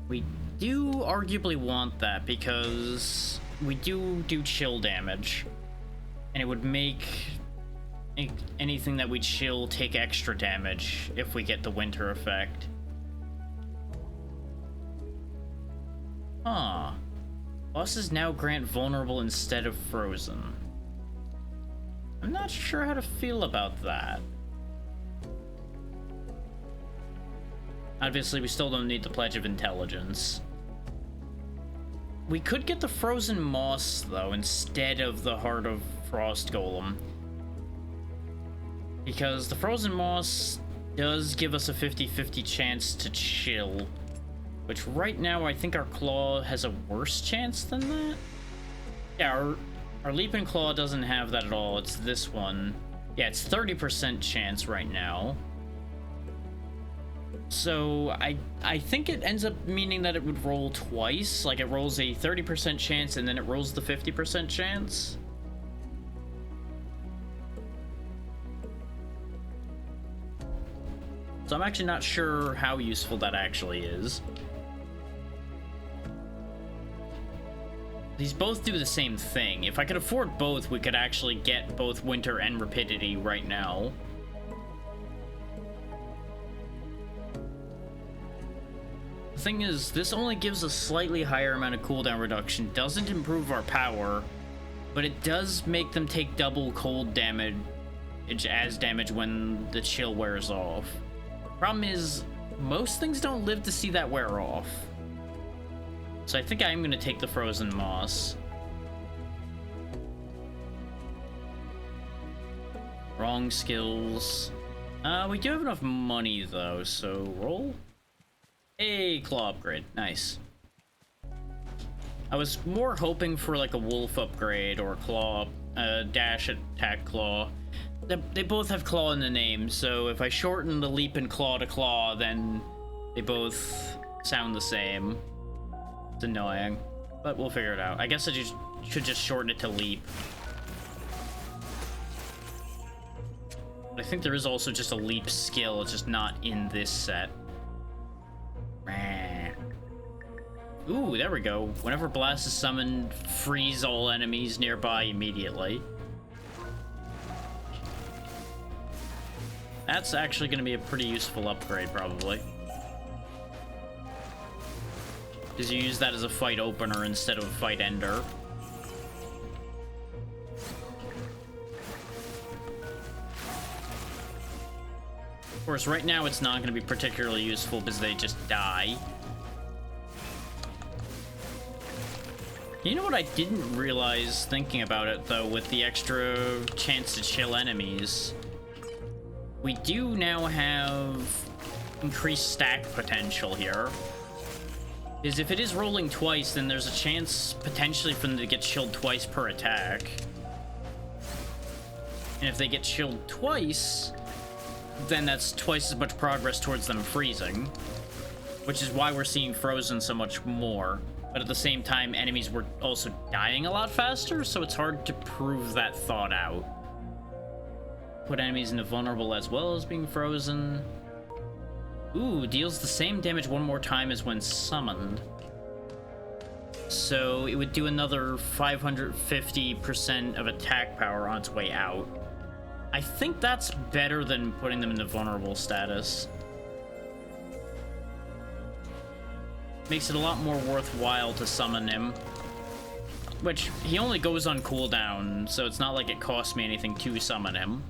We do arguably want that because we do chill damage. And it would make make anything that we chill take extra damage if we get the winter effect. Huh. Bosses now grant vulnerable instead of frozen. I'm not sure how to feel about that. Obviously, we still don't need the Pledge of Intelligence. We could get the Frozen Moss, though, instead of the Heart of Frost Golem. Because the Frozen Moss does give us a 50-50 chance to chill. Which right now, I think our Claw has a worse chance than that? Yeah, our Leaping Claw doesn't have that at all. It's this one. Yeah, it's 30% chance right now. So I think it ends up meaning that it would roll twice. Like, it rolls a 30% chance and then it rolls the 50% chance. So I'm actually not sure how useful that actually is. These both do the same thing. If I could afford both, we could actually get both Winter and Rapidity right now. The thing is, this only gives a slightly higher amount of cooldown reduction, doesn't improve our power, but it does make them take double cold damage as damage when the chill wears off. Problem is, most things don't live to see that wear off. So I think I'm going to take the Frozen Moss. Wrong skills. We do have enough money, though, so roll. Hey, Claw upgrade. Nice. I was more hoping for, like, a Wolf upgrade or Claw, Dash Attack Claw. They both have Claw in the name, so if I shorten the Leap and Claw to Claw, then they both sound the same. It's annoying, but we'll figure it out. I guess I should just shorten it to Leap. I think there is also just a Leap skill, it's just not in this set. Ooh, there we go. Whenever Blast is summoned, freeze all enemies nearby immediately. That's actually going to be a pretty useful upgrade, probably. Because you use that as a fight opener instead of a fight ender. Of course, right now it's not going to be particularly useful because they just die. You know what I didn't realize thinking about it, though, with the extra chance to chill enemies? We do now have increased stack potential here. Is if it is rolling twice, then there's a chance potentially for them to get chilled twice per attack. And if they get chilled twice, then that's twice as much progress towards them freezing. Which is why we're seeing Frozen so much more. But at the same time, enemies were also dying a lot faster, so it's hard to prove that thought out. Put enemies into vulnerable as well as being frozen. Ooh, deals the same damage one more time as when summoned. So it would do another 550% of attack power on its way out. I think that's better than putting them into vulnerable status. Makes it a lot more worthwhile to summon him. Which, he only goes on cooldown, so it's not like it costs me anything to summon him.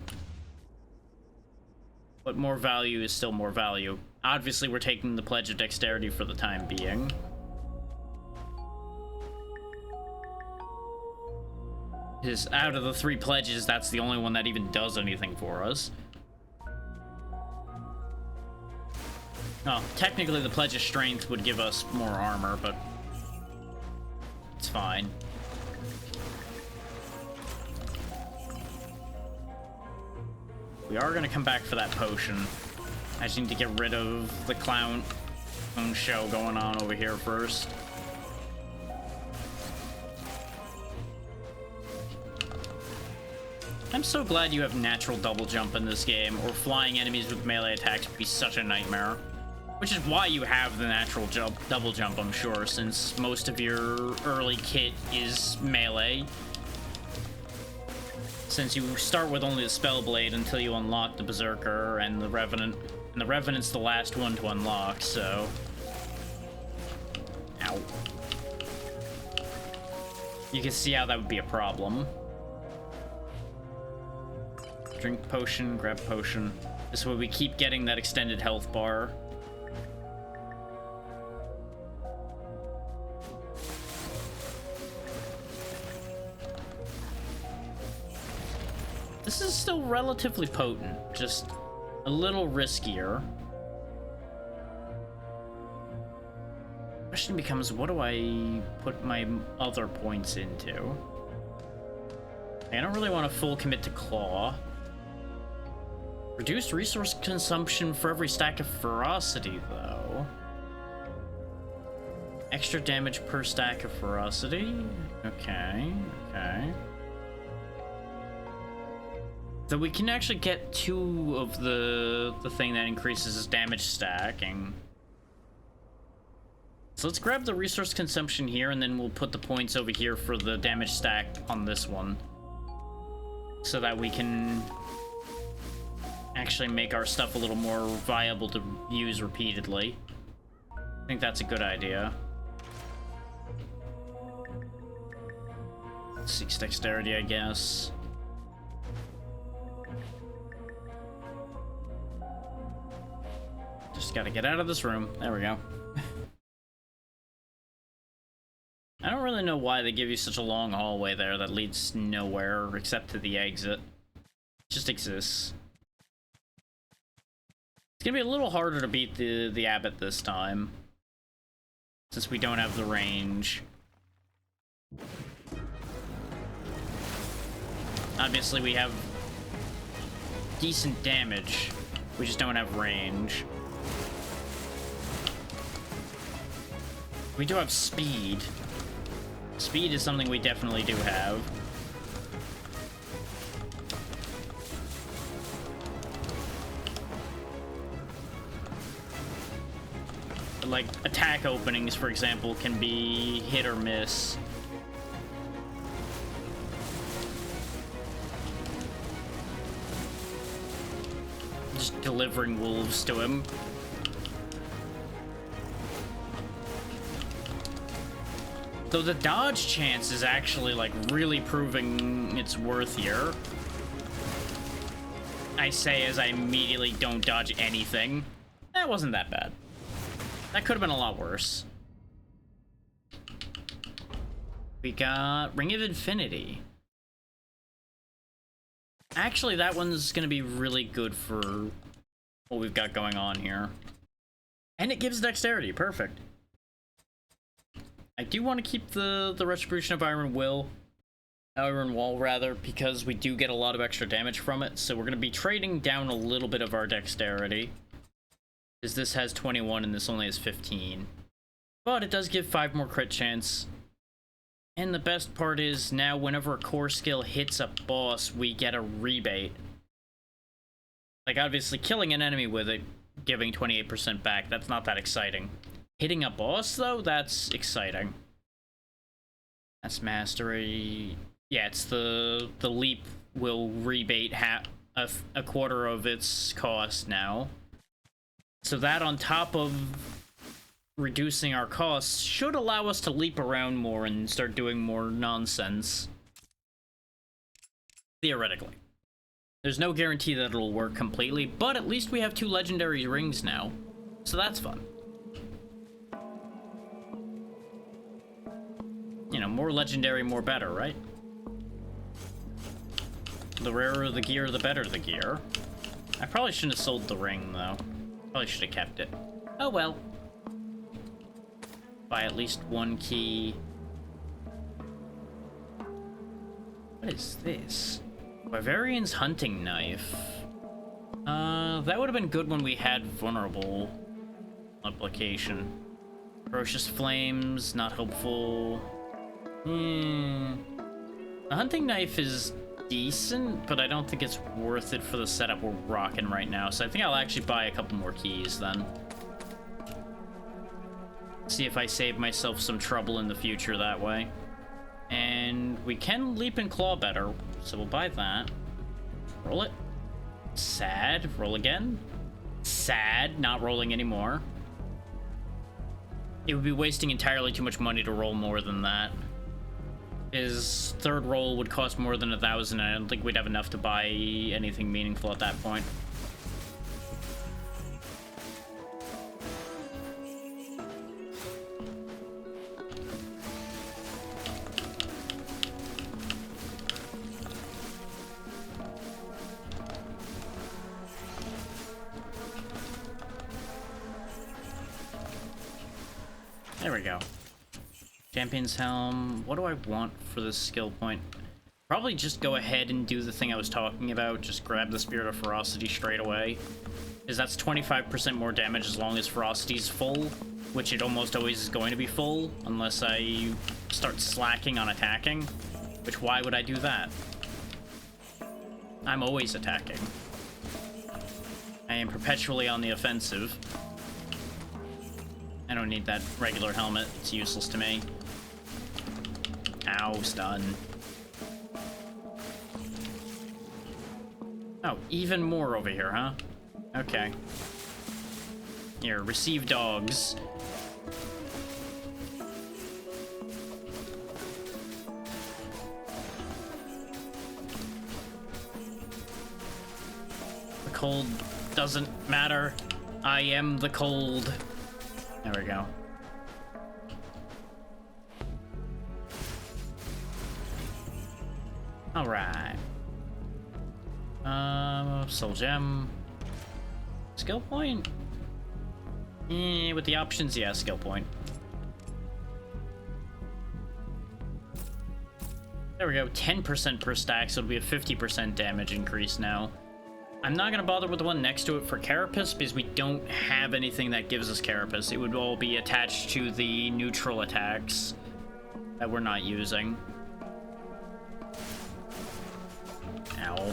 But more value is still more value. Obviously, we're taking the Pledge of Dexterity for the time being. Because out of the 3 pledges, that's the only one that even does anything for us. Oh, technically the Pledge of Strength would give us more armor, but it's fine. We are gonna come back for that potion. I just need to get rid of the clown show going on over here first. I'm so glad you have natural double jump in this game, or flying enemies with melee attacks would be such a nightmare. Which is why you have the natural double jump, I'm sure, since most of your early kit is melee. since you start with only the Spell Blade until you unlock the Berserker and the Revenant. And the Revenant's the last one to unlock, so... Ow. You can see how that would be a problem. Drink potion, grab potion. This way we keep getting that extended health bar. This is still relatively potent, just a little riskier. Question becomes, what do I put my other points into? I don't really want to full commit to Claw. Reduced resource consumption for every stack of Ferocity, though. Extra damage per stack of Ferocity? Okay, okay. So we can actually get 2 of the thing that increases his damage stacking. So let's grab the resource consumption here, and then we'll put the points over here for the damage stack on this one. So that we can actually make our stuff a little more viable to use repeatedly. I think that's a good idea. 6 dexterity, I guess. Just gotta get out of this room. There we go. I don't really know why they give you such a long hallway there that leads nowhere except to the exit. It just exists. It's gonna be a little harder to beat the Abbot this time, since we don't have the range. Obviously we have decent damage, we just don't have range. We do have speed. Speed is something we definitely do have. Like, attack openings, for example, can be hit or miss. Just delivering wolves to him. Though the dodge chance is actually, like, really proving its worth here. I say as I immediately don't dodge anything. That wasn't that bad. That could have been a lot worse. We got Ring of Infinity. Actually, that one's gonna be really good for what we've got going on here. And it gives dexterity, perfect. I do want to keep the Retribution of Iron Wall, rather, because we do get a lot of extra damage from it, so we're going to be trading down a little bit of our dexterity, because this has 21 and this only has 15. But it does give 5 more crit chance. And the best part is, now whenever a core skill hits a boss, we get a rebate. Like, obviously, killing an enemy with it, giving 28% back, that's not that exciting. Hitting a boss, though, that's exciting. That's mastery. Yeah, it's the leap will rebate a quarter of its cost now. So that, on top of reducing our costs, should allow us to leap around more and start doing more nonsense. Theoretically. There's no guarantee that it'll work completely, but at least we have 2 legendary rings now. So that's fun. You know, more legendary, more better, right? The rarer the gear, the better the gear. I probably shouldn't have sold the ring, though. Probably should have kept it. Oh well. Buy at least 1 key. What is this? Bavarian's hunting knife. That would have been good when we had vulnerable application. Ferocious flames, not helpful. The hunting knife is decent, but I don't think it's worth it for the setup we're rocking right now, so I think I'll actually buy a couple more keys then. See if I save myself some trouble in the future that way. And we can leap and claw better, so we'll buy that. Roll it. Sad. Roll again. Sad. Not rolling anymore. It would be wasting entirely too much money to roll more than that. His third roll would cost more than 1,000, and I don't think we'd have enough to buy anything meaningful at that point. There we go. Champion's Helm. What do I want for this skill point? Probably just go ahead and do the thing I was talking about. Just grab the Spirit of Ferocity straight away. Because that's 25% more damage as long as Ferocity's full. Which it almost always is going to be full. Unless I start slacking on attacking. Which, why would I do that? I'm always attacking. I am perpetually on the offensive. I don't need that regular helmet. It's useless to me. Ow, stun. Oh, even more over here, huh? Okay. Here, receive dogs. The cold doesn't matter. I am the cold. There we go. All right. Soul gem. Skill point? With the options, yeah, skill point. There we go. 10% per stack, so it'll be a 50% damage increase now. I'm not gonna bother with the one next to it for Carapace because we don't have anything that gives us Carapace. It would all be attached to the neutral attacks that we're not using. Ow.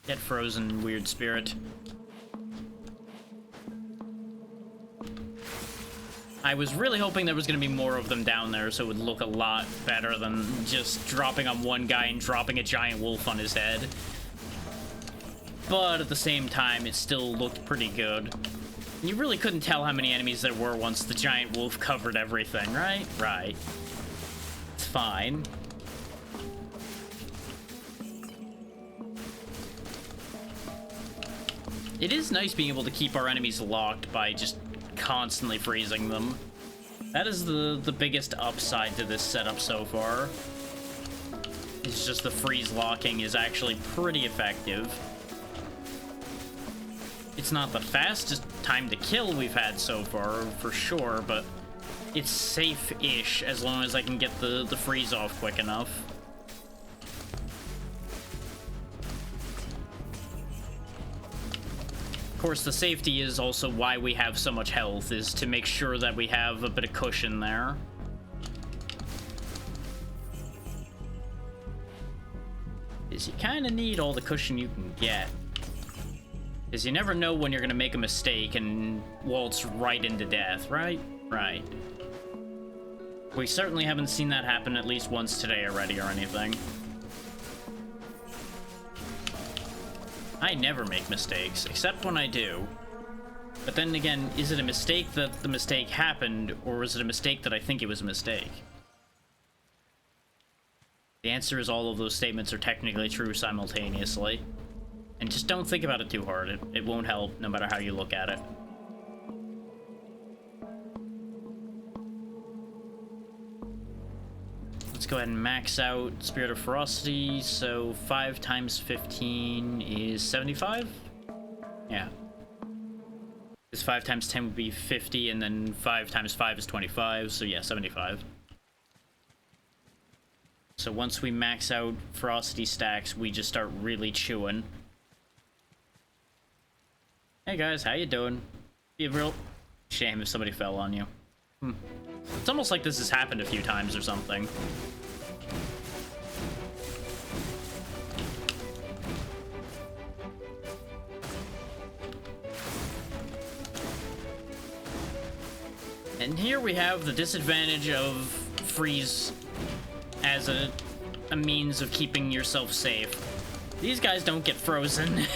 Get frozen, weird spirit. I was really hoping there was going to be more of them down there so it would look a lot better than just dropping on one guy and dropping a giant wolf on his head. But at the same time, it still looked pretty good. You really couldn't tell how many enemies there were once the giant wolf covered everything, right? Right. It's fine. It is nice being able to keep our enemies locked by just constantly freezing them. That is the biggest upside to this setup so far. It's just the freeze locking is actually pretty effective. It's not the fastest time to kill we've had so far, for sure, but it's safe-ish as long as I can get the freeze off quick enough. Of course, the safety is also why we have so much health, is to make sure that we have a bit of cushion there. Because you kind of need all the cushion you can get. Because you never know when you're going to make a mistake and waltz right into death, right? Right. We certainly haven't seen that happen at least once today already or anything. I never make mistakes, except when I do. But then again, is it a mistake that the mistake happened, or is it a mistake that I think it was a mistake? The answer is all of those statements are technically true simultaneously. And just don't think about it too hard. It won't help, no matter how you look at it. Let's go ahead and max out Spirit of Ferocity. So 5 times 15 is 75? Yeah. Because 5 times 10 would be 50, and then 5 times 5 is 25, so yeah, 75. So once we max out Ferocity stacks, we just start really chewing. Hey guys, how you doing? Be a real shame if somebody fell on you. It's almost like this has happened a few times or something. And here we have the disadvantage of freeze as a means of keeping yourself safe. These guys don't get frozen.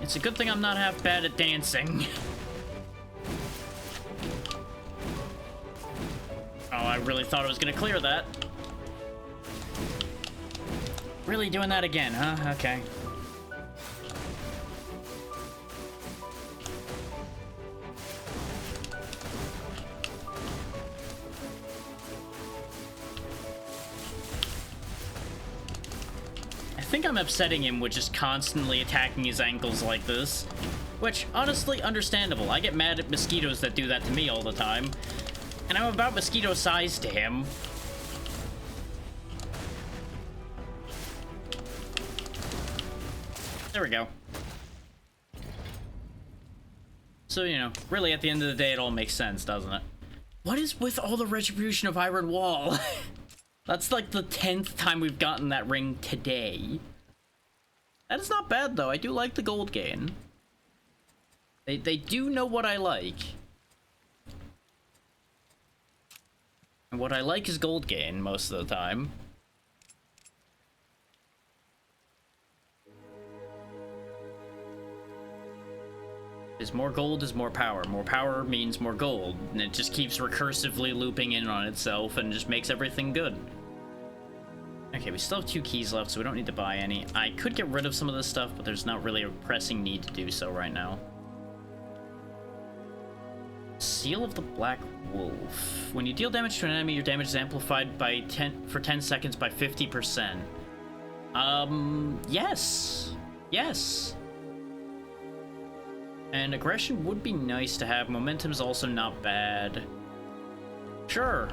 It's a good thing I'm not half bad at dancing. Oh, I really thought I was gonna clear that. Really doing that again, huh? Okay. I think I'm upsetting him with just constantly attacking his ankles like this. Which, honestly, understandable. I get mad at mosquitoes that do that to me all the time. And I'm about mosquito size to him. There we go. So, you know, really at the end of the day, it all makes sense, doesn't it? What is with all the retribution of Iron Wall? That's like the 10th time we've gotten that ring today. That is not bad, though. I do like the gold gain. They do know what I like. And what I like is gold gain most of the time. Is more gold is more power. More power means more gold. And it just keeps recursively looping in on itself and just makes everything good. Okay, we still have 2 keys left, so we don't need to buy any. I could get rid of some of this stuff, but there's not really a pressing need to do so right now. Seal of the Black Wolf. When you deal damage to an enemy, your damage is amplified by 10 seconds by 50%. Yes. Yes. And aggression would be nice to have. Momentum is also not bad. Sure.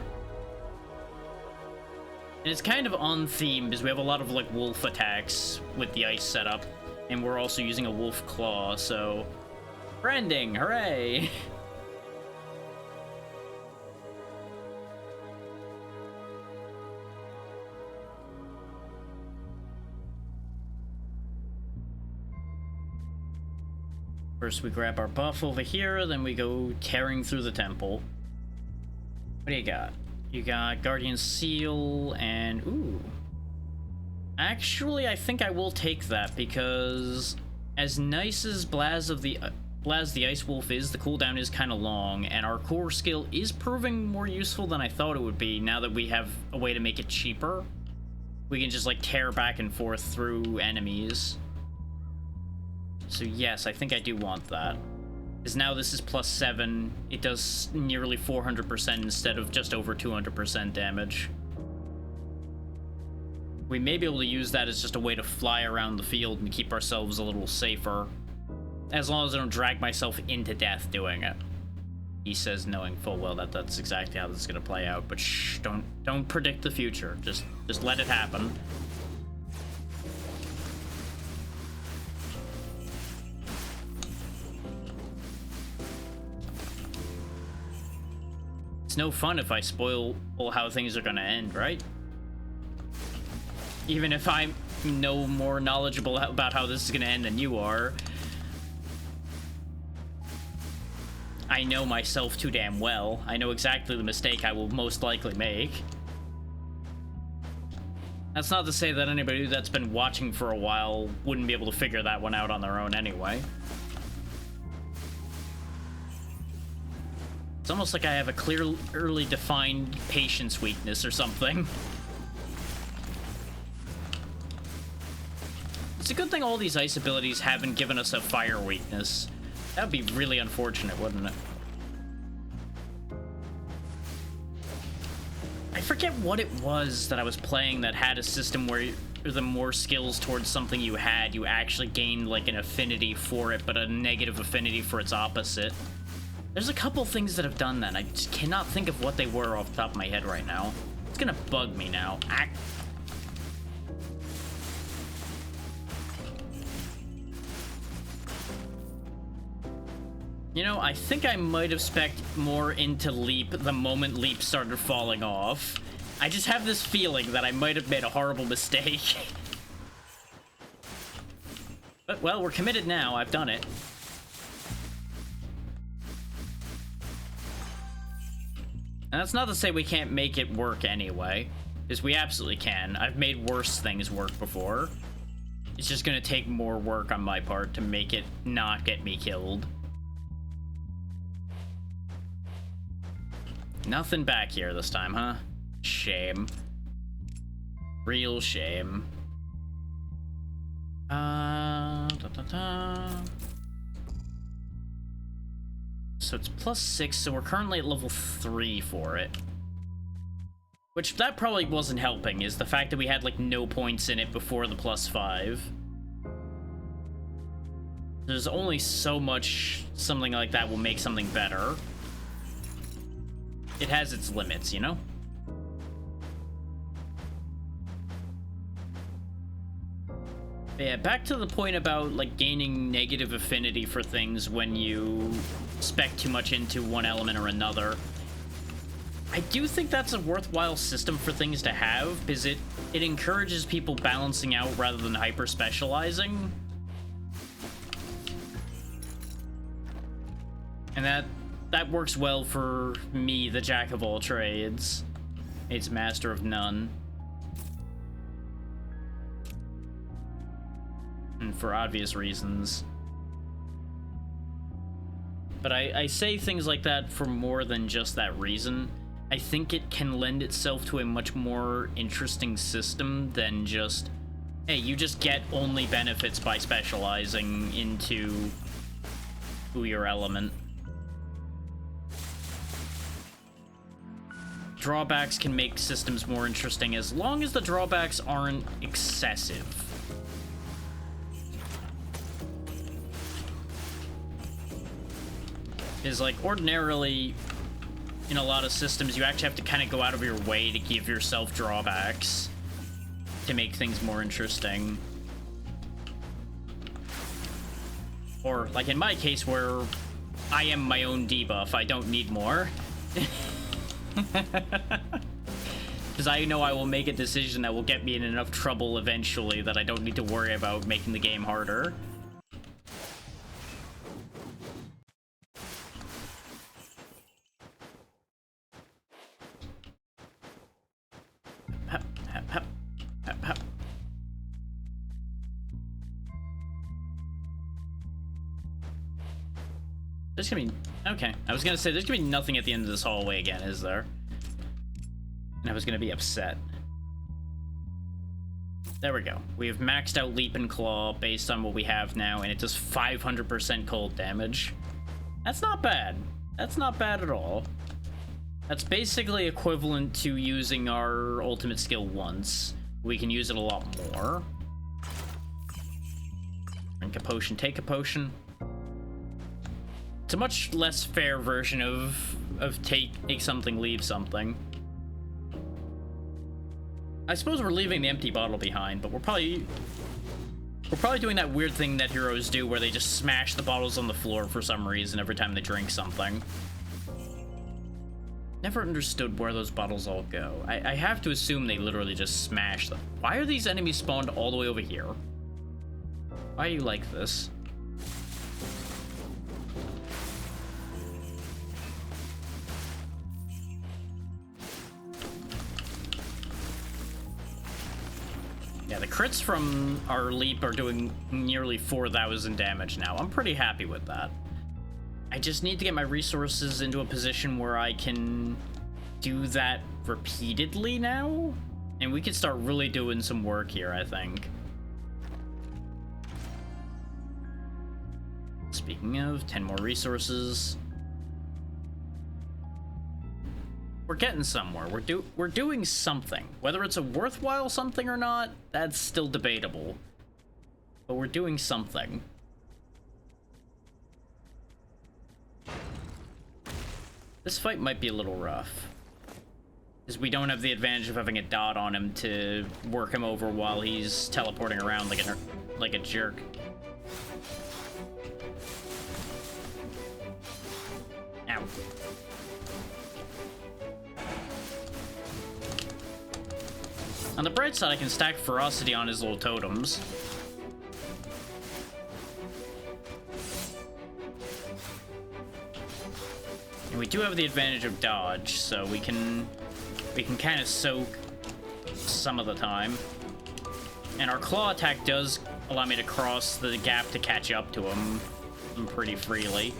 And it's kind of on theme because we have a lot of like wolf attacks with the ice setup, and we're also using a wolf claw, so branding, hooray! First we grab our buff over here, then we go tearing through the temple. What do you got? You got Guardian Seal and... ooh. Actually, I think I will take that because as nice as Blaz the Ice Wolf is, the cooldown is kind of long, and our core skill is proving more useful than I thought it would be now that we have a way to make it cheaper. We can just like tear back and forth through enemies. So yes, I think I do want that. Because now this is +7, it does nearly 400% instead of just over 200% damage. We may be able to use that as just a way to fly around the field and keep ourselves a little safer. As long as I don't drag myself into death doing it. He says, knowing full well that that's exactly how this is going to play out, but shh, don't predict the future. Just let it happen. It's no fun if I spoil how things are gonna end, right? Even if I'm no more knowledgeable about how this is gonna end than you are. I know myself too damn well. I know exactly the mistake I will most likely make. That's not to say that anybody that's been watching for a while wouldn't be able to figure that one out on their own anyway. It's almost like I have a clearly defined patience weakness or something. It's a good thing all these ice abilities haven't given us a fire weakness. That would be really unfortunate, wouldn't it? I forget what it was that I was playing that had a system where the more skills towards something you had, you actually gained like an affinity for it, but a negative affinity for its opposite. There's a couple things that have done that. I just cannot think of what they were off the top of my head right now. It's gonna bug me now. You know, I think I might have spec'd more into Leap the moment Leap started falling off. I just have this feeling that I might have made a horrible mistake. But, well, we're committed now. I've done it. And that's not to say we can't make it work anyway, because we absolutely can. I've made worse things work before. It's just gonna take more work on my part to make it not get me killed. Nothing back here this time, huh? Shame. Real shame. So it's +6, so we're currently at level 3 for it. Which, that probably wasn't helping, is the fact that we had, like, no points in it before the +5. There's only so much something like that will make something better. It has its limits, you know? But yeah, back to the point about, like, gaining negative affinity for things when you spec too much into one element or another. I do think that's a worthwhile system for things to have, because it encourages people balancing out rather than hyper-specializing. And that works well for me, the jack of all trades. It's master of none. And for obvious reasons. But I say things like that for more than just that reason. I think it can lend itself to a much more interesting system than just, hey, you just get only benefits by specializing into your element. Drawbacks can make systems more interesting as long as the drawbacks aren't excessive. Is like ordinarily in a lot of systems you actually have to kind of go out of your way to give yourself drawbacks to make things more interesting. Or like in my case where I am my own debuff, I don't need more. Because I know I will make a decision that will get me in enough trouble eventually that I don't need to worry about making the game harder. There's gonna be... Okay, I was gonna say, there's gonna be nothing at the end of this hallway again, is there? And I was gonna be upset. There we go. We have maxed out Leap and Claw based on what we have now, and it does 500% cold damage. That's not bad. That's not bad at all. That's basically equivalent to using our ultimate skill once. We can use it a lot more. Drink a potion, take a potion. It's a much less fair version of take something, leave something. I suppose we're leaving the empty bottle behind, but we're probably doing that weird thing that heroes do where they just smash the bottles on the floor for some reason every time they drink something. Never understood where those bottles all go. I have to assume they literally just smash them. Why are these enemies spawned all the way over here? Why are you like this? Yeah, the crits from our leap are doing nearly 4,000 damage now. I'm pretty happy with that. I just need to get my resources into a position where I can do that repeatedly now. And we can start really doing some work here, I think. Speaking of, 10 more resources. We're getting somewhere. We're doing something. Whether it's a worthwhile something or not, that's still debatable. But we're doing something. This fight might be a little rough. Because we don't have the advantage of having a dot on him to work him over while he's teleporting around like a jerk. Ow. On the bright side, I can stack ferocity on his little totems. we do have the advantage of dodge, so we can kind of soak some of the time. And our claw attack does allow me to cross the gap to catch up to him pretty freely.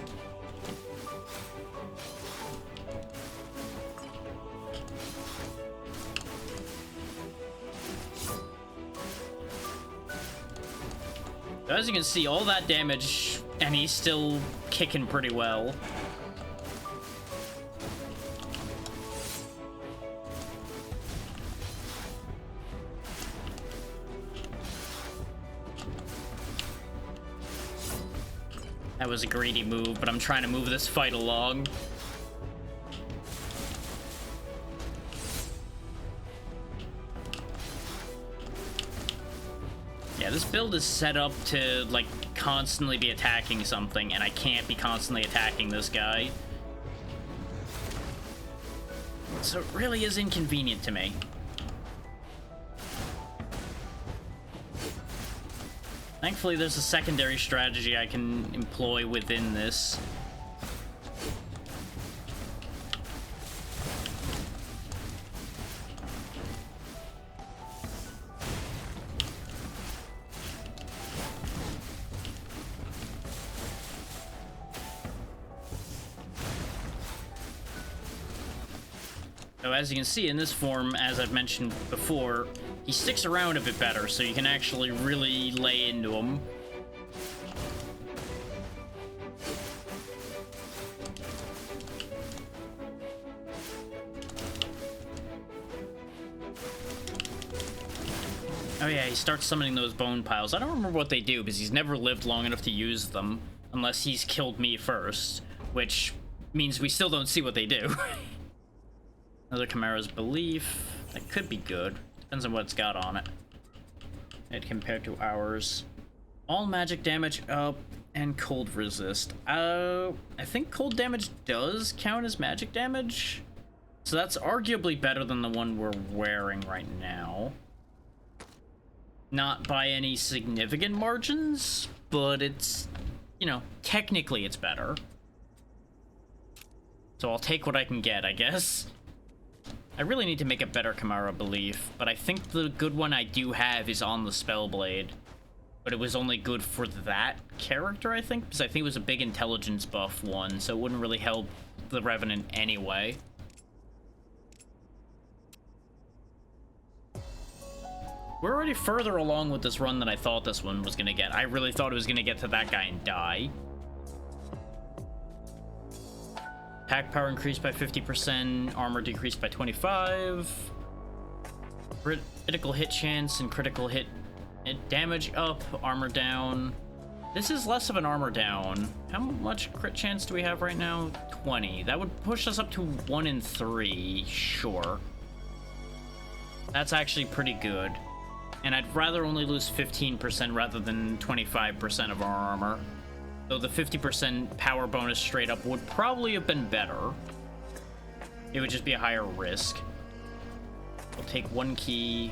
So as you can see, all that damage, and he's still kicking pretty well. That was a greedy move, but I'm trying to move this fight along. Yeah, this build is set up to, like, constantly be attacking something, and I can't be constantly attacking this guy. So it really is inconvenient to me. Thankfully, there's a secondary strategy I can employ within this. So as you can see in this form, as I've mentioned before, he sticks around a bit better, so you can actually really lay into him. Oh yeah, he starts summoning those bone piles. I don't remember what they do, because he's never lived long enough to use them, unless he's killed me first, which means we still don't see what they do. Another Chimera's Belief. That could be good. Depends on what it's got on it. It compared to ours. All magic damage up and cold resist. I think cold damage does count as magic damage. So that's arguably better than the one we're wearing right now. Not by any significant margins, but it's, you know, technically it's better. So I'll take what I can get, I guess. I really need to make a better Chimera Belief, but I think the good one I do have is on the Spellblade. But it was only good for that character, I think, because I think it was a big intelligence buff one, so it wouldn't really help the Revenant anyway. We're already further along with this run than I thought this one was gonna get. I really thought it was gonna get to that guy and die. Attack power increased by 50%, armor decreased by 25. Critical hit chance and critical hit damage up, armor down. This is less of an armor down. How much crit chance do we have right now? 20. That would push us up to 1 in 3, sure. That's actually pretty good. And I'd rather only lose 15% rather than 25% of our armor. Though the 50% power bonus straight up would probably have been better. It would just be a higher risk. We'll take 1 key.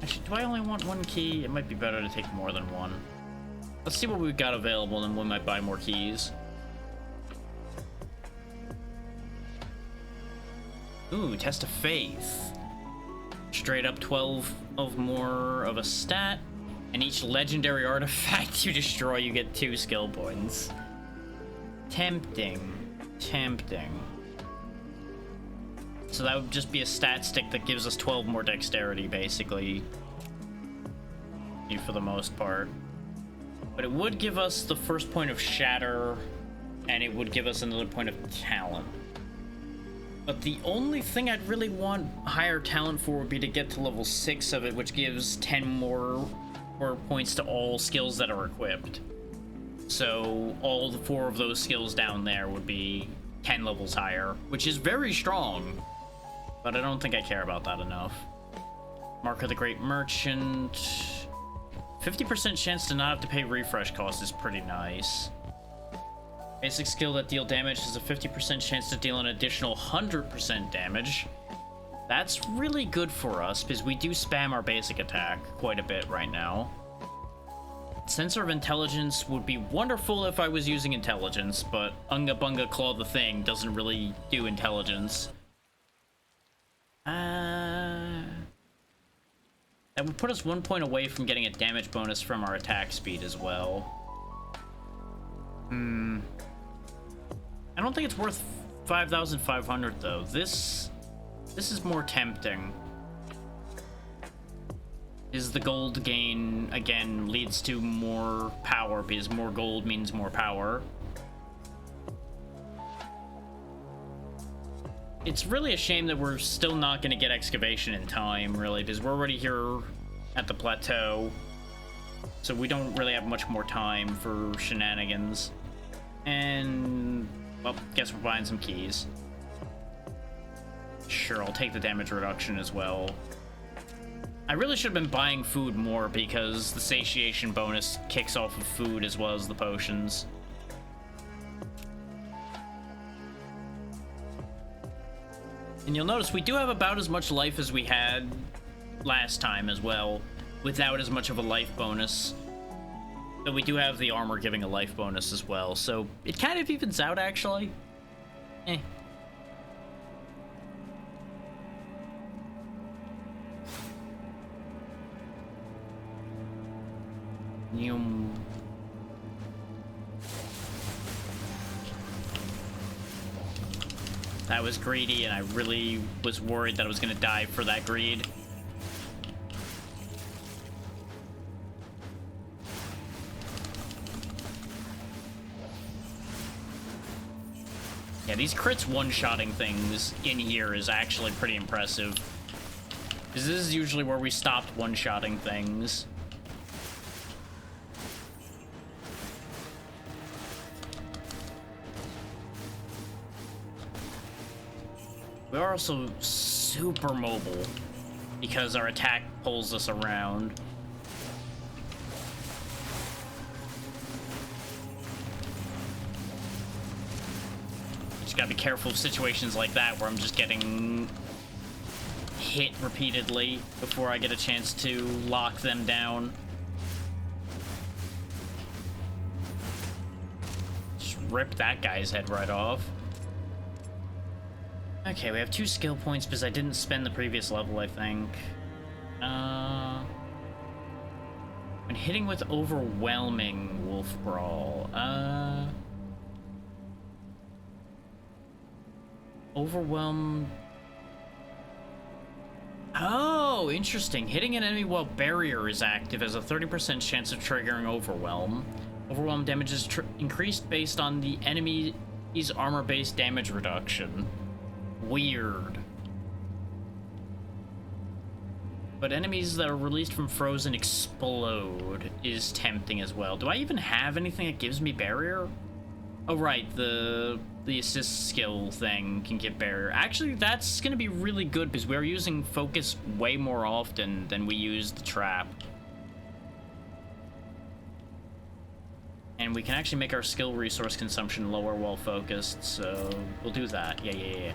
Actually, do I only want 1 key? It might be better to take more than 1. Let's see what we've got available, and we might buy more keys. Ooh, Test of Faith. Straight up 12 of more of a stat. And each legendary artifact you destroy, you get 2 skill points. Tempting. Tempting. So that would just be a stat stick that gives us 12 more dexterity, basically. For the most part. But it would give us the first point of Shatter, and it would give us another point of Talent. But the only thing I'd really want higher talent for would be to get to level 6 of it, which gives 10 more points to all skills that are equipped. So all the 4 of those skills down there would be 10 levels higher, which is very strong. But I don't think I care about that enough. Mark of the Great Merchant. 50% chance to not have to pay refresh cost is pretty nice. Basic skill that deal damage has a 50% chance to deal an additional 100% damage. That's really good for us, because we do spam our basic attack quite a bit right now. Sensor of Intelligence would be wonderful if I was using intelligence, but Unga Bunga Claw the Thing doesn't really do intelligence. That would put us 1 point away from getting a damage bonus from our attack speed as well. I don't think it's worth 5,500 though. This is more tempting. Is the gold gain, again, leads to more power, because more gold means more power. It's really a shame that we're still not going to get excavation in time, really, because we're already here at the plateau. So we don't really have much more time for shenanigans. And, well, guess we're buying some keys. Sure, I'll take the damage reduction as well. I really should have been buying food more because the satiation bonus kicks off of food as well as the potions. And you'll notice we do have about as much life as we had last time as well, without as much of a life bonus. But we do have the armor giving a life bonus as well, so it kind of evens out, actually. Eh. That was greedy, and I really was worried that I was going to die for that greed. Yeah, these crits one-shotting things in here is actually pretty impressive. Because this is usually where we stopped one-shotting things. We're also super mobile because our attack pulls us around. Just gotta be careful of situations like that where I'm just getting hit repeatedly before I get a chance to lock them down. Just rip that guy's head right off. Okay, we have 2 skill points because I didn't spend the previous level, I think. When hitting with overwhelming Wolf Brawl, overwhelm. Oh, interesting. Hitting an enemy while barrier is active has a 30% chance of triggering overwhelm. Overwhelm damage is increased based on the enemy's armor-based damage reduction. Weird. But enemies that are released from Frozen explode is tempting as well. Do I even have anything that gives me barrier? Oh, right, the assist skill thing can give barrier. Actually, that's gonna be really good because we're using focus way more often than we use the trap. And we can actually make our skill resource consumption lower while focused, so we'll do that. Yeah.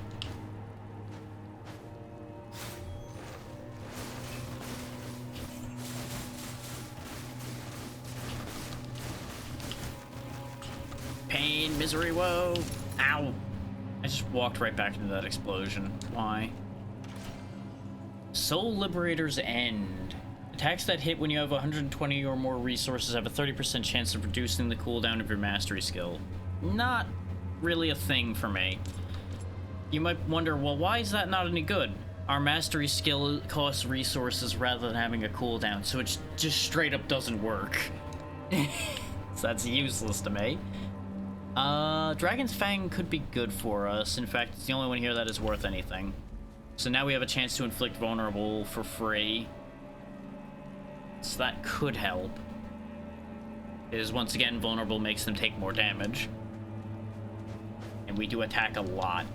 Pain, misery, woe. Ow. I just walked right back into that explosion. Why? Soul Liberator's End. Attacks that hit when you have 120 or more resources have a 30% chance of reducing the cooldown of your mastery skill. Not really a thing for me. You might wonder, well, why is that not any good? Our mastery skill costs resources rather than having a cooldown, so it just straight up doesn't work. So that's useless to me. Dragon's Fang could be good for us. In fact, it's the only one here that is worth anything. So now we have a chance to inflict vulnerable for free. So that could help. Because once again, vulnerable makes them take more damage. And we do attack a lot.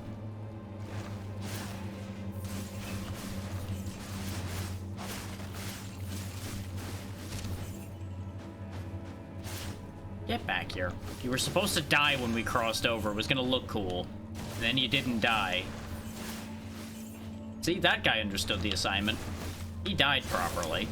Get back here. You were supposed to die when we crossed over. It was gonna look cool. And then you didn't die. See, that guy understood the assignment. He died properly.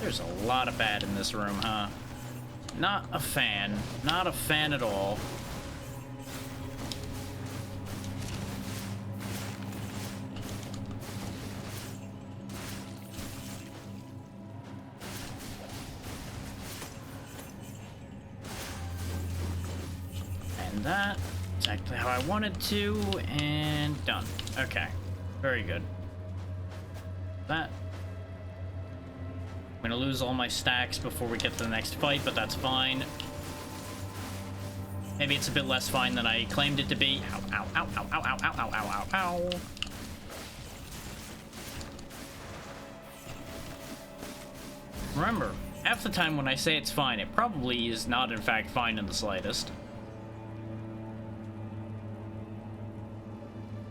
There's a lot of bad in this room, huh? Not a fan. Not a fan at all. And that. Exactly how I wanted to, and done. Okay. Very good. That. I'm gonna lose all my stacks before we get to the next fight, but that's fine. Maybe it's a bit less fine than I claimed it to be. Ow, ow, ow, ow, ow, ow, ow, ow, ow, ow, ow. Remember, half the time when I say it's fine, it probably is not in fact fine in the slightest.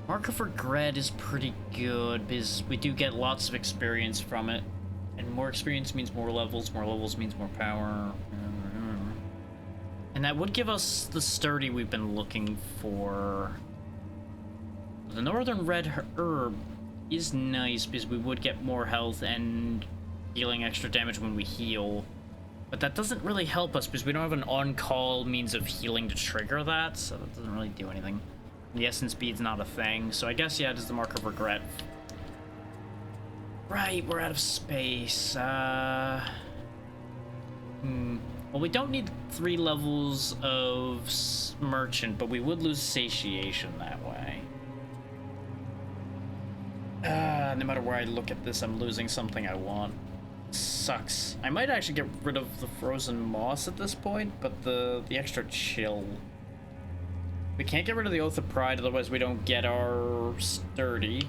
Mark of Regret is pretty good because we do get lots of experience from it. And more experience means more levels means more power. And that would give us the sturdy we've been looking for. The Northern Red Herb is nice because we would get more health and dealing extra damage when we heal. But that doesn't really help us because we don't have an on-call means of healing to trigger that, so that doesn't really do anything. The essence bead's not a thing, so I guess, yeah, it is the Mark of Regret. Right, we're out of space. Well, we don't need 3 levels of merchant, but we would lose satiation that way. No matter where I look at this, I'm losing something I want. Sucks. I might actually get rid of the frozen moss at this point, but the extra chill. We can't get rid of the Oath of Pride, otherwise we don't get our sturdy.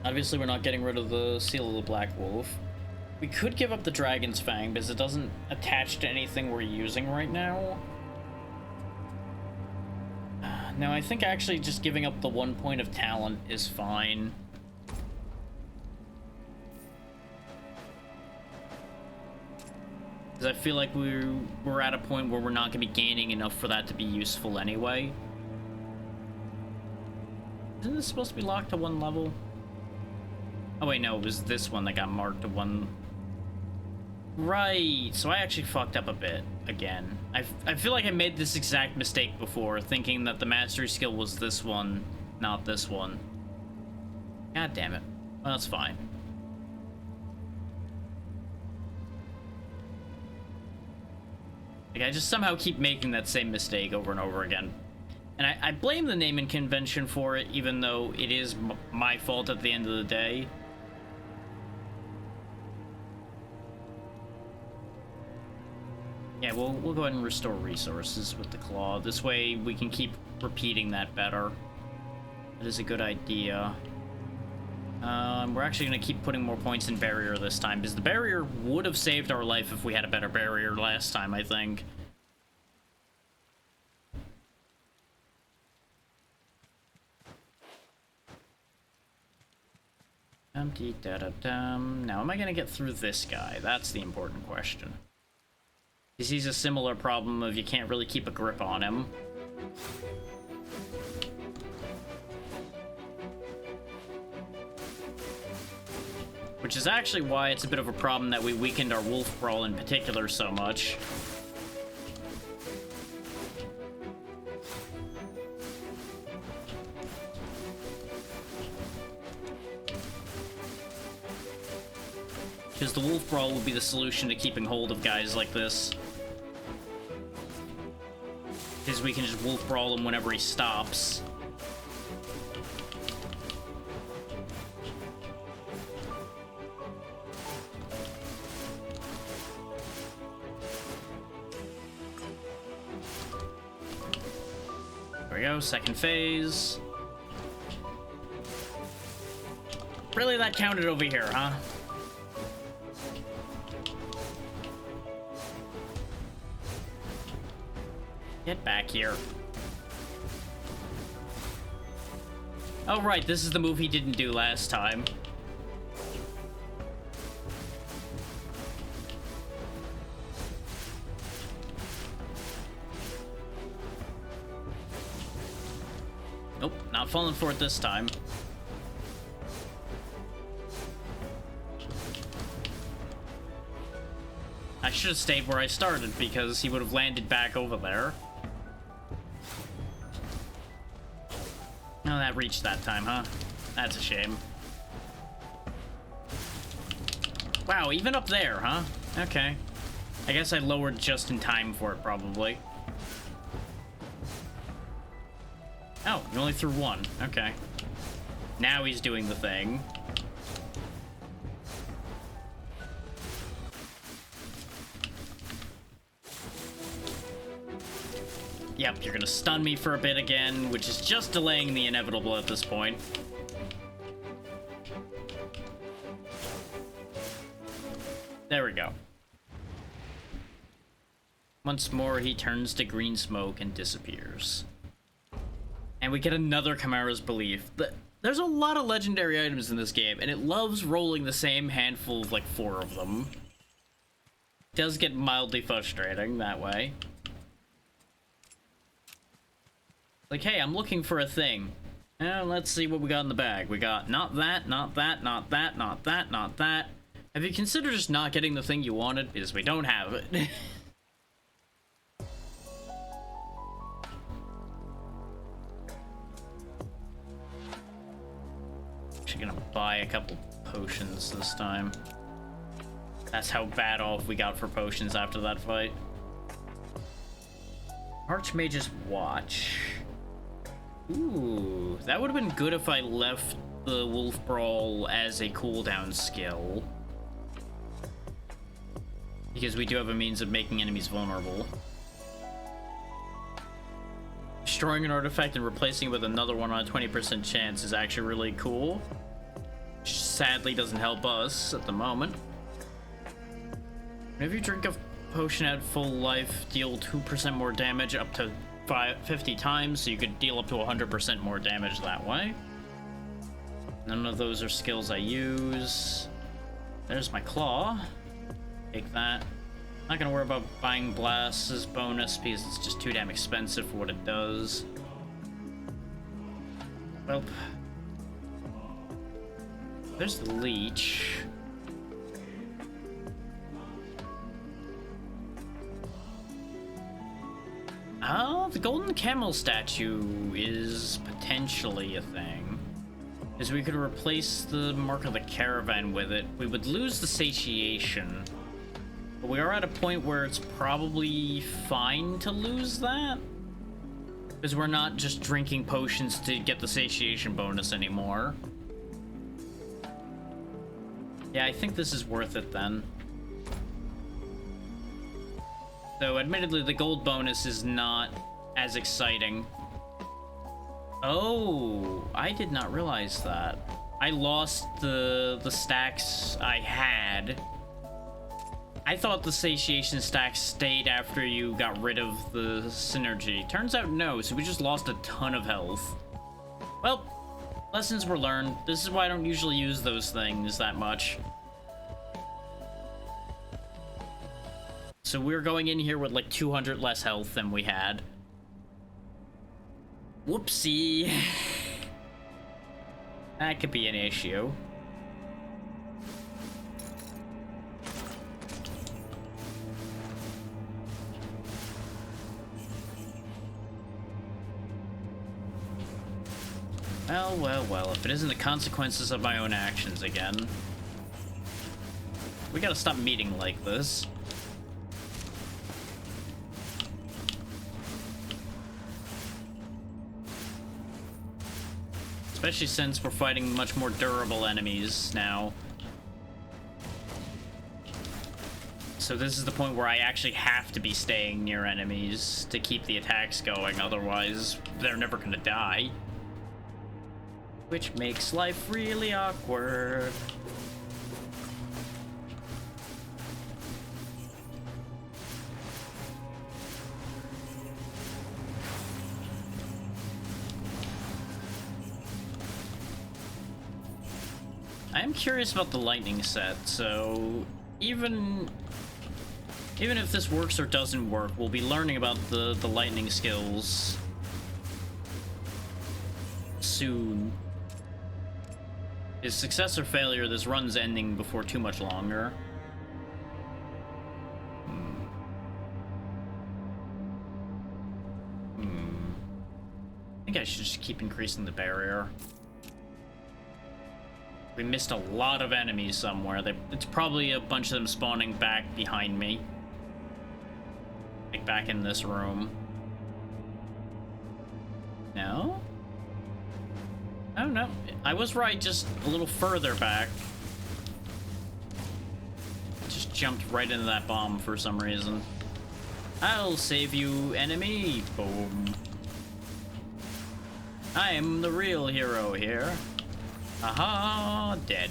Obviously, we're not getting rid of the Seal of the Black Wolf. We could give up the Dragon's Fang, because it doesn't attach to anything we're using right now. No, I think actually just giving up the 1 point of talent is fine. Because I feel like we're at a point where we're not going to be gaining enough for that to be useful anyway. Isn't this supposed to be locked to 1 level? Oh wait, no, it was this one that got marked to 1. Right, so I actually fucked up a bit, again. I feel like I made this exact mistake before, thinking that the mastery skill was this one, not this one. God damn it. Well, that's fine. Like, I just somehow keep making that same mistake over and over again. And I blame the naming convention for it, even though it is my fault at the end of the day. Yeah, we'll go ahead and restore resources with the claw. This way we can keep repeating that better. That is a good idea. We're actually going to keep putting more points in barrier this time, because the barrier would have saved our life if we had a better barrier last time, I think. Now, am I going to get through this guy? That's the important question. Because he's a similar problem of you can't really keep a grip on him. Which is actually why it's a bit of a problem that we weakened our Wolf Brawl in particular so much. Because the Wolf Brawl would be the solution to keeping hold of guys like this. Because we can just Wolf Brawl him whenever he stops. There we go, second phase. Really, that counted over here, huh? Get back here. Oh, right, this is the move he didn't do last time. Nope, not falling for it this time. I should have stayed where I started because he would have landed back over there. Oh, that reached that time, huh? That's a shame. Wow, even up there, huh? Okay. I guess I lowered just in time for it, probably. Oh, you only threw one. Okay. Now he's doing the thing. Yep, you're gonna stun me for a bit again, which is just delaying the inevitable at this point. There we go. Once more, he turns to green smoke and disappears. And we get another Chimera's Belief. There's a lot of legendary items in this game, and it loves rolling the same handful of, like, 4 of them. It does get mildly frustrating that way. Like, hey, I'm looking for a thing. Let's see what we got in the bag. We got not that, not that, not that, not that, not that. Have you considered just not getting the thing you wanted? Because we don't have it. Actually gonna buy a couple potions this time. That's how bad off we got for potions after that fight. Archmage's Watch. Ooh, that would have been good if I left the Wolf Brawl as a cooldown skill. Because we do have a means of making enemies vulnerable. Destroying an artifact and replacing it with another one on a 20% chance is actually really cool. Which sadly doesn't help us at the moment. Whenever you drink a potion at full life, deal 2% more damage up to 50 times, so you could deal up to 100% more damage that way. None of those are skills I use. There's my claw. Take that. Not gonna worry about buying Blast's bonus because it's just too damn expensive for what it does. Well, there's the leech. Oh, the golden camel statue is potentially a thing. Because we could replace the Mark of the Caravan with it. We would lose the satiation. But we are at a point where it's probably fine to lose that. Because we're not just drinking potions to get the satiation bonus anymore. Yeah, I think this is worth it then. Though, admittedly, the gold bonus is not as exciting. Oh, I did not realize that. I lost the stacks I had. I thought the satiation stacks stayed after you got rid of the synergy. Turns out no, so we just lost a ton of health. Well, lessons were learned. This is why I don't usually use those things that much. So we're going in here with like 200 less health than we had. Whoopsie. That could be an issue. Well, well, well, if it isn't the consequences of my own actions again. We gotta stop meeting like this. Especially since we're fighting much more durable enemies now. So this is the point where I actually have to be staying near enemies to keep the attacks going, otherwise they're never gonna die. Which makes life really awkward. I am curious about the lightning set, so even if this works or doesn't work, we'll be learning about the lightning skills soon. Is success or failure, this run's ending before too much longer. think I should just keep increasing the barrier. We missed a lot of enemies somewhere. It's probably a bunch of them spawning back behind me. Like back in this room. No? Oh no, I was right, just a little further back. Just jumped right into that bomb for some reason. I'll save you, enemy. Boom. I am the real hero here. Aha, dead.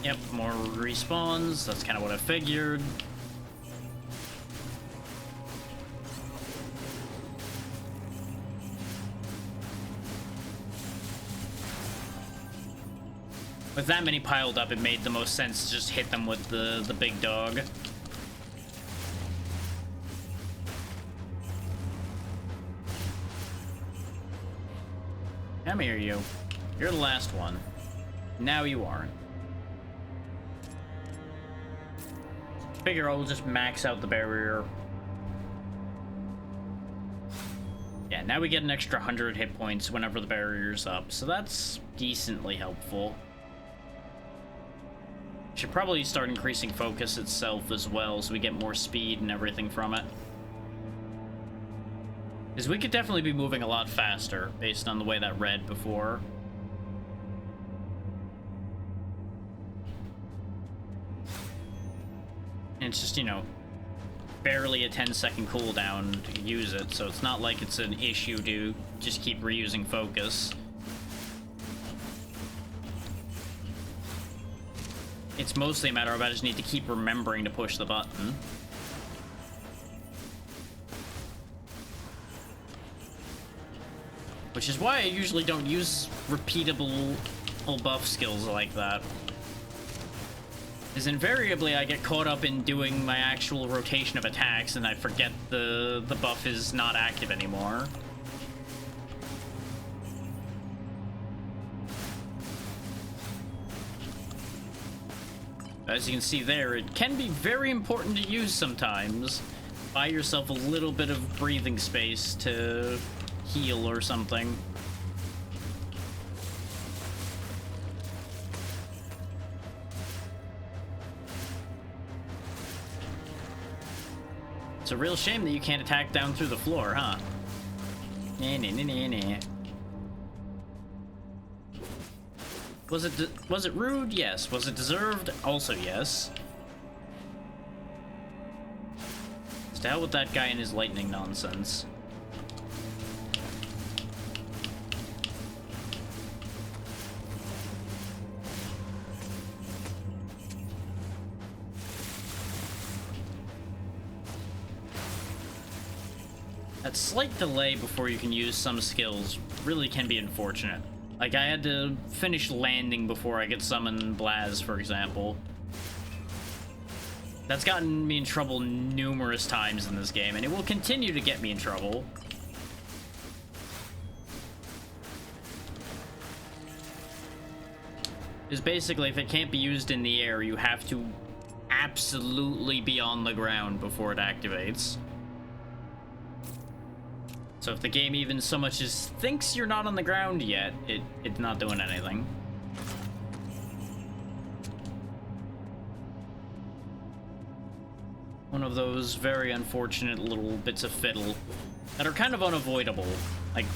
Yep, more respawns. That's kind of what I figured. With that many piled up, it made the most sense to just hit them with the big dog. Come here, you. You're the last one. Now you aren't. Figure I'll just max out the barrier. Yeah, now we get an extra 100 hit points whenever the barrier's up, so that's decently helpful. Should probably start increasing focus itself as well, so we get more speed and everything from it. Because we could definitely be moving a lot faster, based on the way that read before. And it's just, you know, barely a 10-second cooldown to use it, so it's not like it's an issue to just keep reusing focus. It's mostly a matter of I just need to keep remembering to push the button. Which is why I usually don't use repeatable buff skills like that. Because invariably I get caught up in doing my actual rotation of attacks and I forget the buff is not active anymore. As you can see there, it can be very important to use sometimes. Buy yourself a little bit of breathing space to heal or something. It's a real shame that you can't attack down through the floor, huh? Nah, nah, nah, nah, nah. Was it rude? Yes. Was it deserved? Also yes. Just to hell with that guy and his lightning nonsense. That slight delay before you can use some skills really can be unfortunate. Like, I had to finish landing before I could summon Blaz, for example. That's gotten me in trouble numerous times in this game, and it will continue to get me in trouble. Because basically, if it can't be used in the air, you have to absolutely be on the ground before it activates. So if the game even so much as thinks you're not on the ground yet, it's not doing anything. One of those very unfortunate little bits of fiddle that are kind of unavoidable. Like,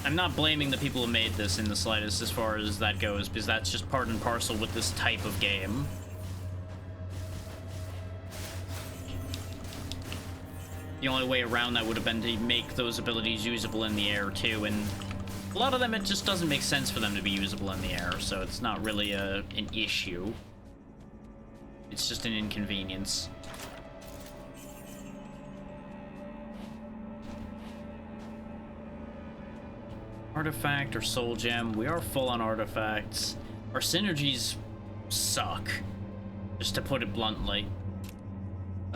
I'm not blaming the people who made this in the slightest as far as that goes, because that's just part and parcel with this type of game. The only way around that would have been to make those abilities usable in the air too, and a lot of them it just doesn't make sense for them to be usable in the air, so it's not really an issue. It's just an inconvenience. Artifact or soul gem. We are full on artifacts. Our synergies suck, just to put it bluntly.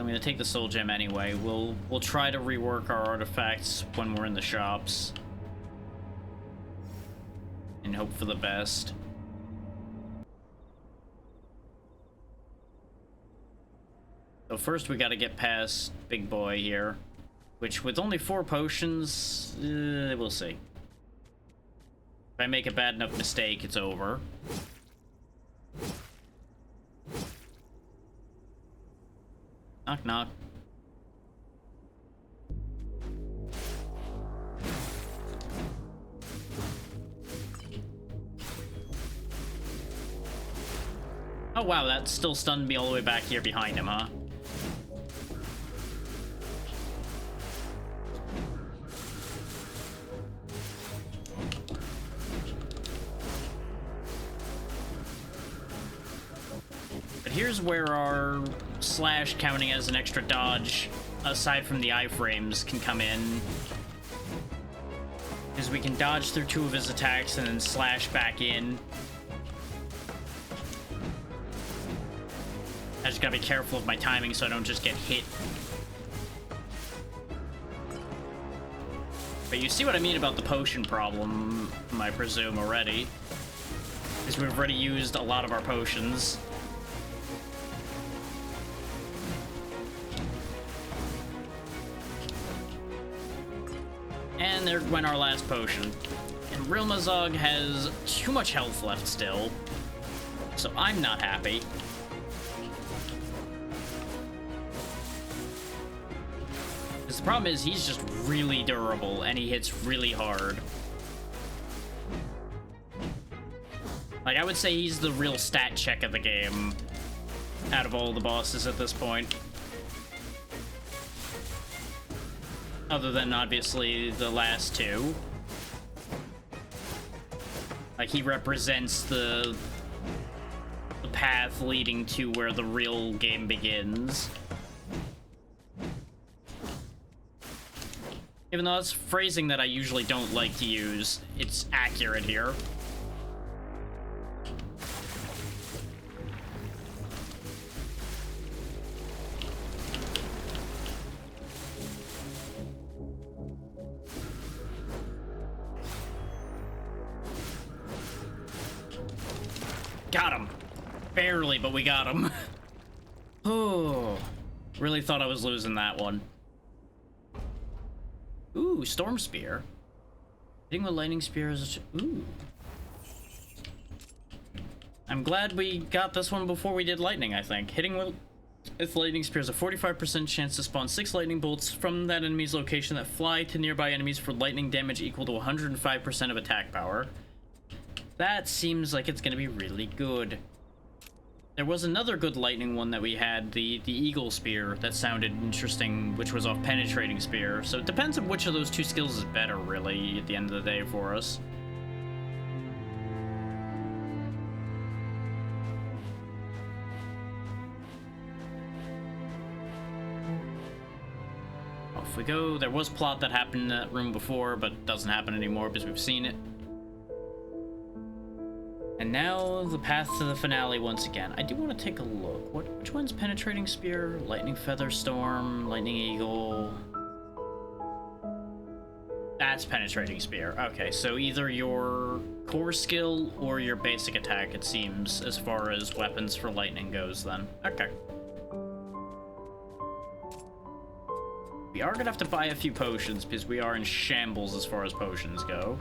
I'm gonna take the soul gem anyway. We'll try to rework our artifacts when we're in the shops. And hope for the best. So first we gotta get past Big Boy here. Which, with only 4 potions, we'll see. If I make a bad enough mistake, it's over. Knock, knock. Oh wow, that still stunned me all the way back here behind him, huh? But here's where our slash counting as an extra dodge, aside from the iframes, can come in. Because we can dodge through 2 of his attacks and then slash back in. I just gotta be careful of my timing so I don't just get hit. But you see what I mean about the potion problem, I presume, already. Because we've already used a lot of our potions. And there went our last potion. And Rilmazog has too much health left still. So I'm not happy. Because the problem is he's just really durable and he hits really hard. Like, I would say he's the real stat check of the game out of all the bosses at this point. Other than, obviously, the last 2. Like, he represents the path leading to where the real game begins. Even though that's phrasing that I usually don't like to use, it's accurate here. Got him. Barely, but we got him. Oh, really thought I was losing that one. Ooh, Storm Spear. Hitting with Lightning Spear is... Ooh. I'm glad we got this one before we did Lightning, I think. Hitting with Lightning Spear is a 45% chance to spawn 6 lightning bolts from that enemy's location that fly to nearby enemies for lightning damage equal to 105% of attack power. That seems like it's gonna be really good. There was another good lightning one that we had, the Eagle Spear, that sounded interesting, which was off Penetrating Spear. So it depends on which of those 2 skills is better, really, at the end of the day for us. Off we go. There was plot that happened in that room before, but doesn't happen anymore because we've seen it. And now the path to the finale once again. I do want to take a look. Which one's Penetrating Spear? Lightning Feather Storm, Lightning Eagle. That's Penetrating Spear. Okay, so either your core skill or your basic attack, it seems, as far as weapons for lightning goes then. Okay. We are gonna have to buy a few potions because we are in shambles as far as potions go.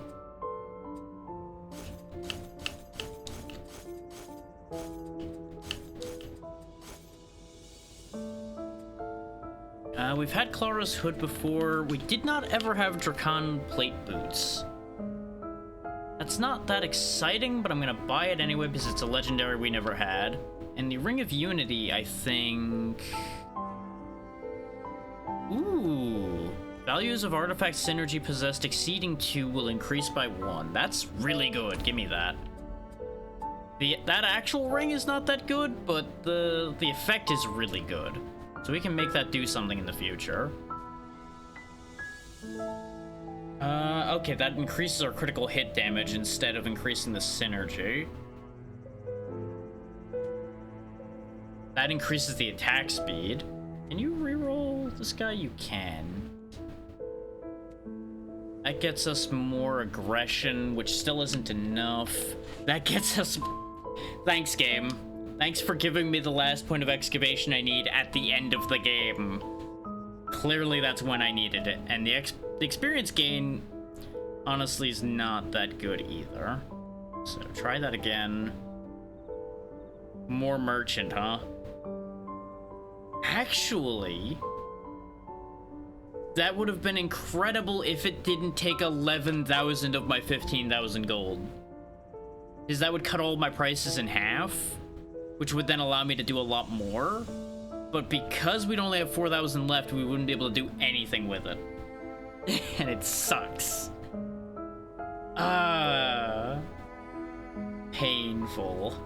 We've had Clara's Hood before. We did not ever have Drakan Plate Boots. That's not that exciting, but I'm gonna buy it anyway because it's a legendary we never had. And the Ring of Unity, I think... Ooh. Values of artifact synergy possessed exceeding 2 will increase by 1. That's really good. Give me that. That actual ring is not that good, but the effect is really good. So we can make that do something in the future. Okay, that increases our critical hit damage instead of increasing the synergy. That increases the attack speed. Can you reroll this guy? You can. That gets us more aggression, which still isn't enough. That gets us... Thanks, game. Thanks for giving me the last point of excavation I need at the end of the game. Clearly that's when I needed it. And the experience gain, honestly, is not that good either. So try that again. More merchant, huh? Actually, that would have been incredible if it didn't take 11,000 of my 15,000 gold. Because that would cut all my prices in half, which would then allow me to do a lot more. But because we'd only have 4,000 left, we wouldn't be able to do anything with it. And it sucks. Painful.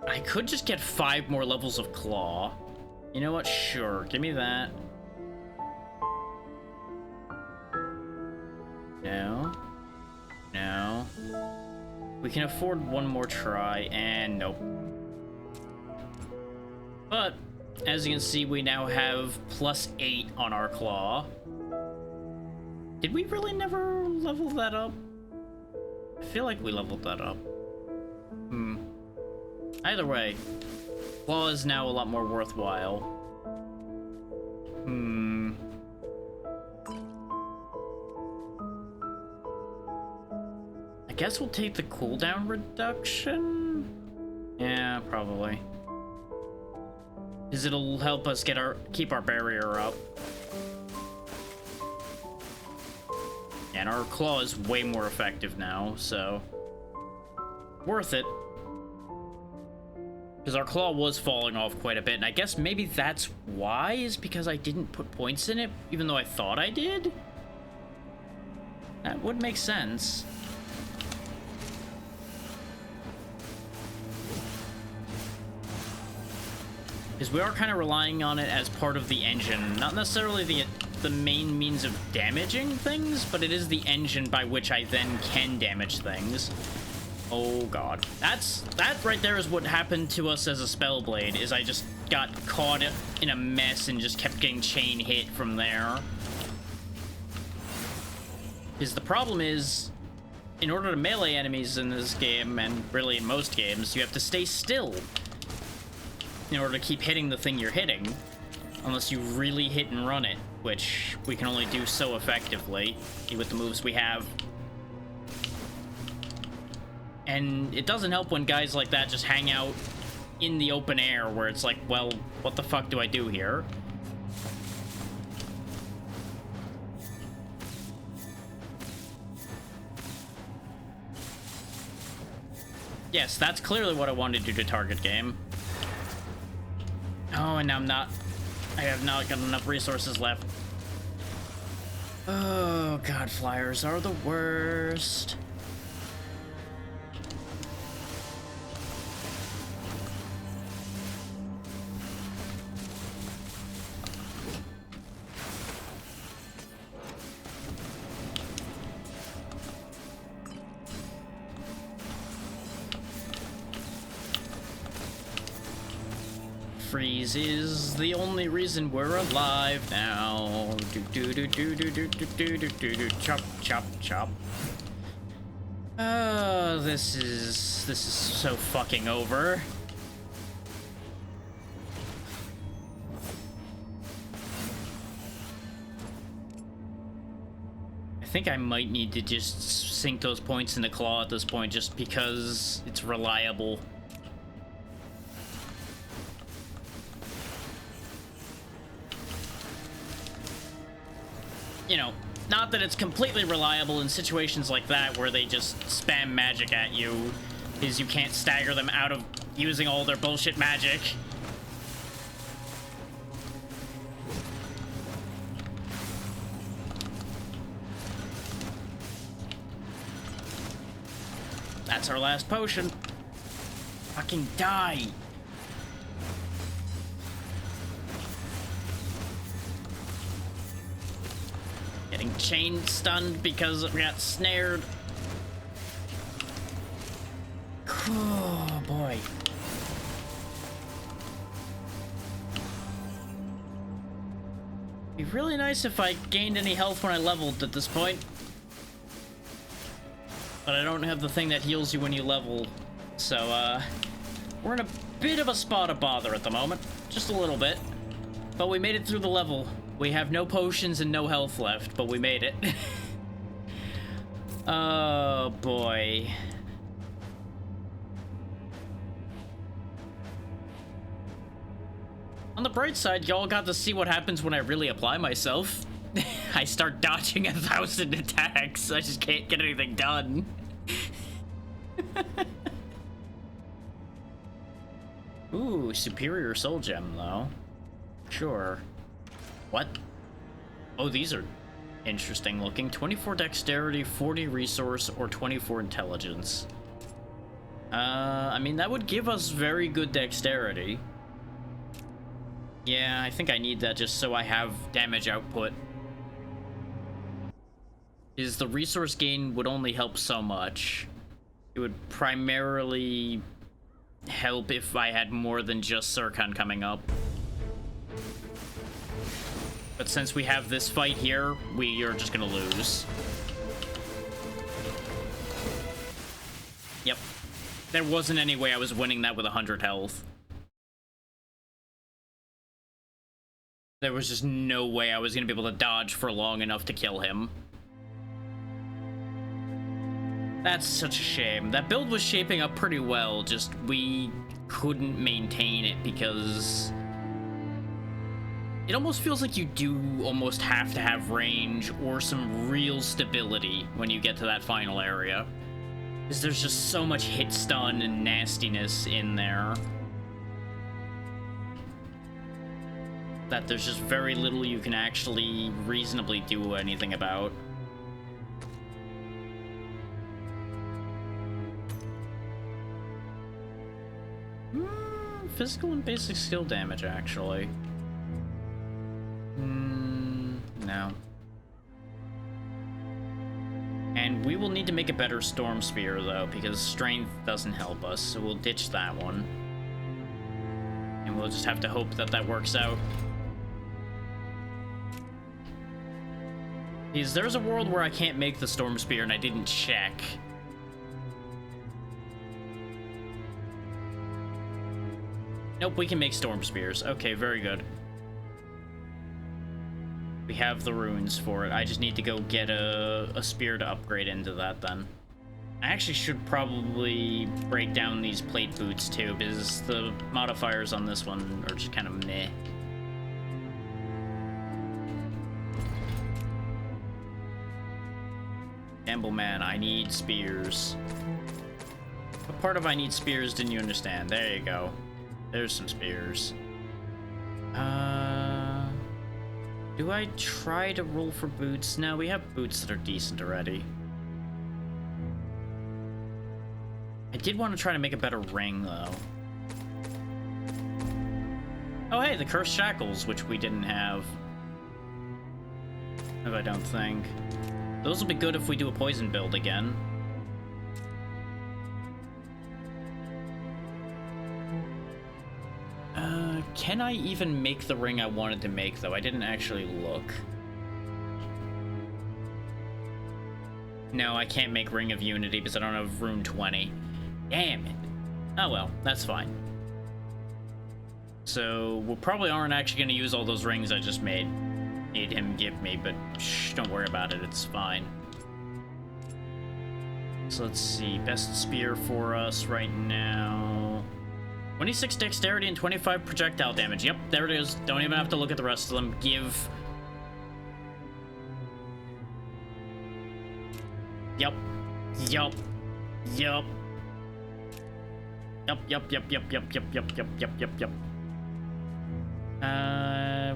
I could just get 5 more levels of claw. You know what? Sure. Give me that. No. No. We can afford one more try, and nope. But, as you can see, we now have +8 on our claw. Did we really never level that up? I feel like we leveled that up. Either way, claw is now a lot more worthwhile. I guess we'll take the cooldown reduction? Yeah, probably. Because it'll help us keep our barrier up. And our claw is way more effective now, so worth it. Because our claw was falling off quite a bit, and I guess maybe that's why, is because I didn't put points in it, even though I thought I did? That would make sense. Because we are kind of relying on it as part of the engine, not necessarily the main means of damaging things, but it is the engine by which I then can damage things. Oh god. That right there is what happened to us as a Spellblade, is I just got caught in a mess and just kept getting chain hit from there. Because the problem is, in order to melee enemies in this game, and really in most games, you have to stay still in order to keep hitting the thing you're hitting, unless you really hit and run it, which we can only do so effectively with the moves we have. And it doesn't help when guys like that just hang out in the open air, where it's like, well, what the fuck do I do here? Yes, that's clearly what I wanted to do to target game. Oh, and I have not got enough resources left. Oh god, flyers are the worst. Freeze is the only reason we're alive now. Chop, chop, chop. Oh, this is so fucking over. I think I might need to just sink those points in the claw at this point, just because it's reliable. You know, not that it's completely reliable in situations like that where they just spam magic at you, is you can't stagger them out of using all their bullshit magic. That's our last potion. Fucking die. getting chain stunned because we got snared. Oh boy. It'd be really nice if I gained any health when I leveled at this point. But I don't have the thing that heals you when you level. So, we're in a bit of a spot of bother at the moment. Just a little bit. But we made it through the level. We have no potions and no health left, but we made it. Oh, boy. On the bright side, y'all got to see what happens when I really apply myself. I start dodging 1,000 attacks. I just can't get anything done. Ooh, superior soul gem, though. Sure. What? Oh, these are interesting looking. 24 dexterity, 40 resource, or 24 intelligence. I mean, that would give us very good dexterity. Yeah, I think I need that just so I have damage output. Is the resource gain would only help so much. It would primarily help if I had more than just Zircon coming up. But since we have this fight here, we are just gonna lose. Yep. There wasn't any way I was winning that with 100 health. There was just no way I was gonna be able to dodge for long enough to kill him. That's such a shame. That build was shaping up pretty well, just we couldn't maintain it because it almost feels like you do almost have to have range or some real stability when you get to that final area. Because there's just so much hit stun and nastiness in there that there's just very little you can actually reasonably do anything about. Physical and basic skill damage, actually. No. And we will need to make a better Storm Spear, though, because Strength doesn't help us, so we'll ditch that one. And we'll just have to hope that that works out. Because there's a world where I can't make the Storm Spear and I didn't check. Nope, we can make Storm Spears. Okay, very good. We have the runes for it. I just need to go get a spear to upgrade into that then. I actually should probably break down these plate boots too, because the modifiers on this one are just kind of meh. Gambleman, I need spears. What part of I need spears didn't you understand? There you go. There's some spears. Do I try to roll for boots? No, we have boots that are decent already. I did want to try to make a better ring, though. Oh, hey, the Cursed Shackles, which we didn't have. I don't think. Those will be good if we do a poison build again. Can I even make the ring I wanted to make, though? I didn't actually look. No, I can't make Ring of Unity because I don't have Rune 20. Damn it. Oh well, that's fine. So, we probably aren't actually going to use all those rings I just made him give me, but shh, don't worry about it, it's fine. So let's see, best spear for us right now. 26 dexterity and 25 projectile damage. Yep, there it is. Don't even have to look at the rest of them. Give. Yup. Yup. Yup. Yup, yup, yup, yup, yup, yup, yup, yup, yup, yup, yup.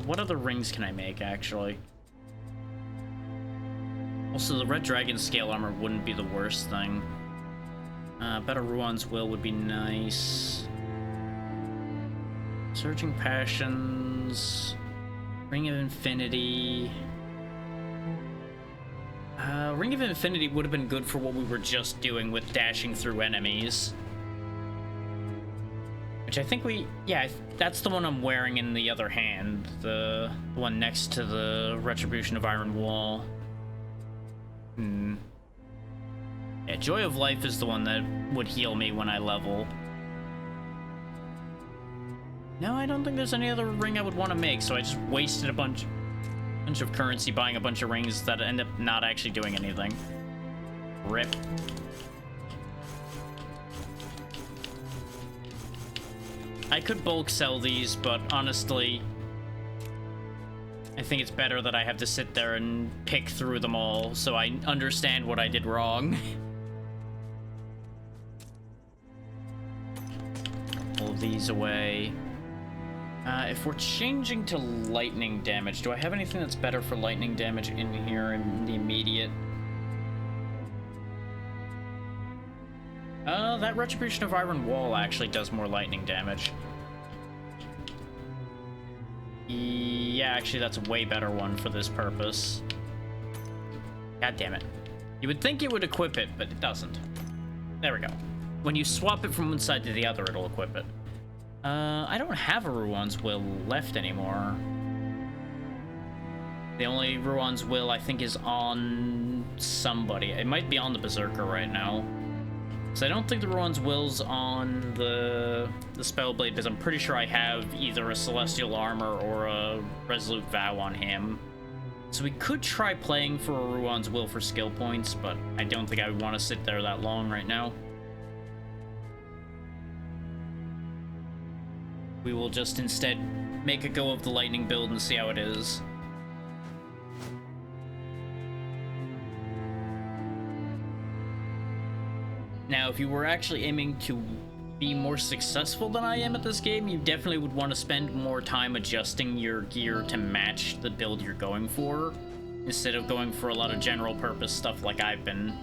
What other rings can I make, actually? Also, the Red Dragon scale armor wouldn't be the worst thing. Better Ruan's Will would be nice. Surging Passions. Ring of Infinity. Ring of Infinity would have been good for what we were just doing with dashing through enemies. Which I think yeah, that's the one I'm wearing in the other hand. The one next to the Retribution of Iron Wall. Yeah, Joy of Life is the one that would heal me when I level. No, I don't think there's any other ring I would want to make, so I just wasted a bunch of currency buying a bunch of rings that end up not actually doing anything. RIP. I could bulk sell these, but honestly, I think it's better that I have to sit there and pick through them all so I understand what I did wrong. Pull these away. If we're changing to lightning damage, do I have anything that's better for lightning damage in here in the immediate? That Retribution of Iron Wall actually does more lightning damage. Yeah, actually that's a way better one for this purpose. God damn it. You would think it would equip it, but it doesn't. There we go. When you swap it from one side to the other, it'll equip it. I don't have a Ruon's Will left anymore. The only Ruon's Will I think is on somebody. It might be on the Berserker right now. So I don't think the Ruon's Will's on the Spellblade, because I'm pretty sure I have either a Celestial Armor or a Resolute Vow on him. So we could try playing for a Ruon's Will for skill points, but I don't think I would want to sit there that long right now. We will just instead make a go of the lightning build and see how it is. Now, if you were actually aiming to be more successful than I am at this game, you definitely would want to spend more time adjusting your gear to match the build you're going for, instead of going for a lot of general purpose stuff like I've been.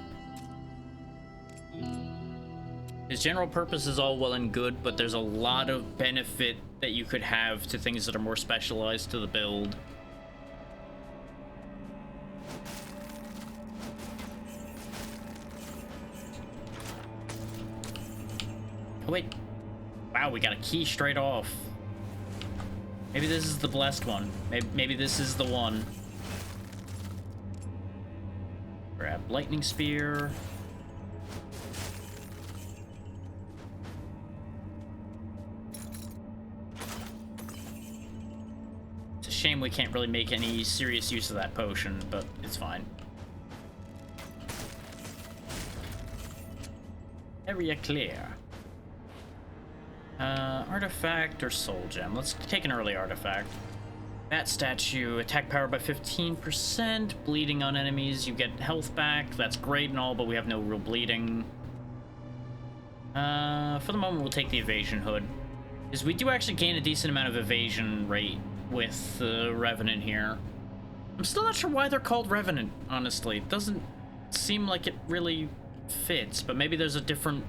His general purpose is all well and good, but there's a lot of benefit that you could have to things that are more specialized to the build. Oh wait. Wow, we got a key straight off. Maybe this is the blessed one. Maybe this is the one. Grab Lightning Spear. Shame we can't really make any serious use of that potion, but it's fine. Area clear. Artifact or soul gem? Let's take an early artifact. That statue, attack power by 15%, bleeding on enemies, you get health back. That's great and all, but we have no real bleeding. For the moment, we'll take the evasion hood, because we do actually gain a decent amount of evasion rate with the Revenant here. I'm still not sure why they're called Revenant, honestly. It doesn't seem like it really fits, but maybe there's a different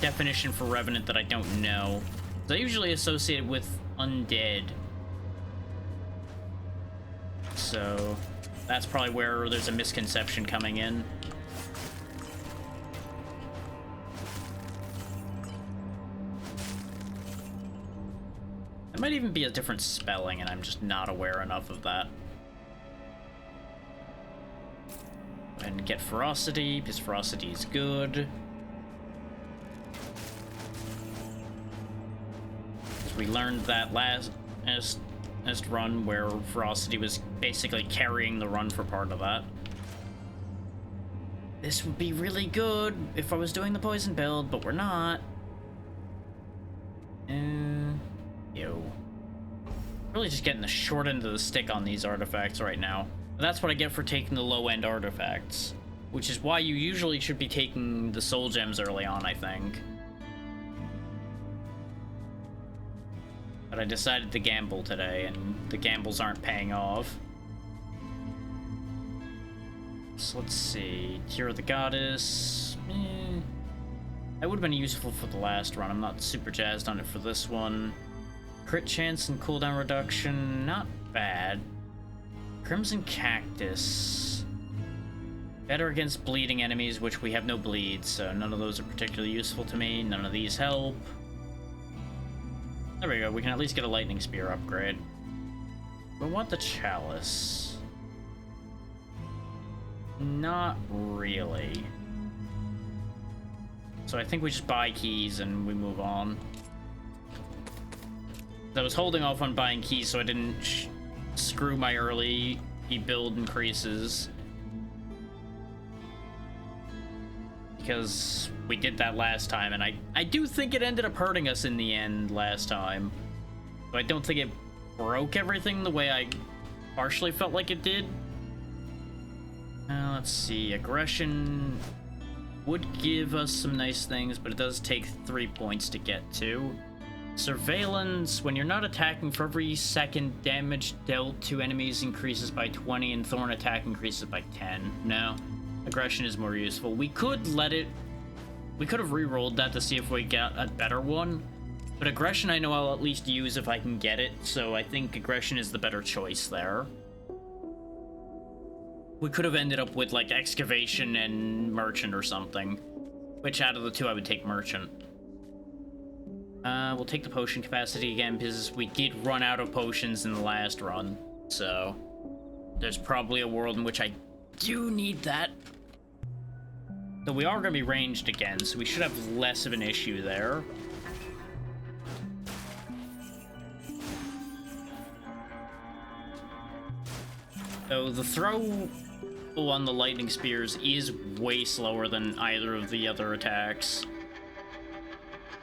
definition for Revenant that I don't know. I usually associate it with undead. So that's probably where there's a misconception coming in. It might even be a different spelling, and I'm just not aware enough of that. And get Ferocity, because Ferocity is good. We learned that last run where Ferocity was basically carrying the run for part of that. This would be really good if I was doing the poison build, but we're not. Yo. Really just getting the short end of the stick on these artifacts right now. But that's what I get for taking the low-end artifacts, which is why you usually should be taking the soul gems early on, I think. But I decided to gamble today, and the gambles aren't paying off. So let's see. Tear of the Goddess. That would have been useful for the last run. I'm not super jazzed on it for this one. Crit chance and cooldown reduction, not bad. Crimson Cactus. Better against bleeding enemies, which we have no bleeds, so none of those are particularly useful to me. None of these help. There we go, we can at least get a lightning spear upgrade. We want the chalice. Not really. So I think we just buy keys and we move on. I was holding off on buying keys so I didn't screw my early build increases. Because we did that last time, and I do think it ended up hurting us in the end last time. But I don't think it broke everything the way I partially felt like it did. Let's see, aggression would give us some nice things, but it does take 3 points to get to. Surveillance, when you're not attacking, for every second, damage dealt to enemies increases by 20 and thorn attack increases by 10. No, aggression is more useful. We could have re-rolled that to see if we got a better one, but aggression I know I'll at least use if I can get it, so I think aggression is the better choice there. We could have ended up with like excavation and merchant or something, which out of the two I would take merchant. We'll take the potion capacity again because we did run out of potions in the last run, so there's probably a world in which I do need that. Though we are going to be ranged again, so we should have less of an issue there. So the throw on the lightning spears is way slower than either of the other attacks.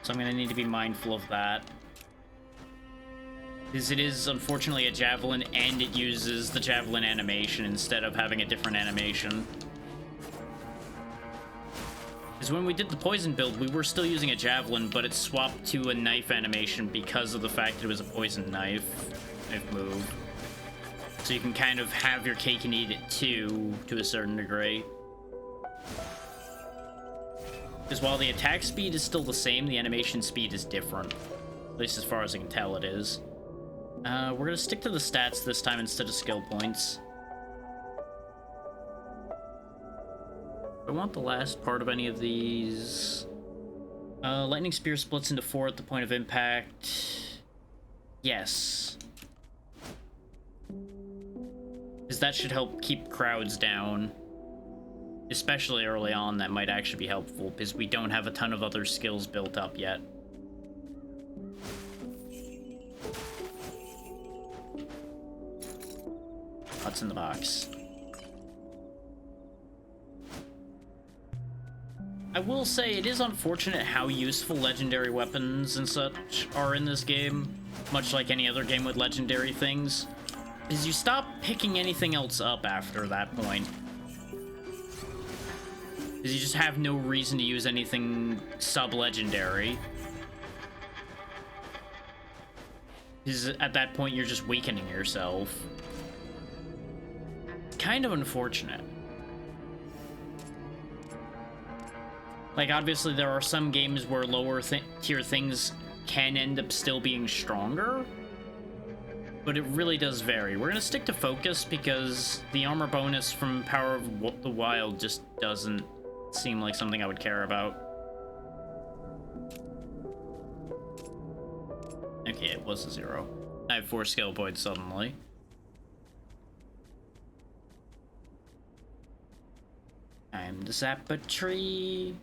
So I'm going to need to be mindful of that. Because it is unfortunately a javelin and it uses the javelin animation instead of having a different animation. Because when we did the poison build, we were still using a javelin, but it swapped to a knife animation because of the fact that it was a poison knife move. So you can kind of have your cake and eat it too, to a certain degree. Because while the attack speed is still the same, the animation speed is different. At least as far as I can tell it is. We're going to stick to the stats this time instead of skill points. I want the last part of any of these. Lightning Spear splits into 4 at the point of impact. Yes. Because that should help keep crowds down. Especially early on, that might actually be helpful, because we don't have a ton of other skills built up yet. What's in the box? I will say, it is unfortunate how useful legendary weapons and such are in this game, much like any other game with legendary things, because you stop picking anything else up after that point. Because you just have no reason to use anything sub-legendary. Because at that point, you're just weakening yourself. Kind of unfortunate. Like, obviously, there are some games where lower tier things can end up still being stronger. But it really does vary. We're going to stick to focus because the armor bonus from Power of the Wild just doesn't seem like something I would care about. Okay, it was a 0. I have 4 skill points suddenly. Time to zap a tree.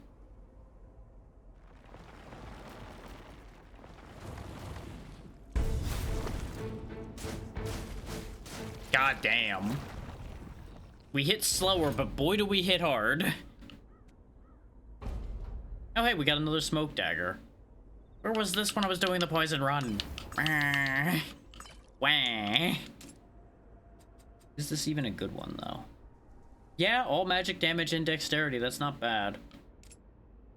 God damn. We hit slower, but boy do we hit hard. Oh hey, we got another smoke dagger. Where was this when I was doing the poison run? Wah. Is this even a good one, though? Yeah, all magic damage and dexterity. That's not bad.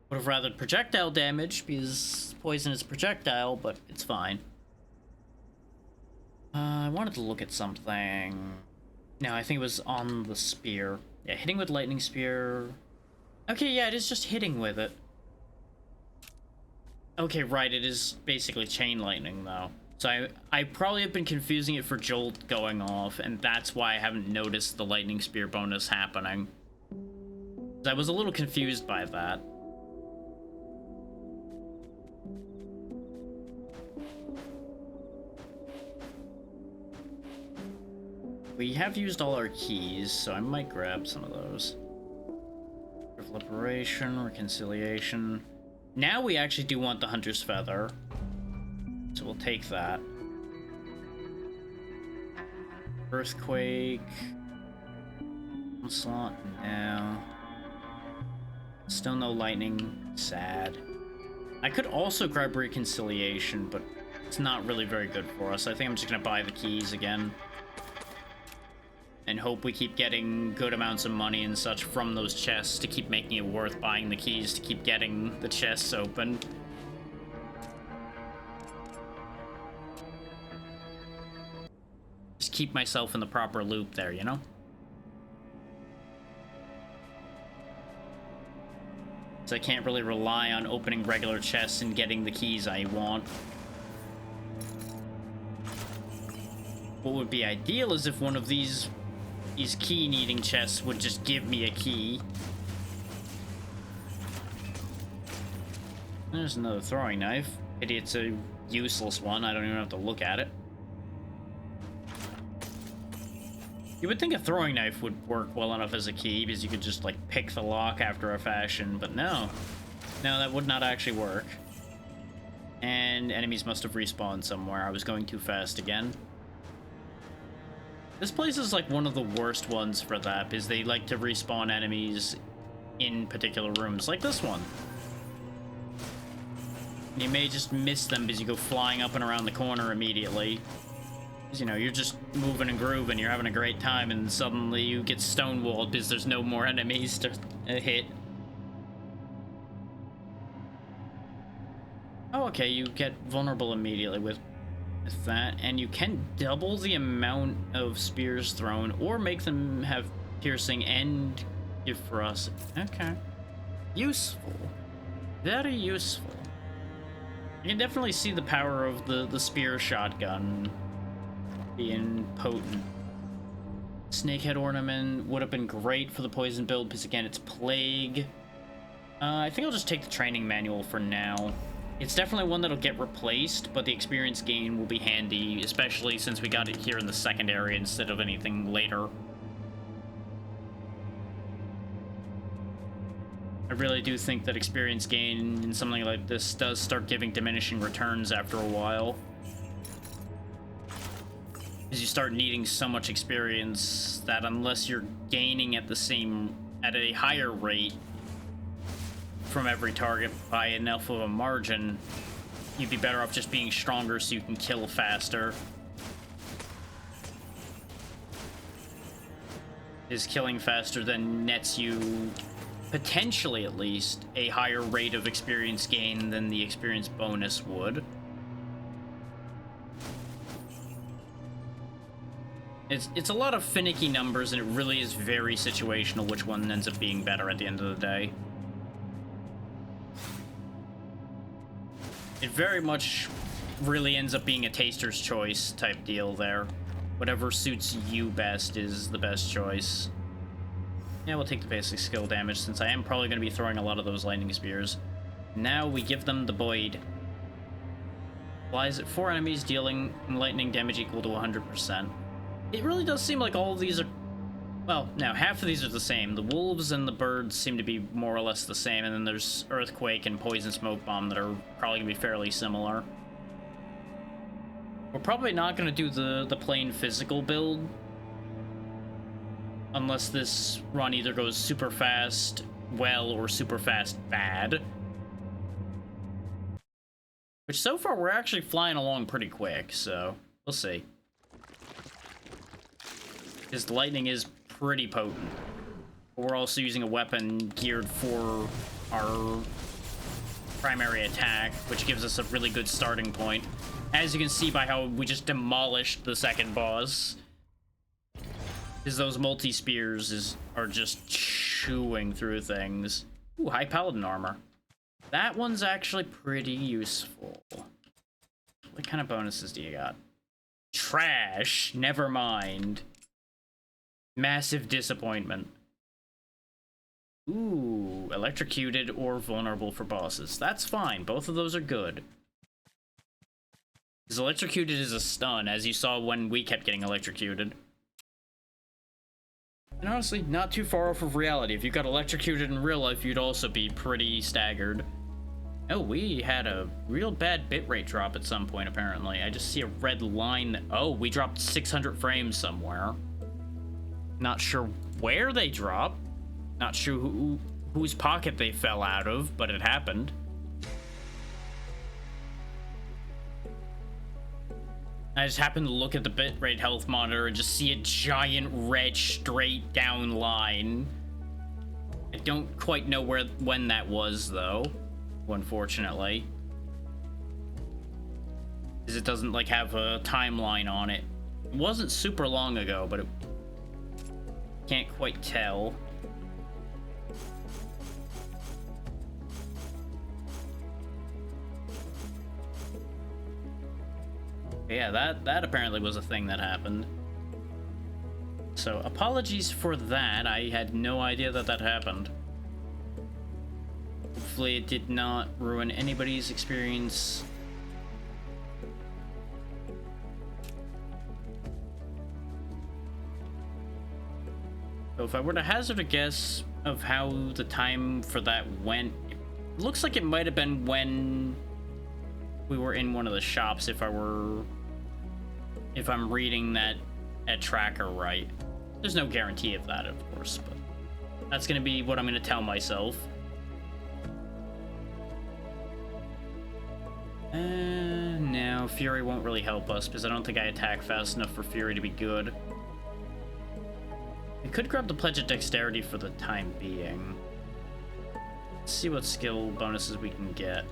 Would have rather projectile damage, because poison is projectile, but it's fine. I wanted to look at something. No, I think it was on the spear. Yeah, hitting with lightning spear. Okay, yeah, it is just hitting with it. Okay, right, it is basically chain lightning, though. So I probably have been confusing it for Jolt going off, and that's why I haven't noticed the lightning spear bonus happening. I was a little confused by that. We have used all our keys, so I might grab some of those. Liberation, reconciliation. Now we actually do want the Hunter's Feather, so we'll take that. Earthquake. Onslaught, no. Still no lightning, sad. I could also grab reconciliation, but it's not really very good for us. I think I'm just gonna buy the keys again. And hope we keep getting good amounts of money and such from those chests to keep making it worth buying the keys to keep getting the chests open. Just keep myself in the proper loop there, you know? So I can't really rely on opening regular chests and getting the keys I want. What would be ideal is if one of these key-needing chests would just give me a key. There's another throwing knife. Pity it's a useless one. I don't even have to look at it. You would think a throwing knife would work well enough as a key, because you could just, like, pick the lock after a fashion, but no. No, that would not actually work. And enemies must have respawned somewhere. I was going too fast again. This place is like one of the worst ones for that, because they like to respawn enemies in particular rooms, like this one. You may just miss them because you go flying up and around the corner immediately. Because, you know, you're just moving and grooving, you're having a great time, and suddenly you get stonewalled because there's no more enemies to hit. Oh, okay, you get vulnerable immediately with that, and you can double the amount of spears thrown or make them have piercing and give ferocity. Okay. Useful. Very useful. You can definitely see the power of the spear shotgun being potent. Snakehead ornament would have been great for the poison build because, again, it's plague. I think I'll just take the training manual for now. It's definitely one that'll get replaced, but the experience gain will be handy, especially since we got it here in the secondary instead of anything later. I really do think that experience gain in something like this does start giving diminishing returns after a while. Because you start needing so much experience that unless you're gaining at a higher rate from every target by enough of a margin, you'd be better off just being stronger so you can kill faster. Is killing faster then nets you, potentially at least, a higher rate of experience gain than the experience bonus would. It's a lot of finicky numbers, and it really is very situational which one ends up being better at the end of the day. It very much really ends up being a taster's choice type deal there. Whatever suits you best is the best choice. Yeah, we'll take the basic skill damage since I am probably going to be throwing a lot of those lightning spears. Now we give them the Void. Applies at 4 enemies, dealing lightning damage equal to 100%. It really does seem like all of these are... Well, now, half of these are the same. The wolves and the birds seem to be more or less the same, and then there's Earthquake and Poison Smoke Bomb that are probably going to be fairly similar. We're probably not going to do the plain physical build, unless this run either goes super fast well or super fast bad. Which, so far, we're actually flying along pretty quick, so we'll see. Because the lightning is pretty potent. We're also using a weapon geared for our primary attack, which gives us a really good starting point. As you can see by how we just demolished the second boss. Is those multi-spears are just chewing through things. Ooh, high paladin armor. That one's actually pretty useful. What kind of bonuses do you got? Trash. Never mind. Massive disappointment. Ooh, electrocuted or vulnerable for bosses. That's fine. Both of those are good. Because electrocuted is a stun, as you saw when we kept getting electrocuted. And honestly, not too far off of reality. If you got electrocuted in real life, you'd also be pretty staggered. Oh, we had a real bad bitrate drop at some point, apparently. I just see a red line. Oh, we dropped 600 frames somewhere. Not sure where they dropped. Not sure whose pocket they fell out of, but it happened. I just happened to look at the bitrate health monitor and just see a giant red straight down line. I don't quite know when that was, though, unfortunately. Because it doesn't, like, have a timeline on it. It wasn't super long ago, but it can't quite tell. Yeah, that apparently was a thing that happened. So, apologies for that. I had no idea that happened. Hopefully it did not ruin anybody's experience. So if I were to hazard a guess of how the time for that went, it looks like it might have been when we were in one of the shops, if I'm reading that tracker right. There's no guarantee of that, of course, but that's gonna be what I'm gonna tell myself. No, Fury won't really help us because I don't think I attack fast enough for Fury to be good. I could grab the Pledge of Dexterity for the time being. Let's see what skill bonuses we can get.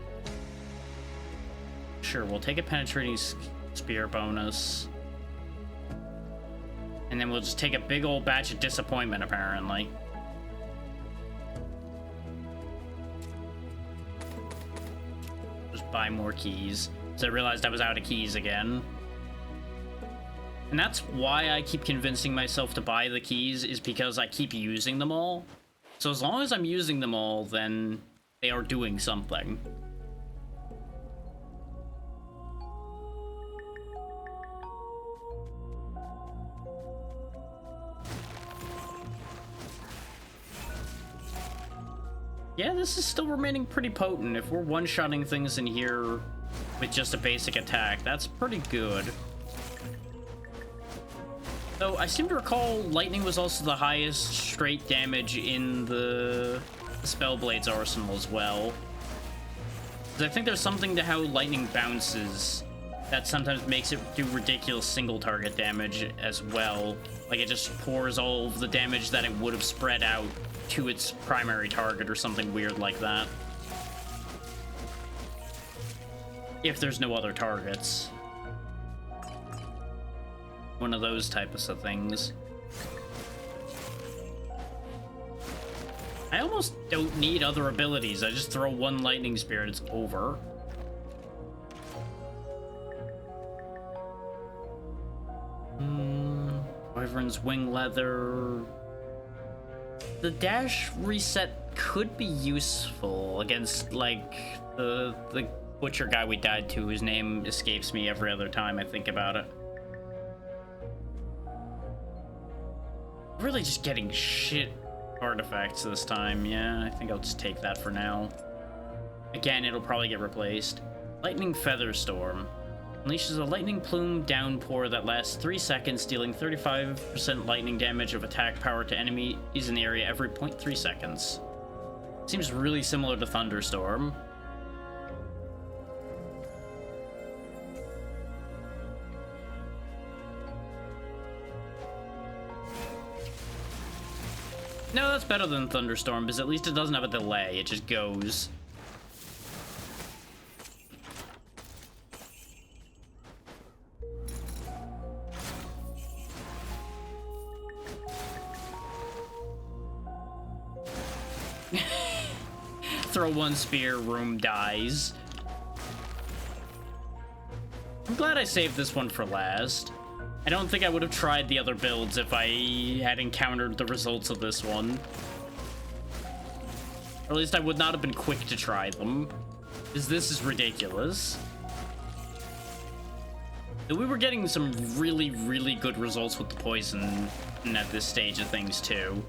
Sure, we'll take a Penetrating Spear bonus. And then we'll just take a big old batch of Disappointment, apparently. Just buy more keys. So I realized I was out of keys again. And that's why I keep convincing myself to buy the keys, is because I keep using them all. So as long as I'm using them all, then they are doing something. Yeah, this is still remaining pretty potent. If we're one-shotting things in here with just a basic attack, that's pretty good. Though I seem to recall lightning was also the highest straight damage in the Spellblade's arsenal as well. 'Cause I think there's something to how lightning bounces that sometimes makes it do ridiculous single target damage as well. Like it just pours all of the damage that it would have spread out to its primary target or something weird like that. If there's no other targets. One of those types of things. I almost don't need other abilities. I just throw one Lightning Spear and it's over. Wyvern's Wing Leather. The dash reset could be useful against, like, the butcher guy we died to, whose name escapes me every other time I think about it. Really just getting shit artifacts this time. Yeah, I think I'll just take that for now. Again, it'll probably get replaced. Lightning Feather Storm. Unleashes a lightning plume downpour that lasts 3 seconds, dealing 35% lightning damage of attack power to enemies in the area every 0.3 seconds. Seems really similar to Thunderstorm. No, that's better than Thunderstorm, because at least it doesn't have a delay, it just goes. Throw one spear, room dies. I'm glad I saved this one for last. I don't think I would have tried the other builds if I had encountered the results of this one. Or at least I would not have been quick to try them. Because this is ridiculous. We were getting some really, really good results with the poison at this stage of things, too.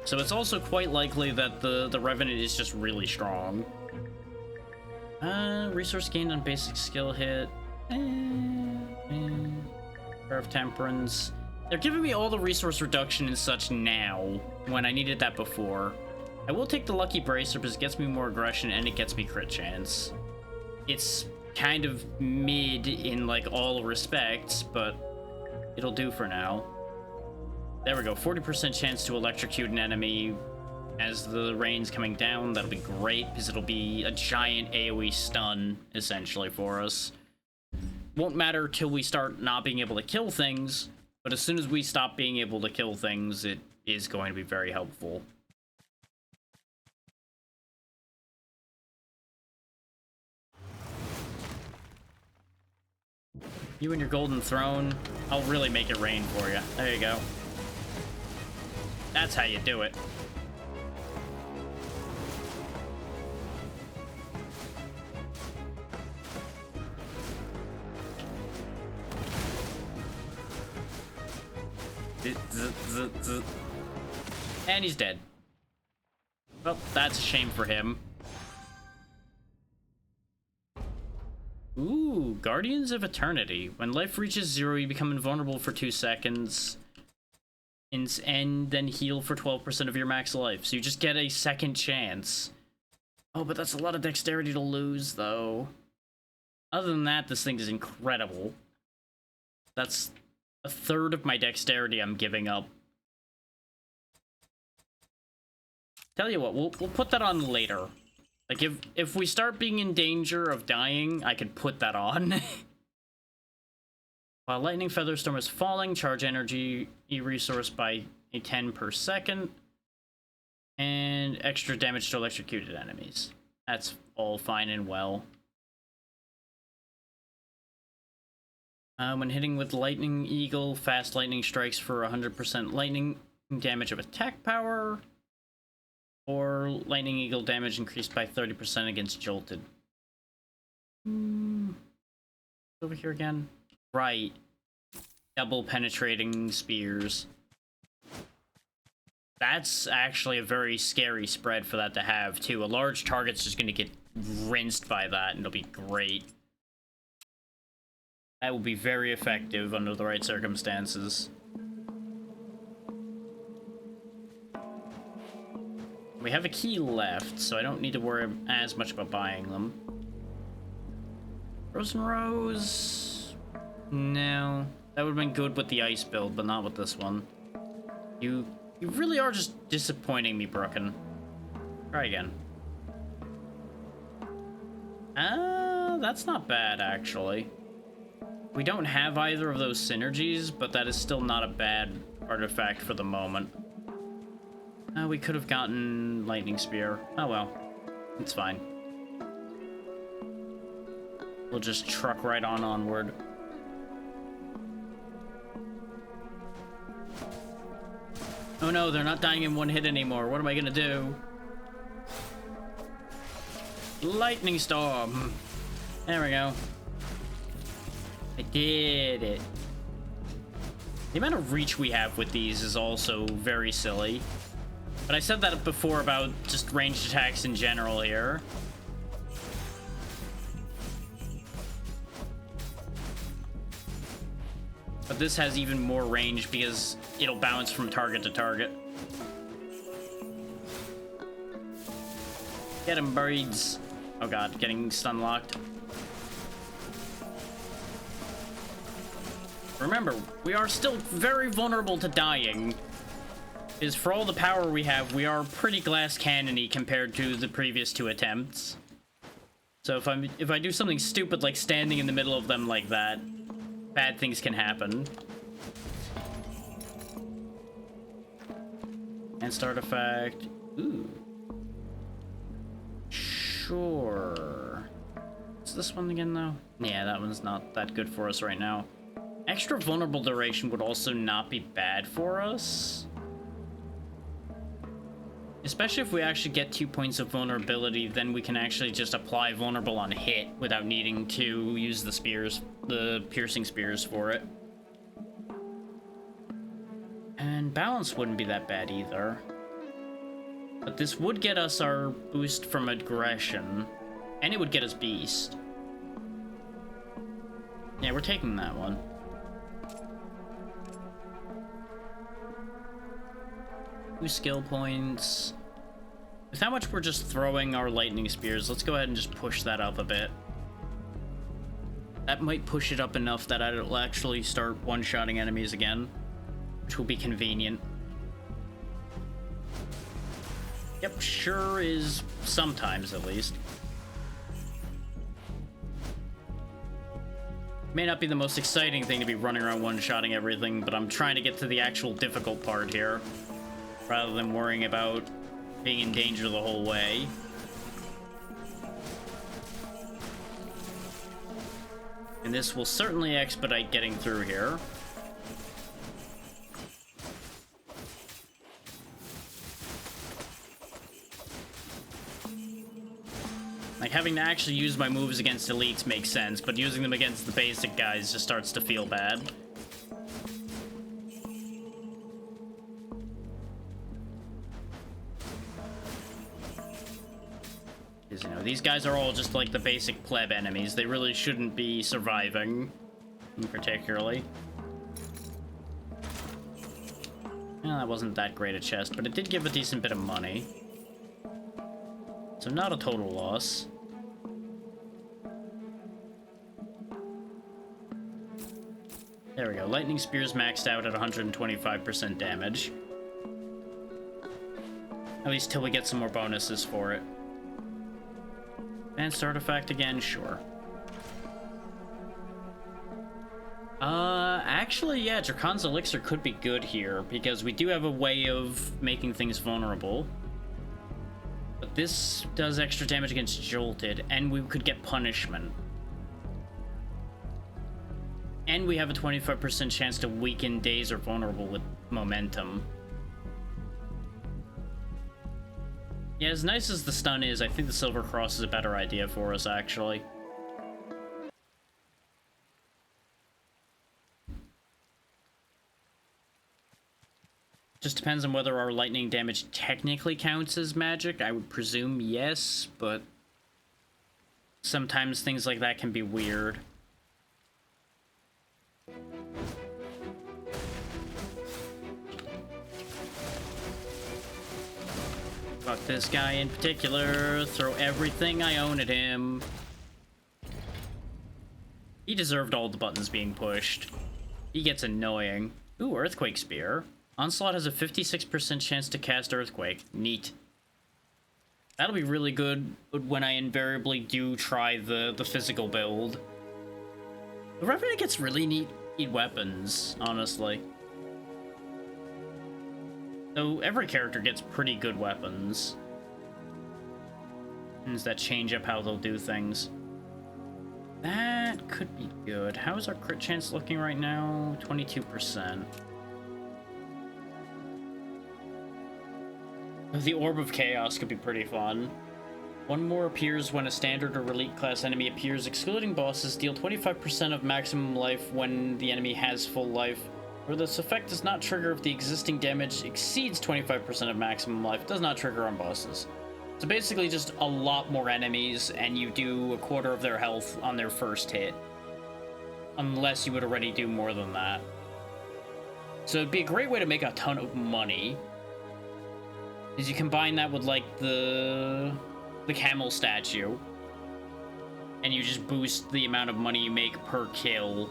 So it's also quite likely that the Revenant is just really strong. Resource gained on basic skill hit. Prayer of Temperance. They're giving me all the resource reduction and such now, when I needed that before. I will take the Lucky Bracer because it gets me more aggression and it gets me crit chance. It's kind of mid in, like, all respects, but it'll do for now. There we go, 40% chance to electrocute an enemy as the rain's coming down. That'll be great, because it'll be a giant AoE stun, essentially, for us. Won't matter till we start not being able to kill things, but as soon as we stop being able to kill things, it is going to be very helpful. You and your golden throne, I'll really make it rain for you. There you go. That's how you do it. And he's dead. Well, that's a shame for him. Ooh, Guardians of Eternity. When life reaches 0, you become invulnerable for 2 seconds. And then heal for 12% of your max life. So you just get a second chance. Oh, but that's a lot of dexterity to lose, though. Other than that, this thing is incredible. That's a third of my dexterity I'm giving up. Tell you what, we'll put that on later. Like, if we start being in danger of dying, I could put that on. While Lightning Featherstorm is falling, charge energy resource by a 10 per second. And extra damage to electrocuted enemies. That's all fine and well. When hitting with Lightning Eagle, fast lightning strikes for 100% lightning damage of attack power. Or Lightning Eagle damage increased by 30% against Jolted. Over here again. Right. Double penetrating spears. That's actually a very scary spread for that to have, too. A large target's just going to get rinsed by that, and it'll be great. That will be very effective under the right circumstances. We have a key left, so I don't need to worry as much about buying them. Frozen Rose? No. That would have been good with the ice build, but not with this one. You really are just disappointing me, Brooken. Try again. That's not bad, actually. We don't have either of those synergies, but that is still not a bad artifact for the moment. We could have gotten Lightning Spear. Oh well. It's fine. We'll just truck right onward. Oh no, they're not dying in one hit anymore. What am I gonna do? Lightning Storm! There we go. I did it. The amount of reach we have with these is also very silly. But I said that before about just ranged attacks in general here. But this has even more range because it'll bounce from target to target. Get him, birds. Oh god, getting stun locked. Remember, we are still very vulnerable to dying. Is for all the power we have, we are pretty glass cannon-y compared to the previous 2 attempts. So if I do something stupid like standing in the middle of them like that, bad things can happen. Enhanced artifact. Ooh. Sure. What's this one again, though? Yeah, that one's not that good for us right now. Extra vulnerable duration would also not be bad for us. Especially if we actually get 2 points of vulnerability, then we can actually just apply vulnerable on hit without needing to use the spears, the piercing spears for it. And balance wouldn't be that bad either. But this would get us our boost from aggression, and it would get us beast. Yeah, we're taking that one. 2 skill points. With how much we're just throwing our lightning spears, let's go ahead and just push that up a bit. That might push it up enough that I'll actually start one-shotting enemies again, which will be convenient. Yep, sure is sometimes, at least. May not be the most exciting thing to be running around one-shotting everything, but I'm trying to get to the actual difficult part here, rather than worrying about being in danger the whole way. And this will certainly expedite getting through here. Like, having to actually use my moves against elites makes sense, but using them against the basic guys just starts to feel bad. Because, you know, these guys are all just like the basic pleb enemies. They really shouldn't be surviving, particularly. Well, that wasn't that great a chest, but it did give a decent bit of money. So not a total loss. There we go. Lightning Spear's maxed out at 125% damage. At least till we get some more bonuses for it. Advanced artifact again, sure. Actually, yeah, Drakon's Elixir could be good here, because we do have a way of making things vulnerable. But this does extra damage against Jolted, and we could get punishment. And we have a 25% chance to weaken Daze or Vulnerable with momentum. Yeah, as nice as the stun is, I think the Silver Cross is a better idea for us, actually. Just depends on whether our lightning damage technically counts as magic. I would presume yes, but sometimes things like that can be weird. Fuck this guy in particular. Throw everything I own at him. He deserved all the buttons being pushed. He gets annoying. Ooh, Earthquake Spear. Onslaught has a 56% chance to cast Earthquake. Neat. That'll be really good when I invariably do try the physical build. The Revenant gets really neat weapons, honestly. So every character gets pretty good weapons. Things that change up how they'll do things. That could be good. How is our crit chance looking right now? 22%. The Orb of Chaos could be pretty fun. One more appears when a standard or elite class enemy appears, excluding bosses. Deal 25% of maximum life when the enemy has full life. Or this effect does not trigger if the existing damage exceeds 25% of maximum life. Does not trigger on bosses. So basically just a lot more enemies, and you do a quarter of their health on their first hit. Unless you would already do more than that. So it'd be a great way to make a ton of money. Is you combine that with, like, the camel statue, and you just boost the amount of money you make per kill,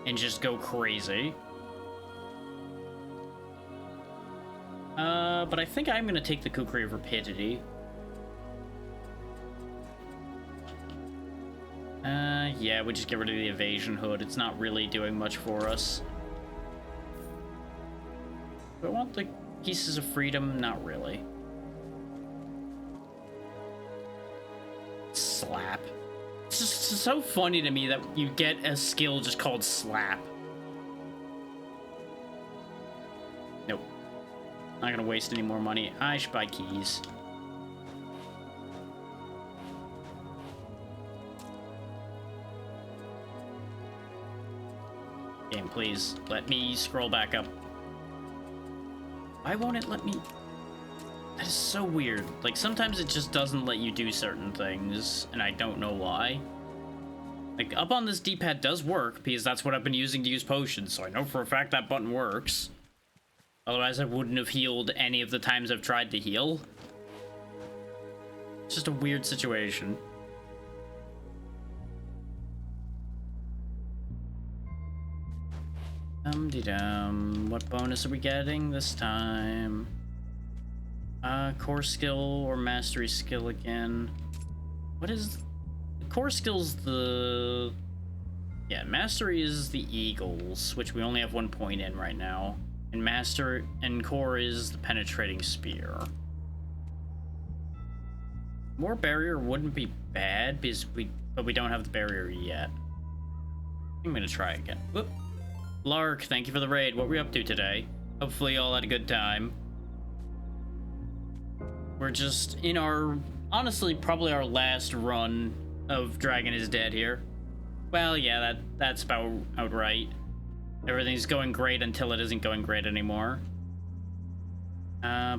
and just go crazy. But I think I'm gonna take the Kukri of Rapidity. Yeah, we just get rid of the Evasion Hood. It's not really doing much for us. Do I want the Pieces of Freedom? Not really. Slap. It's just so funny to me that you get a skill just called Slap. Nope. Not gonna waste any more money. I should buy keys. Game, please let me scroll back up. Why won't it let me? That is so weird. Like, sometimes it just doesn't let you do certain things, and I don't know why. Like, up on this D-pad does work, because that's what I've been using to use potions, so I know for a fact that button works. Otherwise, I wouldn't have healed any of the times I've tried to heal. It's just a weird situation. Dum-de-dum. What bonus are we getting this time? Core skill or mastery skill again. What is... Core skill's the... Yeah, mastery is the eagles, which we only have 1 point in right now. And master and core is the penetrating spear. More barrier wouldn't be bad, because but we don't have the barrier yet. I'm gonna try again. Whoop. Lark, thank you for the raid. What were we up to today? Hopefully you all had a good time. We're just in our, honestly, probably our last run of Dragon is Dead here. Well, yeah, that's about outright. Everything's going great until it isn't going great anymore.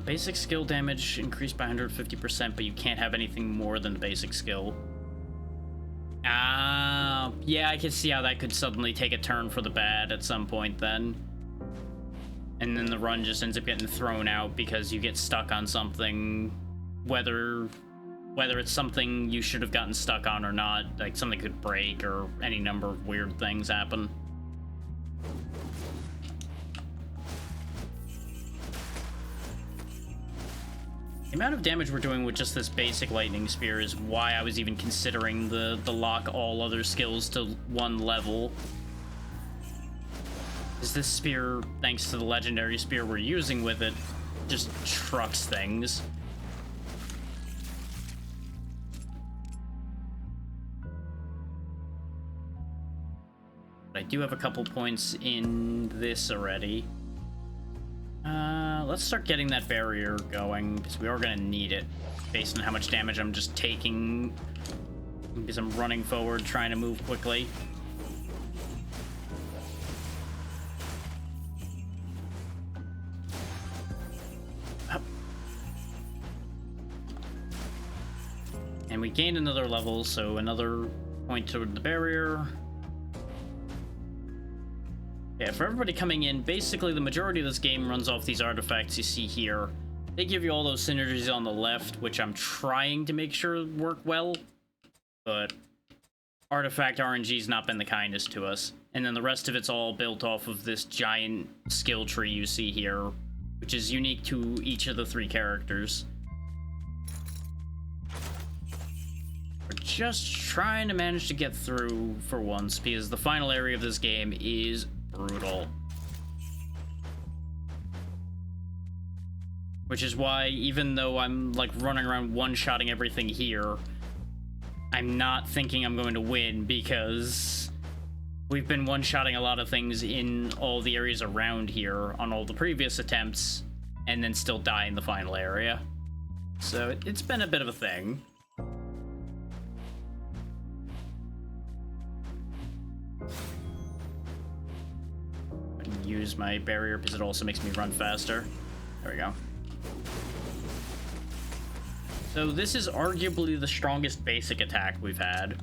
Basic skill damage increased by 150%, but you can't have anything more than the basic skill. Yeah, I can see how that could suddenly take a turn for the bad at some point then. And then the run just ends up getting thrown out because you get stuck on something, whether it's something you should have gotten stuck on or not. Like, something could break or any number of weird things happen. The amount of damage we're doing with just this basic lightning spear is why I was even considering the lock all other skills to 1 level. Is this spear, thanks to the legendary spear we're using with it, just trucks things. But I do have a couple points in this already. Let's start getting that barrier going, because we are going to need it, based on how much damage I'm just taking, because I'm running forward, trying to move quickly. Up. And we gained another level, so another point toward the barrier. Yeah, for everybody coming in, basically the majority of this game runs off these artifacts you see here. They give you all those synergies on the left, which I'm trying to make sure work well, but artifact RNG's not been the kindest to us. And then the rest of it's all built off of this giant skill tree you see here, which is unique to each of the 3 characters. We're just trying to manage to get through for once, because the final area of this game is brutal. Which is why, even though I'm like running around one-shotting everything here, I'm not thinking I'm going to win, because we've been one-shotting a lot of things in all the areas around here on all the previous attempts, and then still die in the final area. So it's been a bit of a thing. Use my barrier because it also makes me run faster. There we go. So this is arguably the strongest basic attack we've had.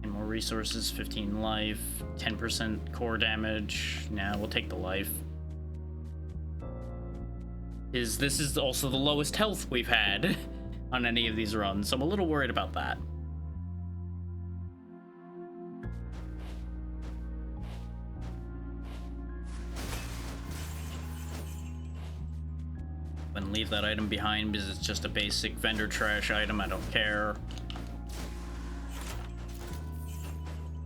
And more resources, 15 life, 10% core damage. Nah, we'll take the life. This is also the lowest health we've had on any of these runs, so I'm a little worried about that. And leave that item behind because it's just a basic vendor trash item. I don't care.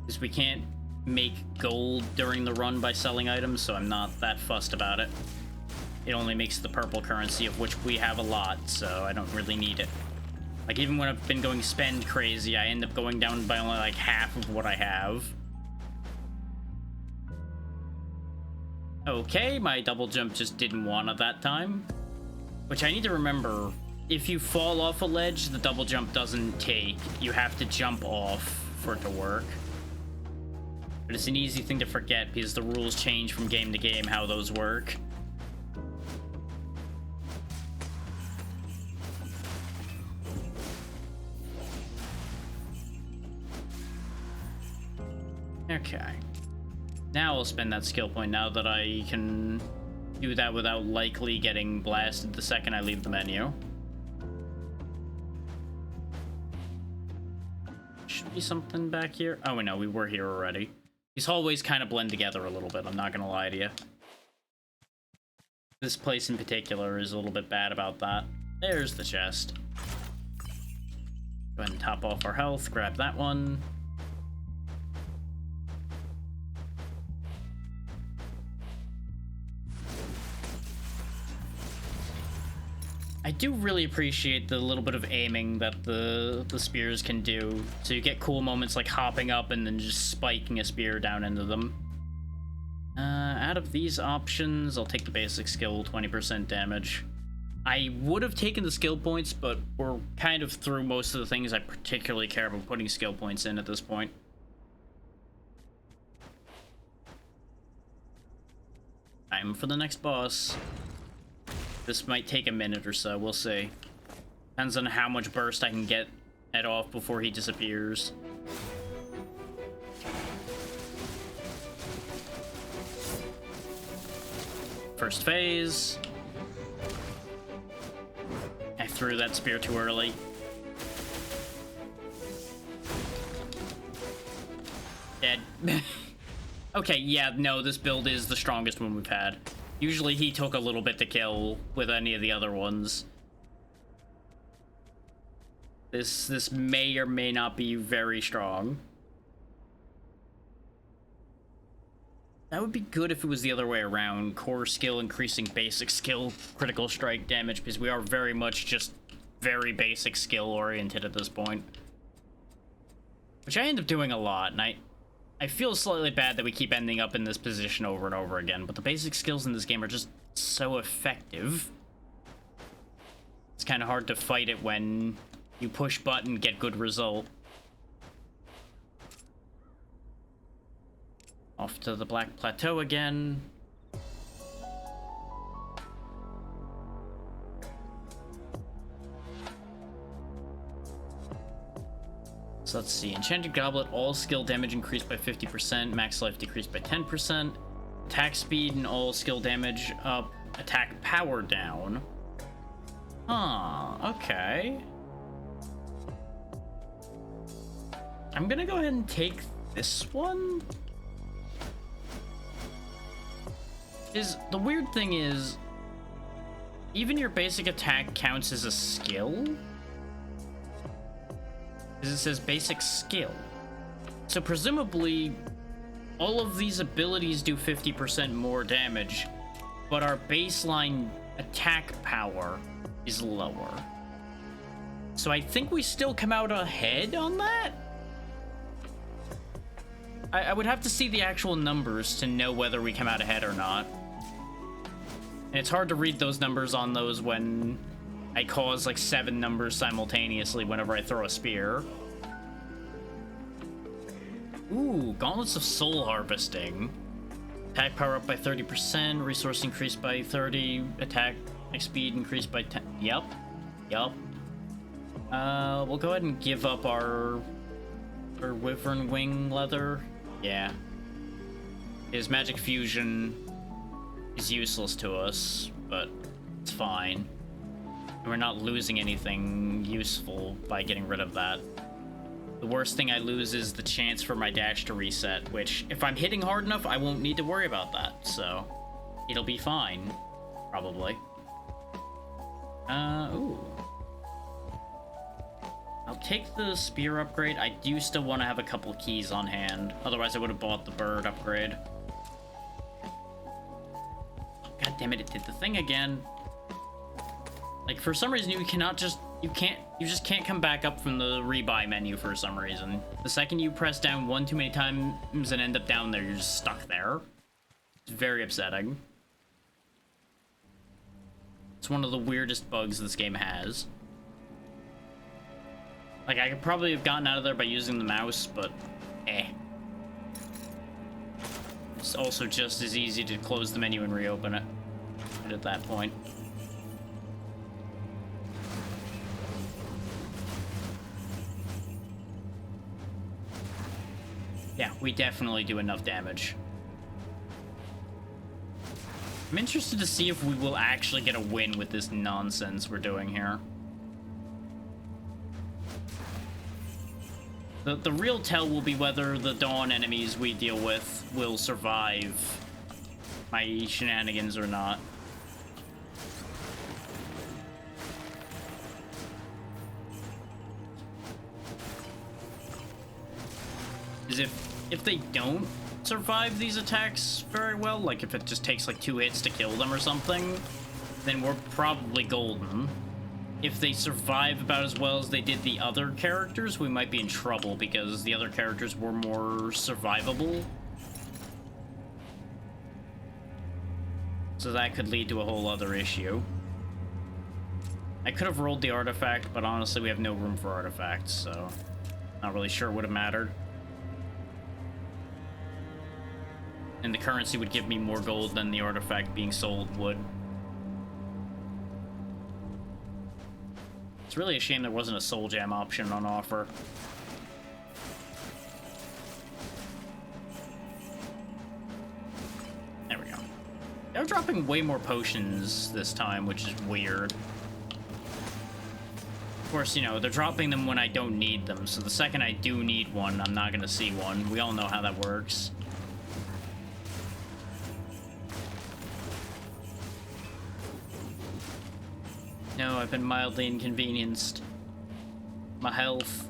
Because we can't make gold during the run by selling items, so I'm not that fussed about it. It only makes the purple currency, of which we have a lot, so I don't really need it. Like, even when I've been going spend crazy, I end up going down by only like half of what I have. Okay, my double jump just didn't want it that time. Which I need to remember, if you fall off a ledge, the double jump doesn't take. You have to jump off for it to work. But it's an easy thing to forget because the rules change from game to game how those work. Okay. Now I'll spend that skill point now that I can do that without likely getting blasted the second I leave the menu. Should be something back here. Oh, no, we were here already. These hallways kind of blend together a little bit, I'm not gonna lie to you. This place in particular is a little bit bad about that. There's the chest. Go ahead and top off our health, grab that one. I do really appreciate the little bit of aiming that the spears can do. So you get cool moments like hopping up and then just spiking a spear down into them. Out of these options, I'll take the basic skill, 20% damage. I would have taken the skill points, but we're kind of through most of the things I particularly care about putting skill points in at this point. Time for the next boss. This might take a minute or so, we'll see. Depends on how much burst I can get it off before he disappears. First phase. I threw that spear too early. Dead. Okay, yeah, no, this build is the strongest one we've had. Usually he took a little bit to kill with any of the other ones. This may or may not be very strong. That would be good if it was the other way around. Core skill increasing basic skill, critical strike damage, because we are very much just very basic skill oriented at this point. Which I end up doing a lot, and I feel slightly bad that we keep ending up in this position over and over again, but the basic skills in this game are just so effective. It's kind of hard to fight it when you push button, get good result. Off to the Black Plateau again. So let's see. Enchanted Goblet, all skill damage increased by 50%, max life decreased by 10%, attack speed and all skill damage up, attack power down. Huh, okay. I'm gonna go ahead and take this one. The weird thing is, even your basic attack counts as a skill? Because it says basic skill. So presumably, all of these abilities do 50% more damage, but our baseline attack power is lower. So I think we still come out ahead on that? I would have to see the actual numbers to know whether we come out ahead or not. And it's hard to read those numbers on those when I cause like 7 numbers simultaneously whenever I throw a spear. Ooh, Gauntlets of Soul Harvesting. Attack power up by 30%, resource increased by 30, attack speed increased by 10. Yup. We'll go ahead and give up our Wyvern Wing leather. Yeah. His magic fusion is useless to us, but it's fine. And we're not losing anything useful by getting rid of that. The worst thing I lose is the chance for my dash to reset, which, if I'm hitting hard enough, I won't need to worry about that, so it'll be fine, probably. Ooh. I'll take the spear upgrade. I do still want to have a couple keys on hand, otherwise I would have bought the bird upgrade. God damn it, it did the thing again. Like, for some reason, you just can't come back up from the rebuy menu for some reason. The second you press down one too many times and end up down there, you're just stuck there. It's very upsetting. It's one of the weirdest bugs this game has. Like, I could probably have gotten out of there by using the mouse, but eh. It's also just as easy to close the menu and reopen it at that point. Yeah, we definitely do enough damage. I'm interested to see if we will actually get a win with this nonsense we're doing here. The real tell will be whether the Dawn enemies we deal with will survive my shenanigans or not. Is if they don't survive these attacks very well, like if it just takes like 2 hits to kill them or something, then we're probably golden. If they survive about as well as they did the other characters, we might be in trouble because the other characters were more survivable. So that could lead to a whole other issue. I could have rolled the artifact, but honestly we have no room for artifacts, so not really sure it would have mattered. And the currency would give me more gold than the artifact being sold would. It's really a shame there wasn't a soul gem option on offer. There we go. They're dropping way more potions this time, which is weird. Of course, you know, they're dropping them when I don't need them, so the second I do need one, I'm not gonna see one. We all know how that works. No, I've been mildly inconvenienced. My health.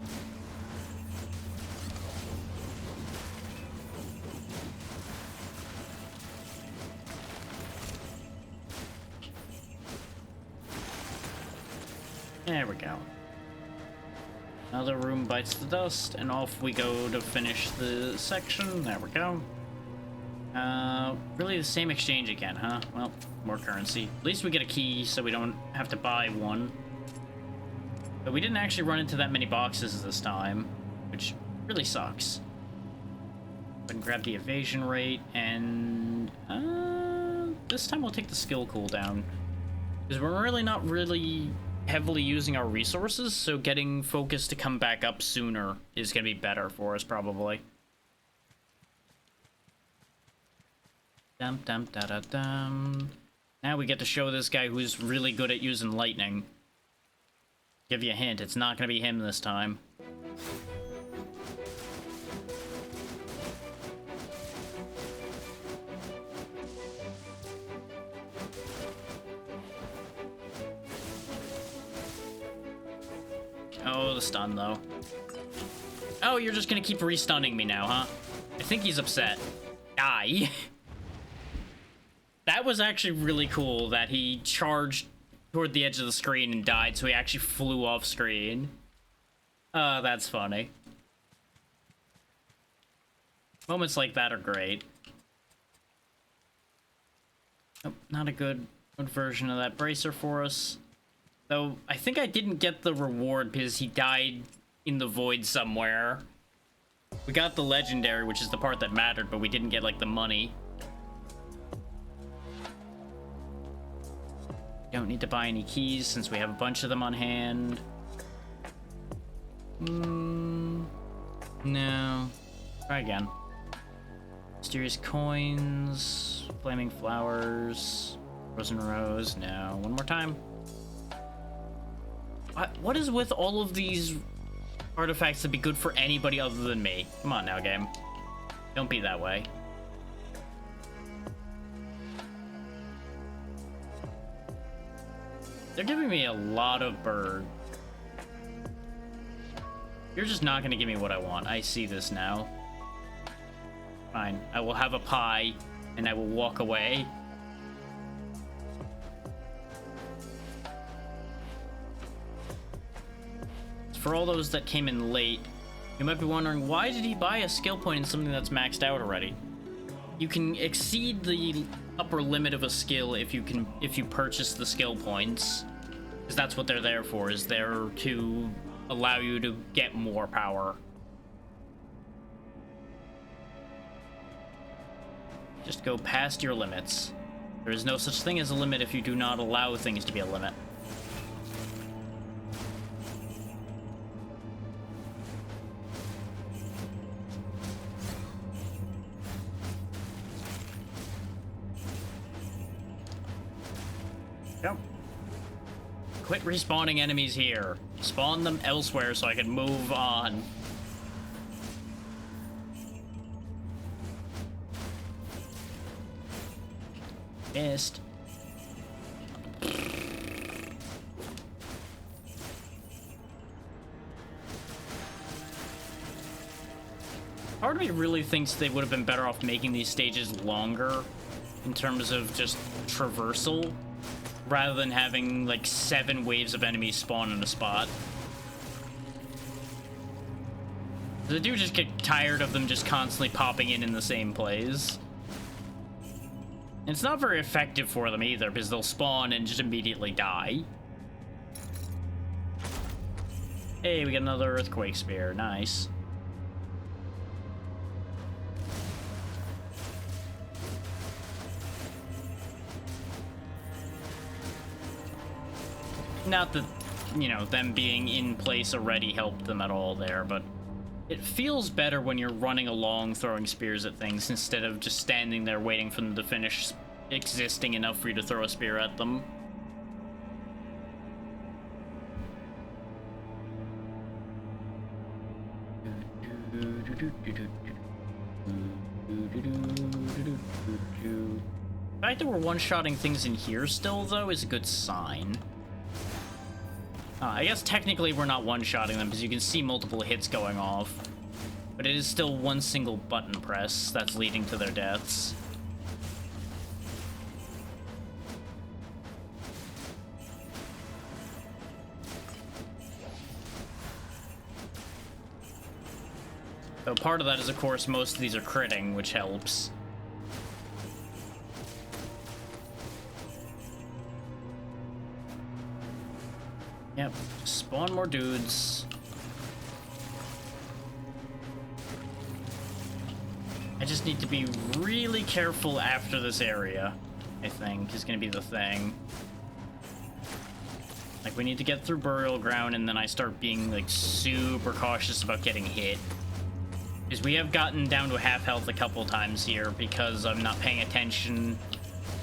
There we go. Another room bites the dust, and off we go to finish the section. There we go. Really the same exchange again, huh? Well, more currency. At least we get a key so we don't have to buy one. But we didn't actually run into that many boxes this time, which really sucks. Go and grab the evasion rate, and this time we'll take the skill cooldown. Because we're really not really heavily using our resources, so getting focus to come back up sooner is going to be better for us, probably. Dum dum da da dum. Now we get to show this guy who's really good at using lightning. Give you a hint, it's not gonna be him this time. Oh, the stun though. Oh, you're just gonna keep restunning me now, huh? I think he's upset. Die. That was actually really cool that he charged toward the edge of the screen and died, so he actually flew off screen. That's funny. Moments like that are great. Nope, not a good version of that bracer for us. Though, I think I didn't get the reward because he died in the void somewhere. We got the legendary, which is the part that mattered, but we didn't get, like, the money. Don't need to buy any keys since we have a bunch of them on hand. No. Try again. Mysterious coins, flaming flowers, frozen rose. No. One more time. What is with all of these artifacts to be good for anybody other than me? Come on now, game. Don't be that way. They're giving me a lot of bird. You're just not gonna give me what I want. I see this now. Fine. I will have a pie, and I will walk away. For all those that came in late, you might be wondering, why did he buy a skill point in something that's maxed out already? you can exceed the upper limit of a skill if you purchase the skill points, because that's what they're there for, is there to allow you to get more power. Just go past your limits. There is no such thing as a limit if you do not allow things to be a limit. Yep. Quit respawning enemies here. Spawn them elsewhere so I can move on. Missed. Part of me really thinks they would have been better off making these stages longer in terms of just traversal, rather than having like 7 waves of enemies spawn in a spot. I do just get tired of them just constantly popping in the same place. And it's not very effective for them either, because they'll spawn and just immediately die. Hey, we got another Earthquake Spear. Nice. Not that, you know, them being in place already helped them at all there, but it feels better when you're running along throwing spears at things instead of just standing there waiting for them to finish existing enough for you to throw a spear at them. The fact that we're one-shotting things in here still, though, is a good sign. I guess technically we're not one-shotting them because you can see multiple hits going off. But it is still one single button press that's leading to their deaths. So part of that is, of course, most of these are critting, which helps. Yep, spawn more dudes. I just need to be really careful after this area, I think, is gonna be the thing. Like, we need to get through Burial Ground, and then I start being, like, super cautious about getting hit. Because we have gotten down to half health a couple times here because I'm not paying attention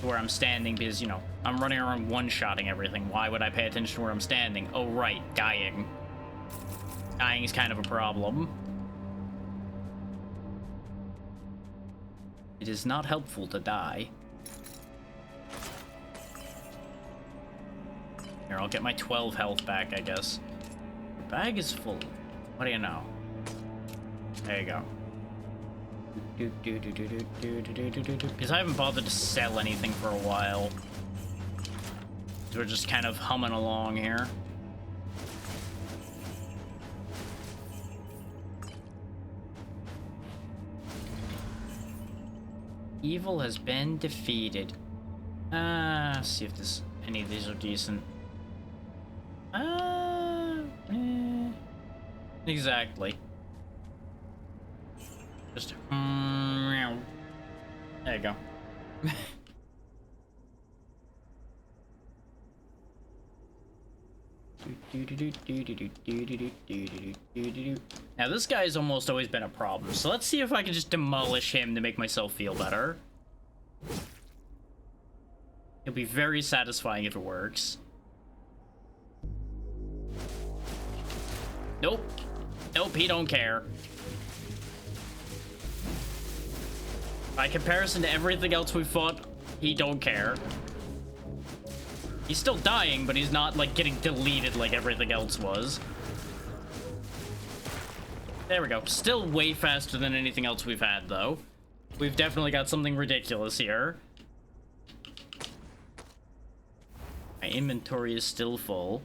to where I'm standing, because, you know, I'm running around one-shotting everything. Why would I pay attention to where I'm standing? Oh, right, dying. Dying is kind of a problem. It is not helpful to die. Here, I'll get my 12 health back, I guess. The bag is full. What do you know? There you go. Because I haven't bothered to sell anything for a while. We're just kind of humming along here. Evil has been defeated. See if any of these are decent. Exactly. Just there you go. Now this guy's almost always been a problem, so let's see if I can just demolish him to make myself feel better. It'll be very satisfying if it works. Nope. Nope, he don't care. By comparison to everything else we fought, he don't care. He's still dying, but he's not, like, getting deleted like everything else was. There we go. Still way faster than anything else we've had, though. We've definitely got something ridiculous here. My inventory is still full.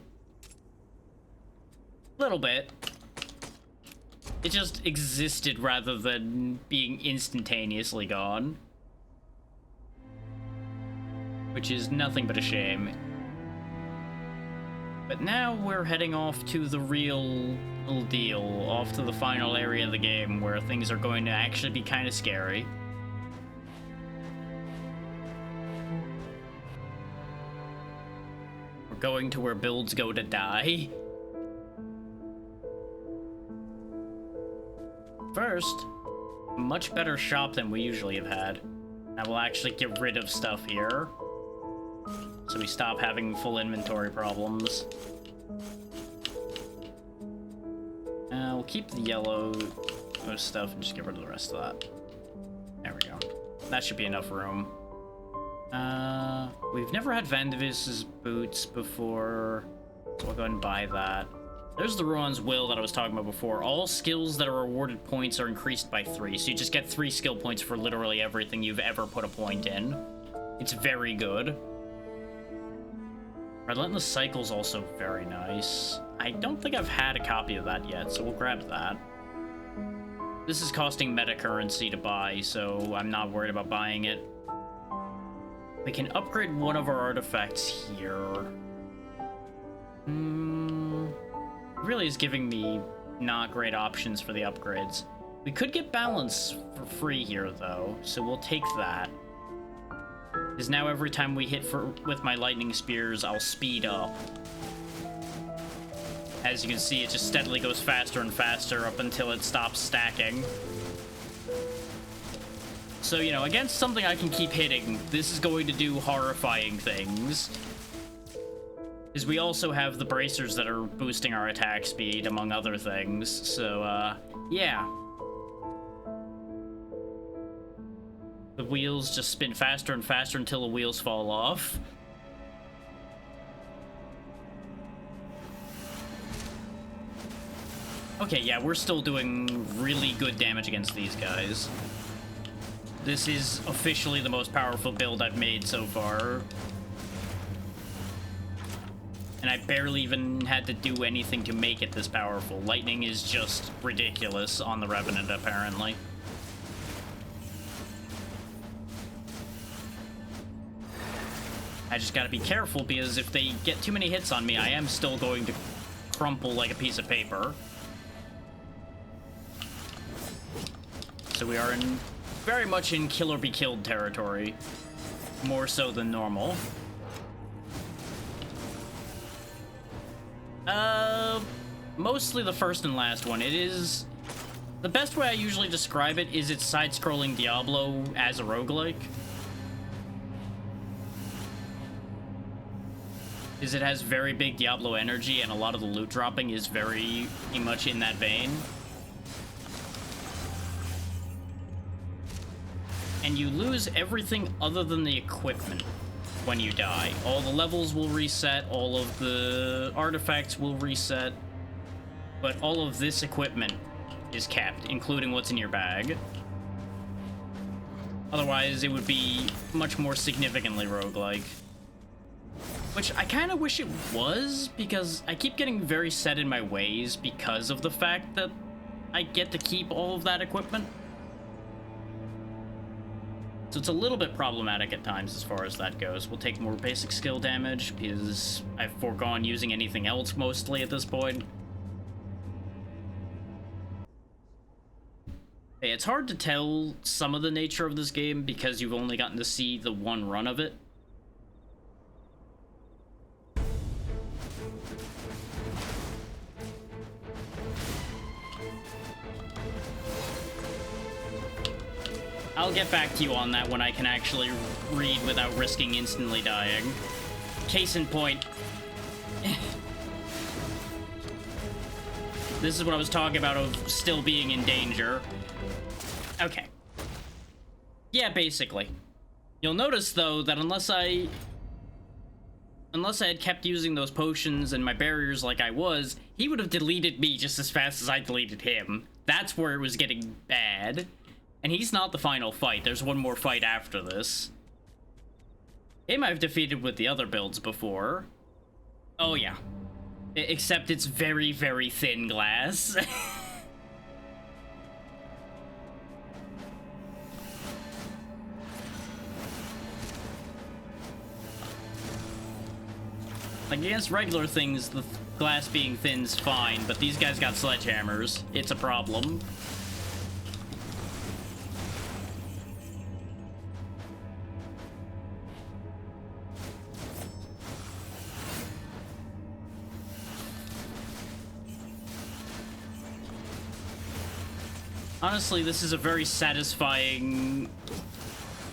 Little bit. It just existed rather than being instantaneously gone. which is nothing but a shame. But now we're heading off to the real deal, off to the final area of the game where things are going to actually be kind of scary. We're going to where builds go to die. First, a much better shop than we usually have had. I will actually get rid of stuff here, so we stop having full inventory problems. We'll keep the yellow stuff and just get rid of the rest of that. There we go. That should be enough room. We've never had Vandevis's boots before, so we'll go ahead and buy that. There's the Rohan's Will that I was talking about before. All skills that are awarded points are increased by 3, so you just get 3 skill points for literally everything you've ever put a point in. It's very good. Relentless Cycle's also very nice. I don't think I've had a copy of that yet, so we'll grab that. This is costing meta currency to buy, so I'm not worried about buying it. We can upgrade one of our artifacts here. Really is giving me not great options for the upgrades. We could get balance for free here, though, so we'll take that. Because now every time we hit with my lightning spears, I'll speed up. As you can see, it just steadily goes faster and faster up until it stops stacking. So, you know, against something I can keep hitting, this is going to do horrifying things. Because we also have the bracers that are boosting our attack speed, among other things. So, yeah. The wheels just spin faster and faster until the wheels fall off. Okay, yeah, we're still doing really good damage against these guys. This is officially the most powerful build I've made so far. And I barely even had to do anything to make it this powerful. Lightning is just ridiculous on the Revenant, apparently. I just gotta be careful, because if they get too many hits on me, I am still going to crumple like a piece of paper. So we are very much in kill or be killed territory. More so than normal. Mostly the first and last one. It is... The best way I usually describe it is it's side-scrolling Diablo as a roguelike. Is it has very big Diablo energy, and a lot of the loot dropping is very much in that vein. And you lose everything other than the equipment when you die. All the levels will reset, all of the artifacts will reset, but all of this equipment is kept, including what's in your bag. Otherwise, it would be much more significantly roguelike. Which I kind of wish it was, because I keep getting very set in my ways because of the fact that I get to keep all of that equipment. So it's a little bit problematic at times as far as that goes. We'll take more basic skill damage because I've foregone using anything else mostly at this point. Hey, it's hard to tell some of the nature of this game because you've only gotten to see the one run of it. I'll get back to you on that when I can actually read without risking instantly dying. Case in point. This is what I was talking about of still being in danger. Okay. Yeah, basically. You'll notice, though, that unless I had kept using those potions and my barriers like I was, he would have deleted me just as fast as I deleted him. That's where it was getting bad. And he's not the final fight. There's one more fight after this. Him I've defeated with the other builds before. Oh, yeah. Except it's very, very thin glass. Like, against regular things, the glass being thin's fine, but these guys got sledgehammers. It's a problem. Honestly, this is a very satisfying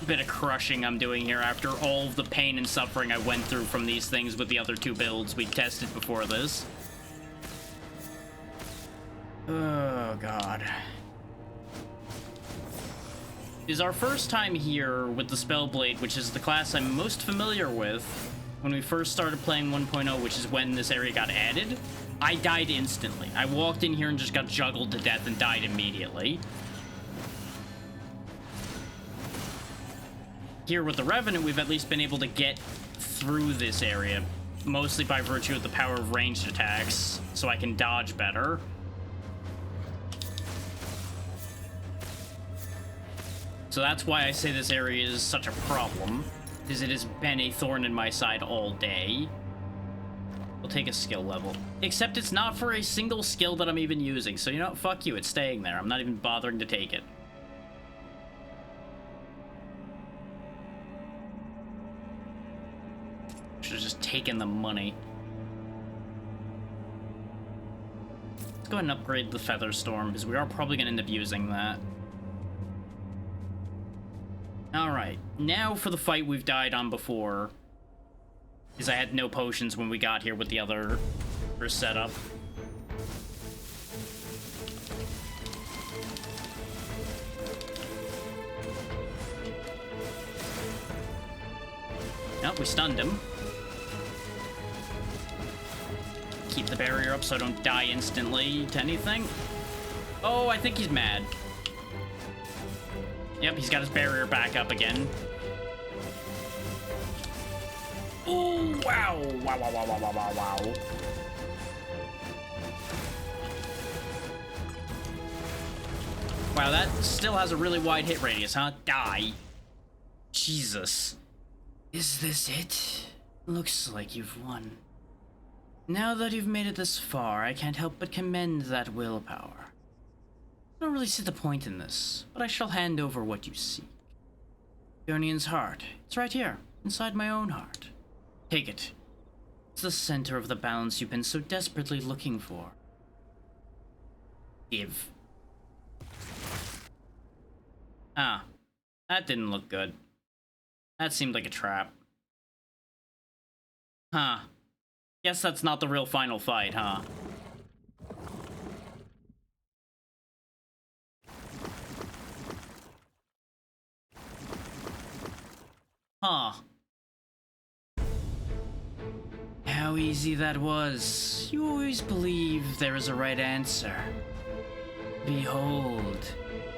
bit of crushing I'm doing here after all of the pain and suffering I went through from these things with the other two builds we tested before this. Oh, God. It is our first time here with the Spellblade, which is the class I'm most familiar with. When we first started playing 1.0, which is when this area got added, I died instantly. I walked in here and just got juggled to death and died immediately. Here with the Revenant, we've at least been able to get through this area, mostly by virtue of the power of ranged attacks, so I can dodge better. So that's why I say this area is such a problem, is it has been a thorn in my side all day. We'll take a skill level. Except it's not for a single skill that I'm even using, so you know what? Fuck you, it's staying there. I'm not even bothering to take it. Should've just taken the money. Let's go ahead and upgrade the Featherstorm, because we are probably going to end up using that. Alright, now for the fight we've died on before. Because I had no potions when we got here with the other setup. Nope, we stunned him. Keep the barrier up so I don't die instantly to anything. Oh, I think he's mad. Yep, he's got his barrier back up again. Oh, wow. Wow, wow, wow, wow, wow, wow, wow. Wow, that still has a really wide hit radius, huh? Die. Jesus. Is this it? Looks like you've won. Now that you've made it this far, I can't help but commend that willpower. I don't really see the point in this, but I shall hand over what you seek. Yonian's heart. It's right here, inside my own heart. Take it. It's the center of the balance you've been so desperately looking for. Give. Ah, that didn't look good. That seemed like a trap. Huh. Guess that's not the real final fight, huh? Huh. How easy that was. You always believe there is a right answer. Behold,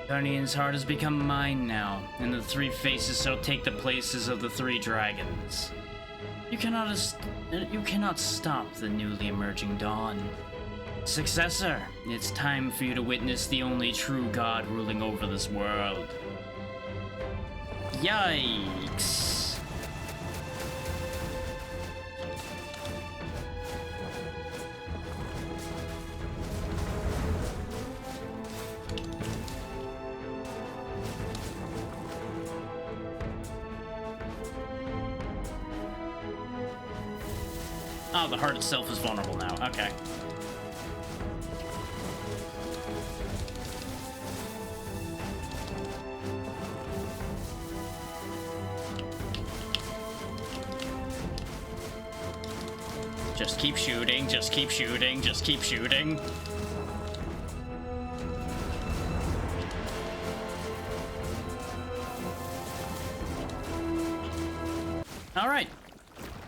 Guardian's heart has become mine now, and the three faces shall take the places of the three dragons. You cannot stop the newly emerging dawn. Successor, it's time for you to witness the only true god ruling over this world. Yikes. Oh, the heart itself is vulnerable now. Okay. Just keep shooting, just keep shooting, just keep shooting. All right.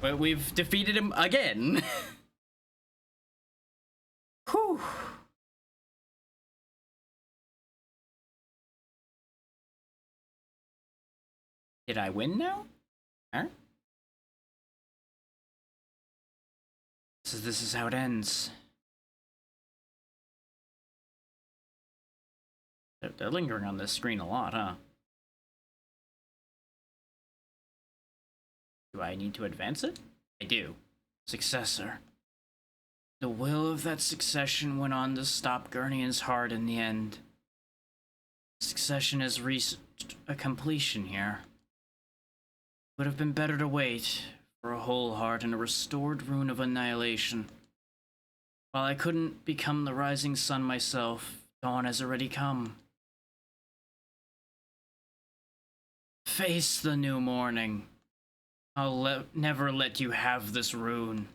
Well, we've defeated him again. Whew. Did I win now? Huh? So this is how it ends. They're lingering on this screen a lot, huh? Do I need to advance it? I do. Successor. The will of that succession went on to stop Gurnian's heart in the end. Succession has reached a completion here. Would have been better to wait for a whole heart and a restored rune of annihilation. While I couldn't become the rising sun myself, dawn has already come. Face the new morning. I'll never let you have this rune.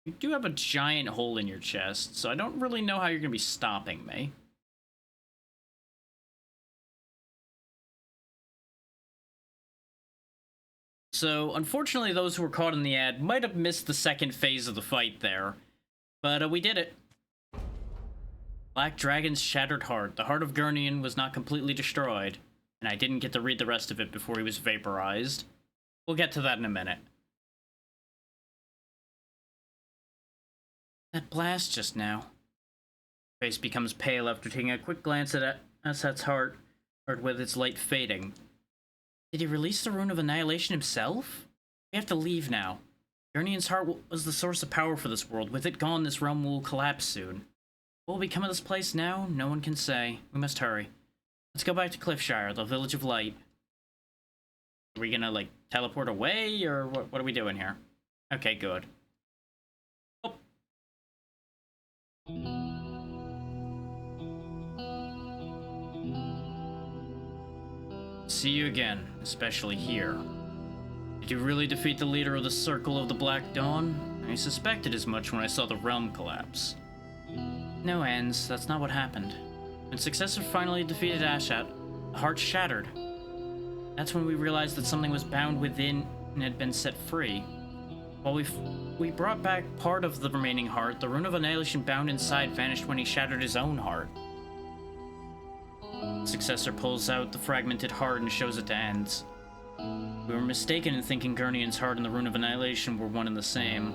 You do have a giant hole in your chest, so I don't really know how you're going to be stopping me. So, unfortunately, those who were caught in the ad might have missed the second phase of the fight there. But we did it. Black Dragon's shattered heart. The heart of Gurnian was not completely destroyed, and I didn't get to read the rest of it before he was vaporized. We'll get to that in a minute. That blast just now. Face becomes pale after taking a quick glance at Asat's heart with its light fading. Did he release the rune of annihilation himself? We have to leave now. Gurnian's heart was the source of power for this world. With it gone, this realm will collapse soon. What will become of this place now? No one can say. We must hurry. Let's go back to Cliffshire, the Village of Light. Are we gonna, like, teleport away, or what are we doing here? Okay, good. Oh. See you again, especially here. Did you really defeat the leader of the Circle of the Black Dawn? I suspected as much when I saw the realm collapse. No, Ans, that's not what happened. When Successor finally defeated Ashat, the heart shattered. That's when we realized that something was bound within and had been set free. While we brought back part of the remaining heart, the rune of annihilation bound inside vanished when he shattered his own heart. Successor pulls out the fragmented heart and shows it to Ans. We were mistaken in thinking Gurnian's heart and the rune of annihilation were one and the same.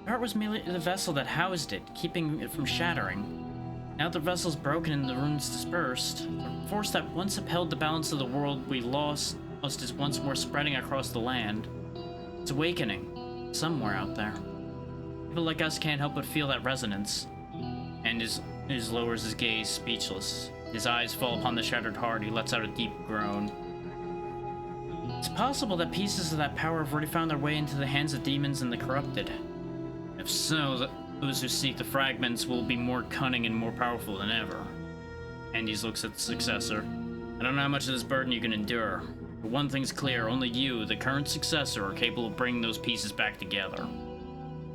The heart was merely the vessel that housed it, keeping it from shattering. Now the vessel's broken and the runes dispersed, the force that once upheld the balance of the world we lost is once more spreading across the land. It's awakening, somewhere out there. People like us can't help but feel that resonance. And his lowers his gaze, speechless. His eyes fall upon the shattered heart. He lets out a deep groan. It's possible that pieces of that power have already found their way into the hands of demons and the corrupted. If so, those who seek the fragments will be more cunning and more powerful than ever. Andes looks at the Successor. I don't know how much of this burden you can endure, but one thing's clear, only you, the current Successor, are capable of bringing those pieces back together.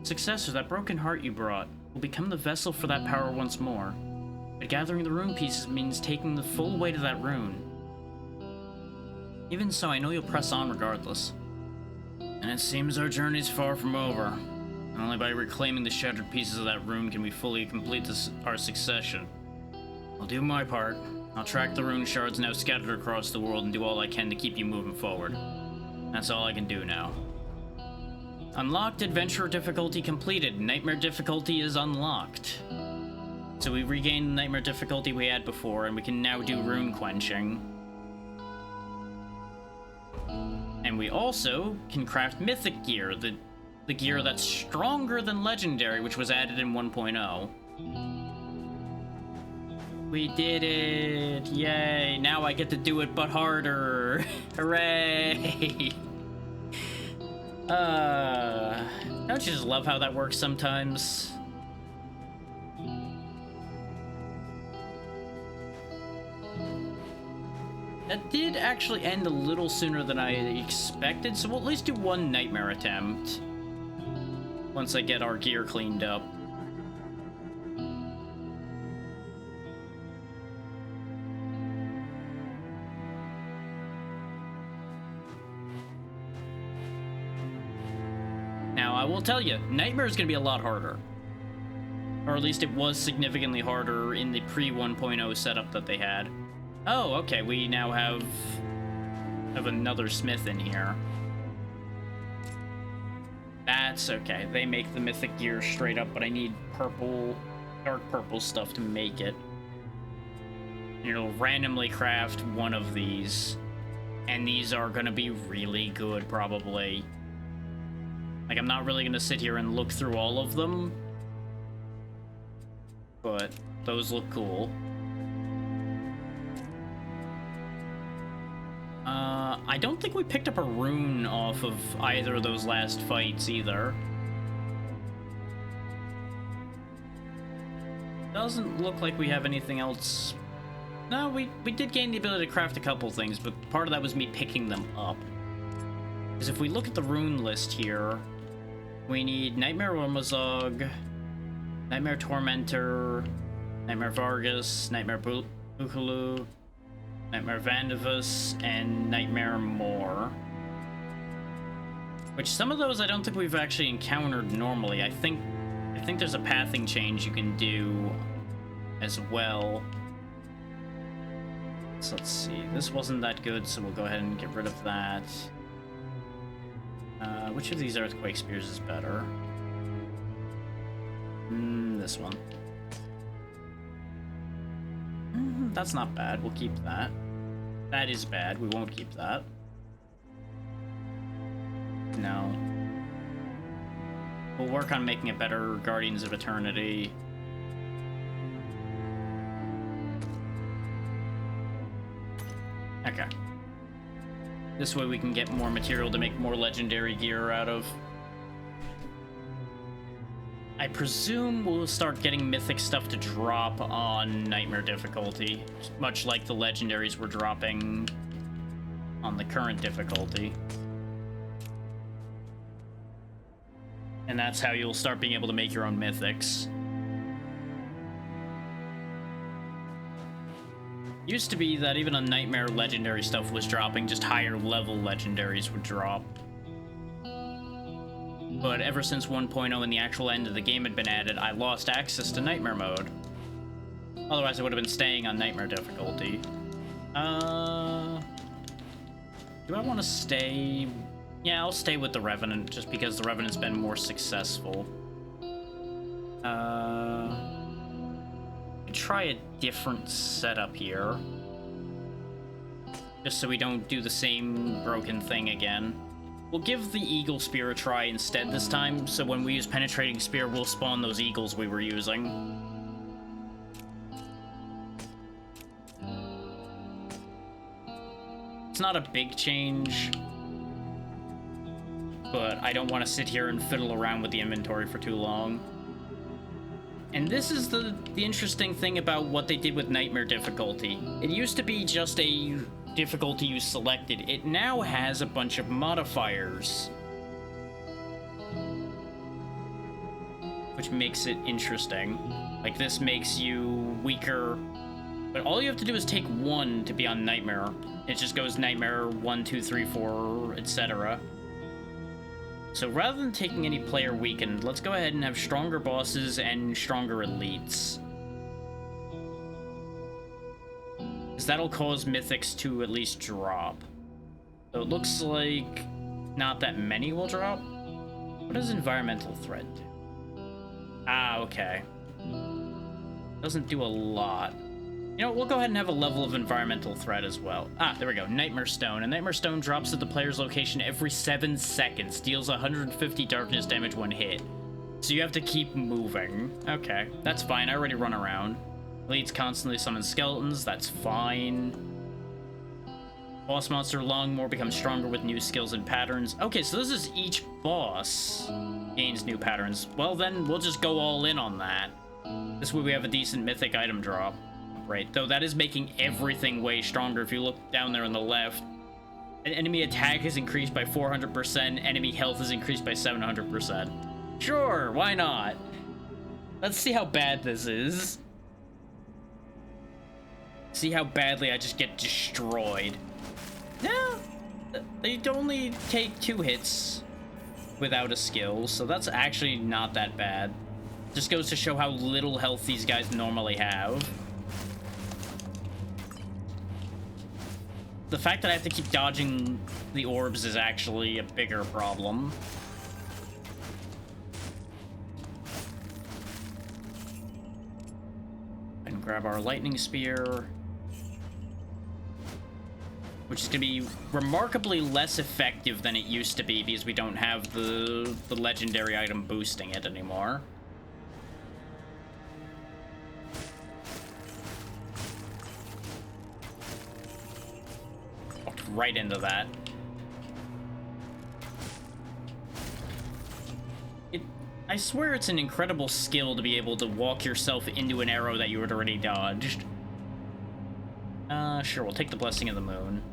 Successor, that broken heart you brought will become the vessel for that power once more. But gathering the rune pieces means taking the full weight of that rune. Even so, I know you'll press on regardless. And it seems our journey's far from over. Only by reclaiming the shattered pieces of that rune can we fully complete our succession. I'll do my part. I'll track the rune shards now scattered across the world and do all I can to keep you moving forward. That's all I can do now. Unlocked adventure difficulty completed. Nightmare difficulty is unlocked. So we regained the nightmare difficulty we had before, and we can now do rune quenching. And we also can craft mythic gear, the gear that's stronger than legendary, which was added in 1.0. We did it! Yay! Now I get to do it, but harder! Hooray! Don't you just love how that works sometimes? That did actually end a little sooner than I expected, so we'll at least do one nightmare attempt once I get our gear cleaned up. Now, I will tell you, Nightmare is going to be a lot harder. Or at least it was significantly harder in the pre-1.0 setup that they had. Oh, okay, we now have another smith in here. That's okay. They make the mythic gear straight up, but I need purple, dark purple stuff to make it. You know, randomly craft one of these. And these are gonna be really good, probably. Like, I'm not really gonna sit here and look through all of them. But those look cool. I don't think we picked up a rune off of either of those last fights, either. Doesn't look like we have anything else. No, we did gain the ability to craft a couple things, but part of that was me picking them up. Because if we look at the rune list here, we need Nightmare Ormazog, Nightmare Tormentor, Nightmare Vargas, Nightmare Bukulu, Nightmare Vandivus, and Nightmare Moor. Which some of those I don't think we've actually encountered normally. I think there's a pathing change you can do as well. So let's see. This wasn't that good, so we'll go ahead and get rid of that. Which of these Earthquake Spears is better? This one. That's not bad. We'll keep that. That is bad. We won't keep that. No. We'll work on making it better. Guardians of Eternity. Okay. This way we can get more material to make more legendary gear out of. I presume we'll start getting mythic stuff to drop on Nightmare difficulty, much like the legendaries were dropping on the current difficulty. And that's how you'll start being able to make your own mythics. Used to be that even on Nightmare, legendary stuff was dropping, just higher level legendaries would drop. But ever since 1.0 and the actual end of the game had been added, I lost access to Nightmare mode. Otherwise, I would have been staying on Nightmare difficulty. Do I want to stay? Yeah, I'll stay with the Revenant, just because the Revenant's been more successful. Try a different setup here. Just so we don't do the same broken thing again. We'll give the Eagle Spear a try instead this time, so when we use Penetrating Spear, we'll spawn those eagles we were using. It's not a big change, but I don't want to sit here and fiddle around with the inventory for too long. And this is the interesting thing about what they did with Nightmare difficulty. It used to be just a difficulty you selected. It now has a bunch of modifiers, which makes it interesting. Like, this makes you weaker, but all you have to do is take one to be on Nightmare. It just goes Nightmare 1, 2, 3, 4, etc. So rather than taking any player weakened, let's go ahead and have stronger bosses and stronger elites. Because that'll cause mythics to at least drop. So it looks like not that many will drop. What does environmental threat do? Ah, okay. Doesn't do a lot. You know, we'll go ahead and have a level of environmental threat as well. Ah, there we go. Nightmare Stone. And Nightmare Stone drops at the player's location every 7 seconds. Deals 150 darkness damage when hit. So you have to keep moving. Okay, that's fine. I already run around. Elites constantly summon skeletons. That's fine. Boss monster Longmore becomes stronger with new skills and patterns. Okay, so this is each boss gains new patterns. Well, then we'll just go all in on that. This way we have a decent mythic item drop. Right, though that is making everything way stronger. If you look down there on the left, an enemy attack is increased by 400%, enemy health is increased by 700%. Sure, why not? Let's see how bad this is. See how badly I just get destroyed. No, they'd only take 2 hits without a skill, so that's actually not that bad. Just goes to show how little health these guys normally have. The fact that I have to keep dodging the orbs is actually a bigger problem. And grab our lightning spear. which is going to be remarkably less effective than it used to be because we don't have the legendary item boosting it anymore. Walked right into that. I swear it's an incredible skill to be able to walk yourself into an arrow that you had already dodged. Sure, we'll take the Blessing of the Moon.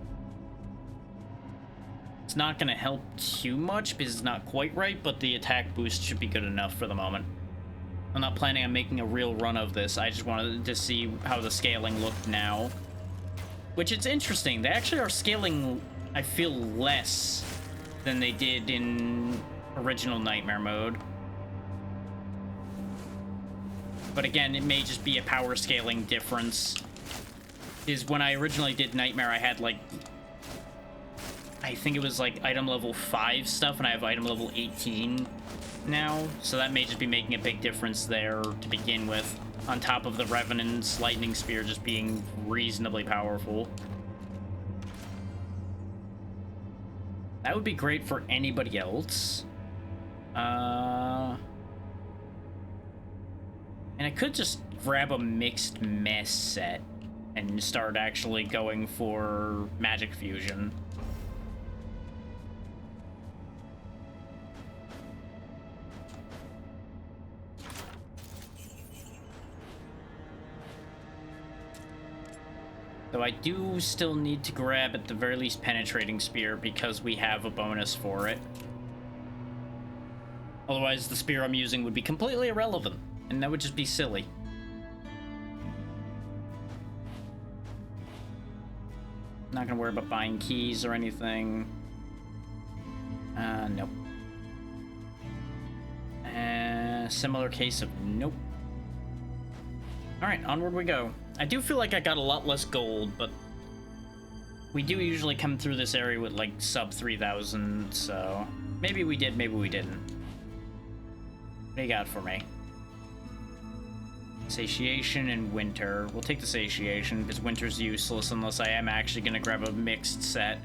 It's not gonna help too much because it's not quite right, but the attack boost should be good enough for the moment. I'm not planning on making a real run of this. I just wanted to see how the scaling looked now. Which, it's interesting. They actually are scaling, I feel, less than they did in original Nightmare mode. But again, it may just be a power scaling difference. Is when I originally did Nightmare, I had, like, I think it was, like, item level 5 stuff, and I have item level 18 now. So that may just be making a big difference there to begin with, on top of the Revenant's Lightning Spear just being reasonably powerful. That would be great for anybody else. And I could just grab a mixed mess set and start actually going for magic fusion. Though I do still need to grab at the very least Penetrating Spear because we have a bonus for it. Otherwise the spear I'm using would be completely irrelevant. And that would just be silly. Not gonna worry about buying keys or anything. Nope. Similar case of nope. Alright, onward we go. I do feel like I got a lot less gold, but we do usually come through this area with like sub 3,000, so maybe we did, maybe we didn't. What do you got for me? Satiation and Winter. We'll take the Satiation, because Winter's useless unless I am actually going to grab a mixed set.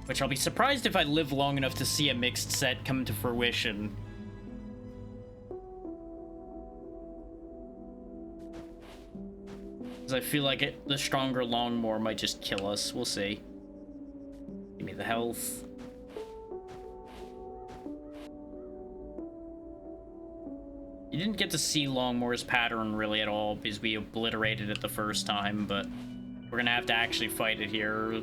Which I'll be surprised if I live long enough to see a mixed set come to fruition. Because I feel like the stronger Longmore might just kill us. We'll see. Give me the health. You didn't get to see Longmore's pattern really at all because we obliterated it the first time, but we're gonna have to actually fight it here.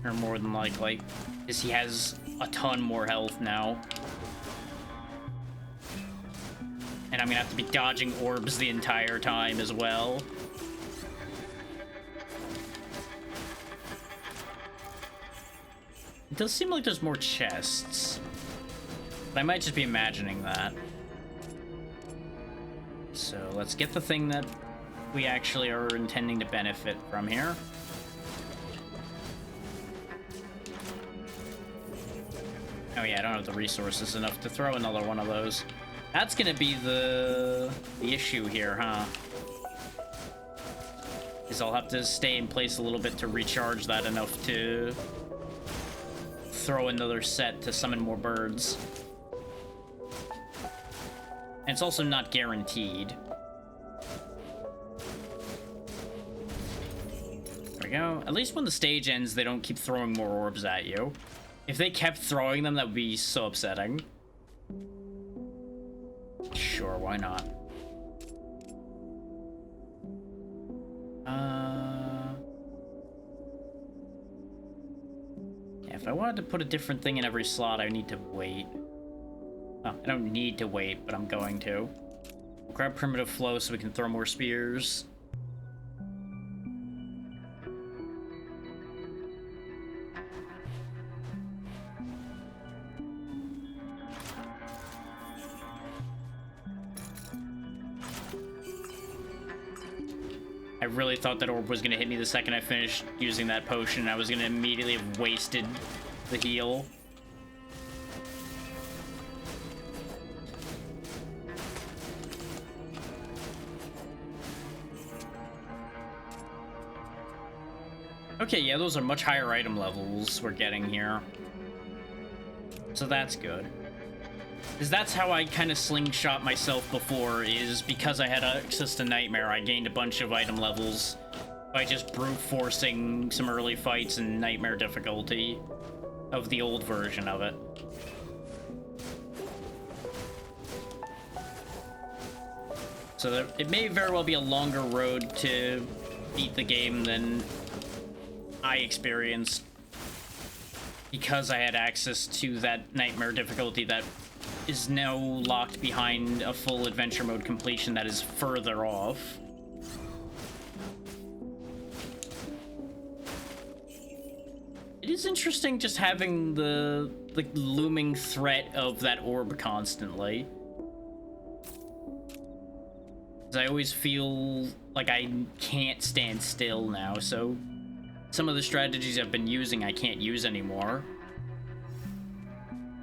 Or more than likely. Because he has a ton more health now. And I'm gonna have to be dodging orbs the entire time as well. It does seem like there's more chests. But I might just be imagining that. So let's get the thing that we actually are intending to benefit from here. Oh yeah, I don't have the resources enough to throw another one of those. That's gonna be the issue here, huh? Is I'll have to stay in place a little bit to recharge that enough to throw another set to summon more birds. And it's also not guaranteed. There we go. At least when the stage ends, they don't keep throwing more orbs at you. If they kept throwing them, that would be so upsetting. Sure, why not? Yeah, if I wanted to put a different thing in every slot, I need to wait. Oh, I don't need to wait, but I'm going to. We'll grab Primitive Flow so we can throw more spears. I really thought that orb was going to hit me the second I finished using that potion. I was going to immediately have wasted the heal. Okay, yeah, those are much higher item levels we're getting here. So that's good. Because that's how I kind of slingshot myself before, is because I had access to Nightmare, I gained a bunch of item levels by just brute forcing some early fights in Nightmare difficulty of the old version of it. So it may very well be a longer road to beat the game than I experienced, because I had access to that Nightmare difficulty that is now locked behind a full adventure mode completion that is further off. It is interesting just having the looming threat of that orb constantly. I always feel like I can't stand still now, so some of the strategies I've been using I can't use anymore,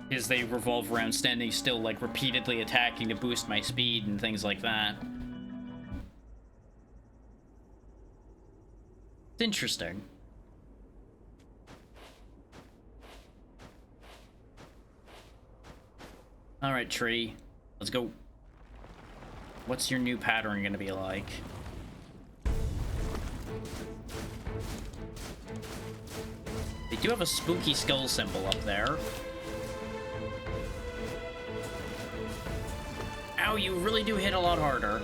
because they revolve around standing still, like repeatedly attacking to boost my speed and things like that. It's interesting. Alright, tree. Let's go. What's your new pattern gonna be like? They do have a spooky skull symbol up there. Ow, you really do hit a lot harder.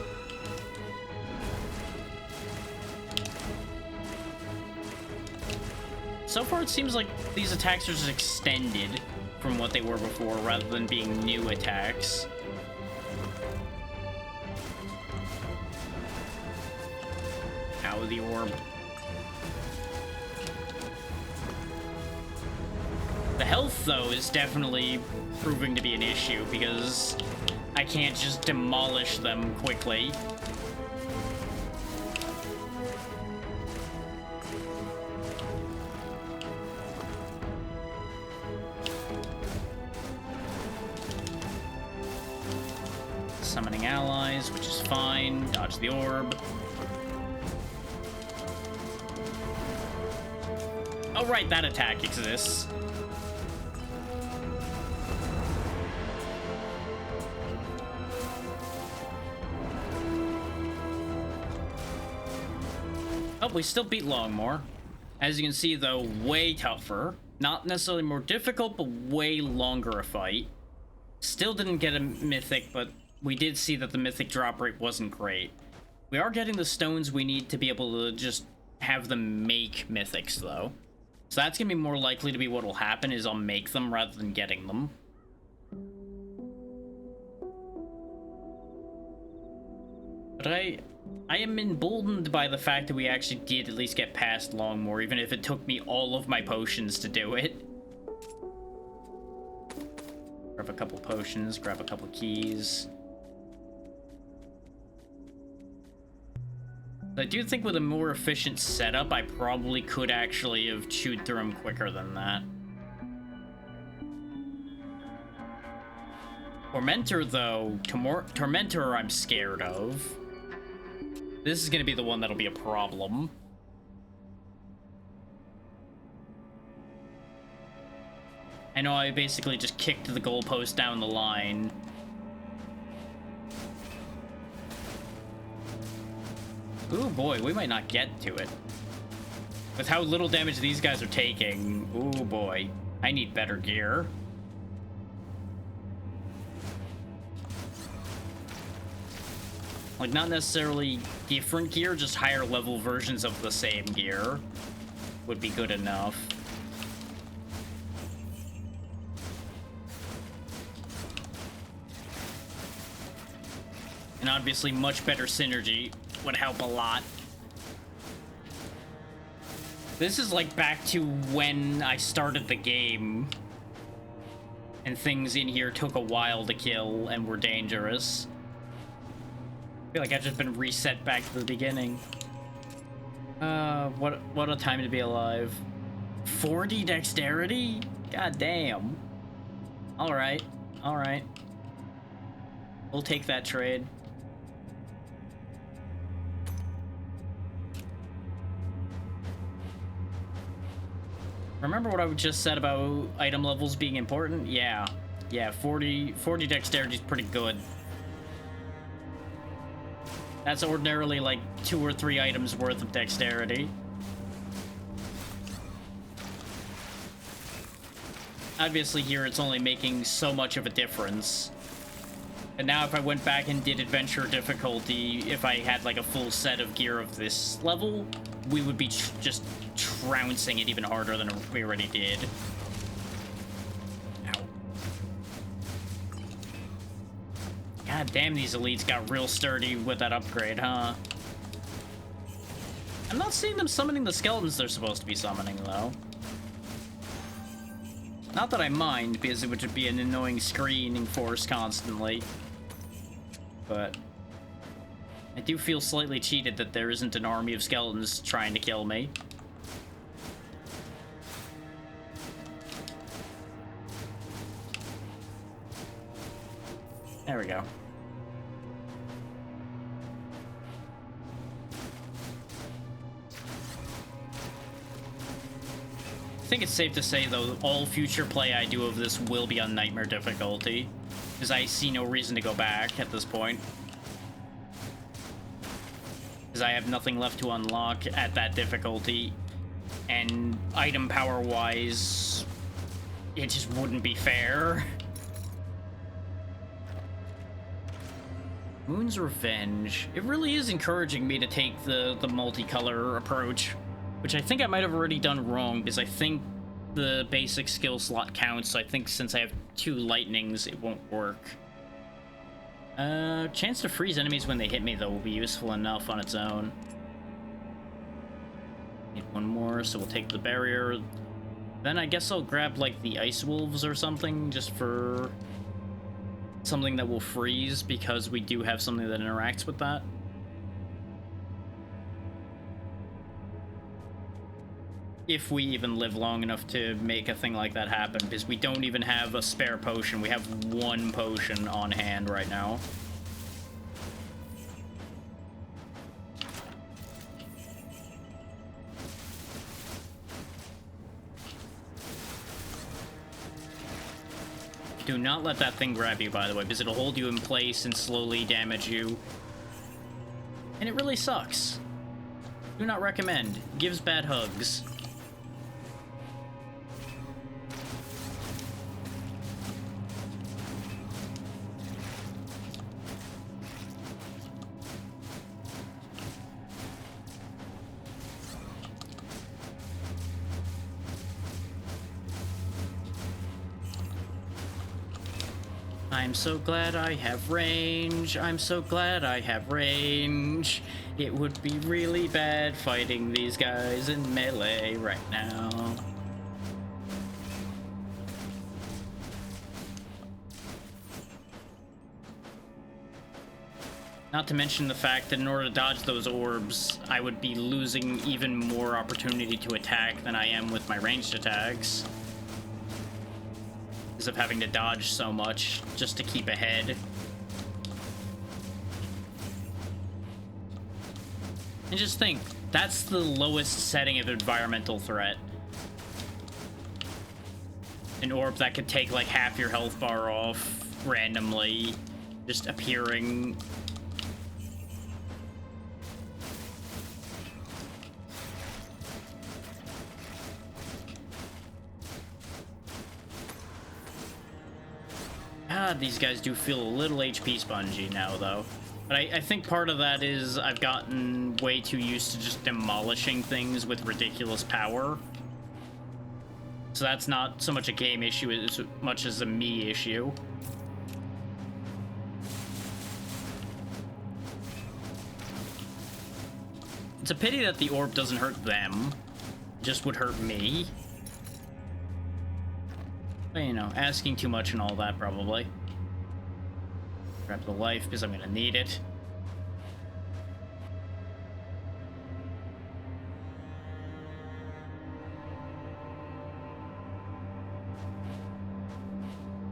So far, it seems like these attacks are just extended from what they were before, rather than being new attacks. Ow, the orb. The health, though, is definitely proving to be an issue, because I can't just demolish them quickly. Summoning allies, which is fine. Dodge the orb. Oh, right, that attack exists. Oh, we still beat Longmore. As you can see, though, way tougher. Not necessarily more difficult, but way longer a fight. Still didn't get a mythic, but we did see that the mythic drop rate wasn't great. We are getting the stones we need to be able to just have them make mythics, though. So that's gonna be more likely to be what will happen, is I'll make them rather than getting them. But I am emboldened by the fact that we actually did at least get past Longmore, even if it took me all of my potions to do it. Grab a couple potions, grab a couple keys. I do think with a more efficient setup, I probably could actually have chewed through them quicker than that. Tormentor, though, Tormentor I'm scared of. This is gonna be the one that'll be a problem. I know I basically just kicked the goalpost down the line. Ooh, boy, we might not get to it. With how little damage these guys are taking, ooh, boy. I need better gear. Like, not necessarily different gear, just higher level versions of the same gear would be good enough. And obviously much better synergy would help a lot. This is like back to when I started the game and things in here took a while to kill and were dangerous. I feel like I've just been reset back to the beginning. What a time to be alive. 40 dexterity? God damn. Alright, alright. We'll take that trade. Remember what I just said about item levels being important? Yeah. Yeah, 40 dexterity is pretty good. That's ordinarily like 2 or 3 items worth of dexterity. Obviously here it's only making so much of a difference. And now if I went back and did adventure difficulty, if I had like a full set of gear of this level, we would be just trouncing it even harder than we already did. Ow. God damn, these elites got real sturdy with that upgrade, huh? I'm not seeing them summoning the skeletons they're supposed to be summoning, though. Not that I mind, because it would be an annoying screening force constantly. But I do feel slightly cheated that there isn't an army of skeletons trying to kill me. There we go. I think it's safe to say, though, all future play I do of this will be on Nightmare difficulty, because I see no reason to go back at this point. Because I have nothing left to unlock at that difficulty, and item power-wise, it just wouldn't be fair. Moon's Revenge. It really is encouraging me to take the multicolor approach, which I think I might have already done wrong, because I think the basic skill slot counts, so I think since I have 2 lightnings, it won't work. Chance to freeze enemies when they hit me, though, will be useful enough on its own. Need one more, so we'll take the barrier. Then I guess I'll grab, like, the Ice Wolves or something, just for something that will freeze, because we do have something that interacts with that. If we even live long enough to make a thing like that happen, because we don't even have a spare potion. We have 1 potion on hand right now. Do not let that thing grab you, by the way, because it'll hold you in place and slowly damage you. And it really sucks. Do not recommend. Gives bad hugs. I'm so glad I have range. I'm so glad I have range. It would be really bad fighting these guys in melee right now. Not to mention the fact that in order to dodge those orbs, I would be losing even more opportunity to attack than I am with my ranged attacks. Of having to dodge so much just to keep ahead. And just think, that's the lowest setting of environmental threat. An orb that could take like half your health bar off randomly, just appearing. God, these guys do feel a little HP spongy now, though. But I think part of that is I've gotten way too used to just demolishing things with ridiculous power. So that's not so much a game issue as much as a me issue. It's a pity that the orb doesn't hurt them. It just would hurt me. But, you know, asking too much and all that, probably. Grab the life, because I'm gonna need it.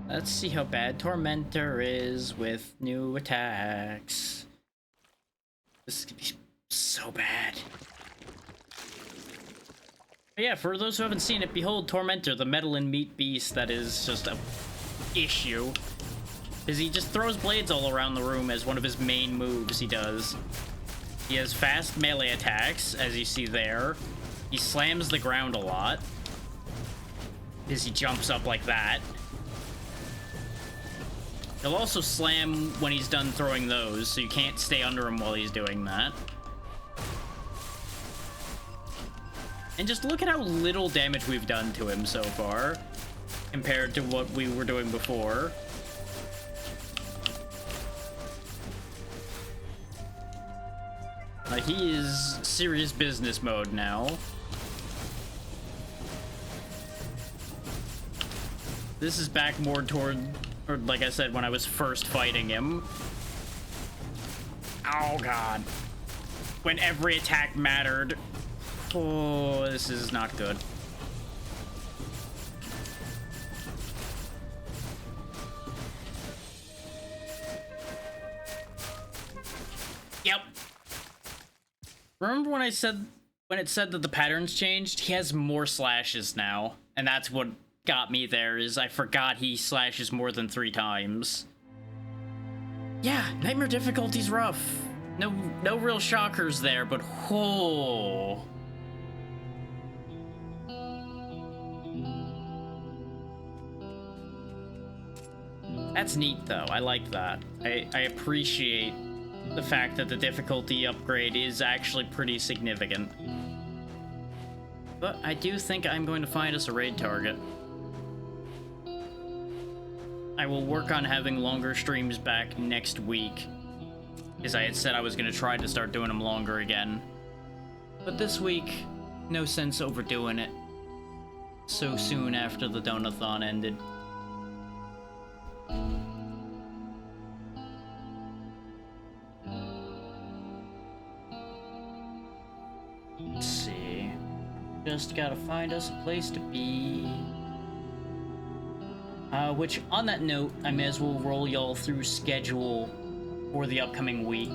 Let's see how bad Tormentor is with new attacks. This is gonna be so bad. But yeah, for those who haven't seen it, behold Tormentor, the metal and meat beast that is just a issue. Because he just throws blades all around the room as one of his main moves he does. He has fast melee attacks, as you see there. He slams the ground a lot. Because he jumps up like that. He'll also slam when he's done throwing those, so you can't stay under him while he's doing that. And just look at how little damage we've done to him so far, compared to what we were doing before. He is serious business mode now. This is back more toward, or like I said, when I was first fighting him. Oh god. When every attack mattered. Oh, this is not good. Yep. Remember when I said, when it said that the patterns changed? He has more slashes now, and that's what got me there, is I forgot he slashes more than 3 times. Yeah, Nightmare difficulty's rough. No real shockers there, but oh. That's neat though, I like that. I appreciate the fact that the difficulty upgrade is actually pretty significant. But I do think I'm going to find us a raid target. I will work on having longer streams back next week, as I had said I was going to try to start doing them longer again. But this week, no sense overdoing it so soon after the Donathon ended. Let's see. Just gotta find us a place to be. Which, on that note, I may as well roll y'all through schedule for the upcoming week.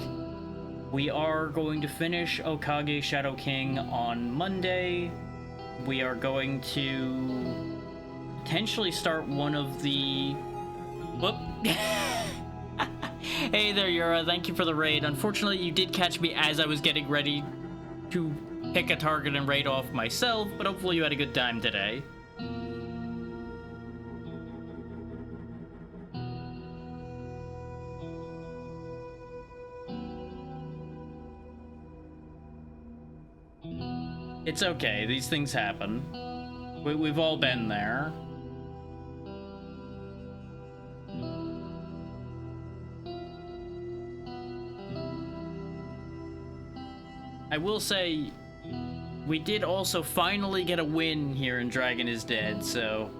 We are going to finish Okage Shadow King on Monday. We are going to potentially start one of the... Whoop. Hey there, Yura. Thank you for the raid. Unfortunately, you did catch me as I was getting ready to pick a target and raid off myself, but hopefully you had a good time today. It's okay, these things happen. We've all been there. I will say, we did also finally get a win here in Dragon is Dead, so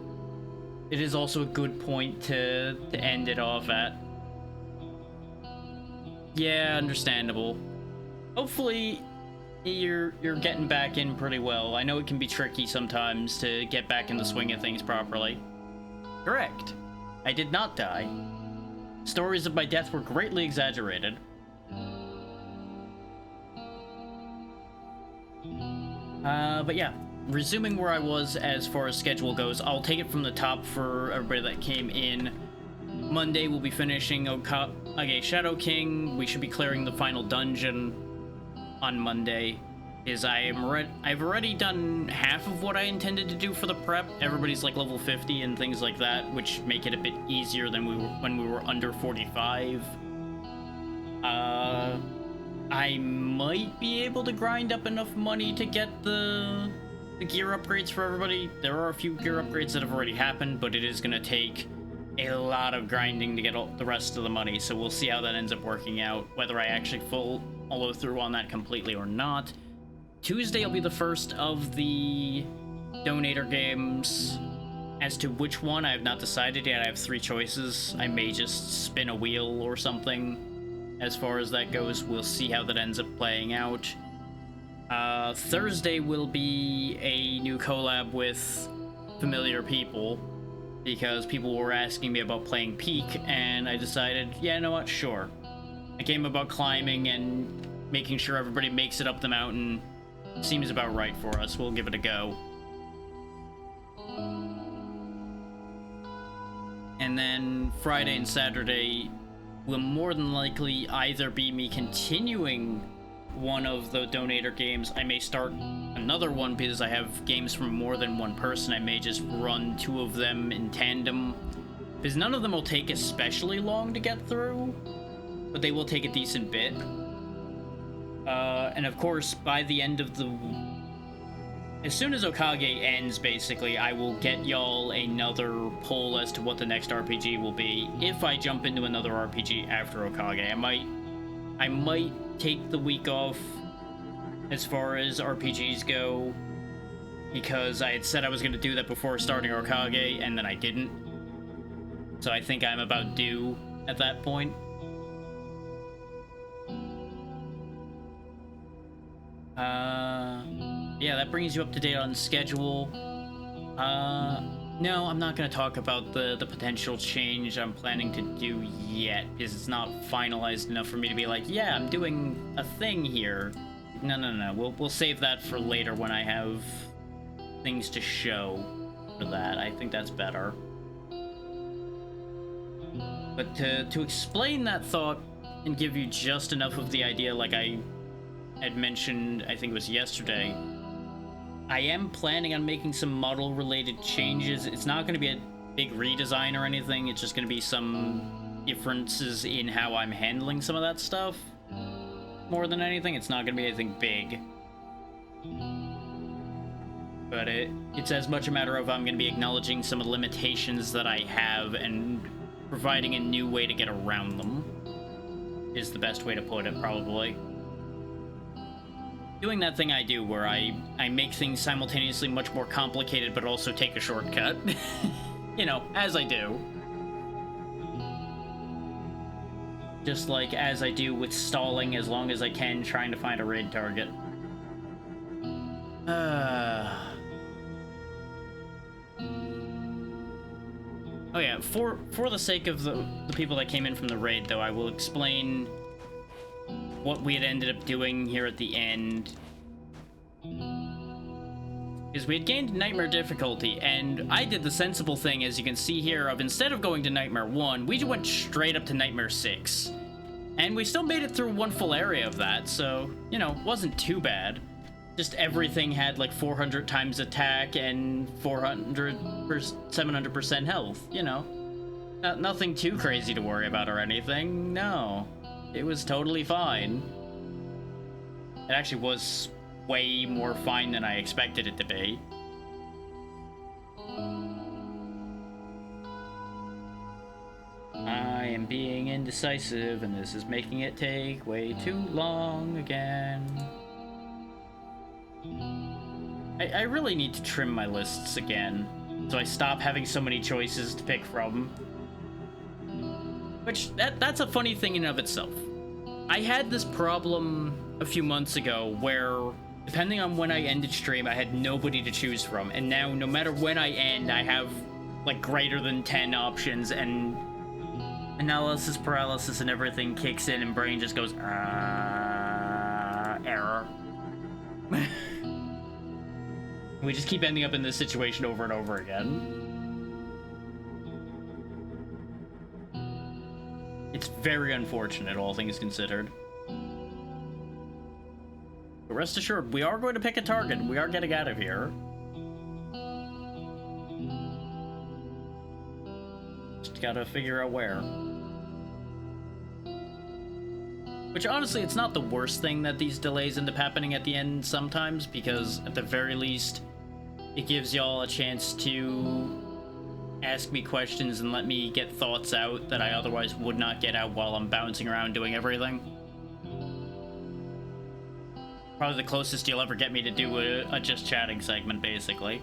it is also a good point to end it off at. Yeah, understandable. Hopefully, you're getting back in pretty well. I know it can be tricky sometimes to get back in the swing of things properly. Correct. I did not die. Stories of my death were greatly exaggerated. But yeah, resuming where I was as far as schedule goes, I'll take it from the top for everybody that came in. Monday, we'll be finishing Okage Shadow King. We should be clearing the final dungeon on Monday. I've already done half of what I intended to do for the prep. Everybody's like level 50 and things like that, which make it a bit easier than when we were under 45. I might be able to grind up enough money to get the gear upgrades for everybody. There are a few gear upgrades that have already happened, but it is going to take a lot of grinding to get all the rest of the money, so we'll see how that ends up working out, whether I actually follow through on that completely or not. Tuesday will be the first of the donator games. As to which one, I have not decided yet. I have 3 choices. I may just spin a wheel or something. As far as that goes, we'll see how that ends up playing out. Thursday will be a new collab with familiar people, because people were asking me about playing Peak, and I decided, yeah, you know what, sure. A game about climbing and making sure everybody makes it up the mountain seems about right for us. We'll give it a go. And then Friday and Saturday will more than likely either be me continuing one of the donator games. I may start another one because I have games from more than one person. I may just run two of them in tandem, because none of them will take especially long to get through, but they will take a decent bit. And of course, by the end of as soon as Okage ends, basically, I will get y'all another poll as to what the next RPG will be. If I jump into another RPG after Okage, I might take the week off as far as RPGs go, because I had said I was going to do that before starting Okage, and then I didn't. So I think I'm about due at that point. Yeah, that brings you up to date on schedule. No, I'm not going to talk about the potential change I'm planning to do yet, because it's not finalized enough for me to be like, yeah, I'm doing a thing here. No. We'll save that for later when I have things to show for that. I think that's better. But to explain that thought and give you just enough of the idea, like I had mentioned, I think it was yesterday, I am planning on making some model-related changes. It's not going to be a big redesign or anything. It's just going to be some differences in how I'm handling some of that stuff. More than anything, it's not going to be anything big. But it's as much a matter of I'm going to be acknowledging some of the limitations that I have and providing a new way to get around them, is the best way to put it, probably. Doing that thing I do where I make things simultaneously much more complicated but also take a shortcut. You know, as I do. Just like as I do with stalling as long as I can trying to find a raid target. Oh yeah, for the sake of the people that came in from the raid, though, I will explain what we had ended up doing here at the end. Because we had gained Nightmare difficulty, and I did the sensible thing, as you can see here, of instead of going to Nightmare 1, we just went straight up to Nightmare 6. And we still made it through one full area of that, so, you know, wasn't too bad. Just everything had like 400 times attack and 700% health, you know. Nothing too crazy to worry about or anything, no. It was totally fine. It actually was way more fine than I expected it to be. I am being indecisive, and this is making it take way too long again. I really need to trim my lists again, so I stop having so many choices to pick from. Which, that's a funny thing in and of itself. I had this problem a few months ago where, depending on when I ended stream, I had nobody to choose from. And now, no matter when I end, I have, like, greater than 10 options, and analysis paralysis and everything kicks in, and brain just goes, error. We just keep ending up in this situation over and over again. It's very unfortunate, all things considered. But rest assured, we are going to pick a target. We are getting out of here. Just gotta figure out where. Which, honestly, it's not the worst thing that these delays end up happening at the end sometimes, because at the very least, it gives y'all a chance to ask me questions and let me get thoughts out that I otherwise would not get out while I'm bouncing around doing everything. Probably the closest you'll ever get me to do a just chatting segment, basically.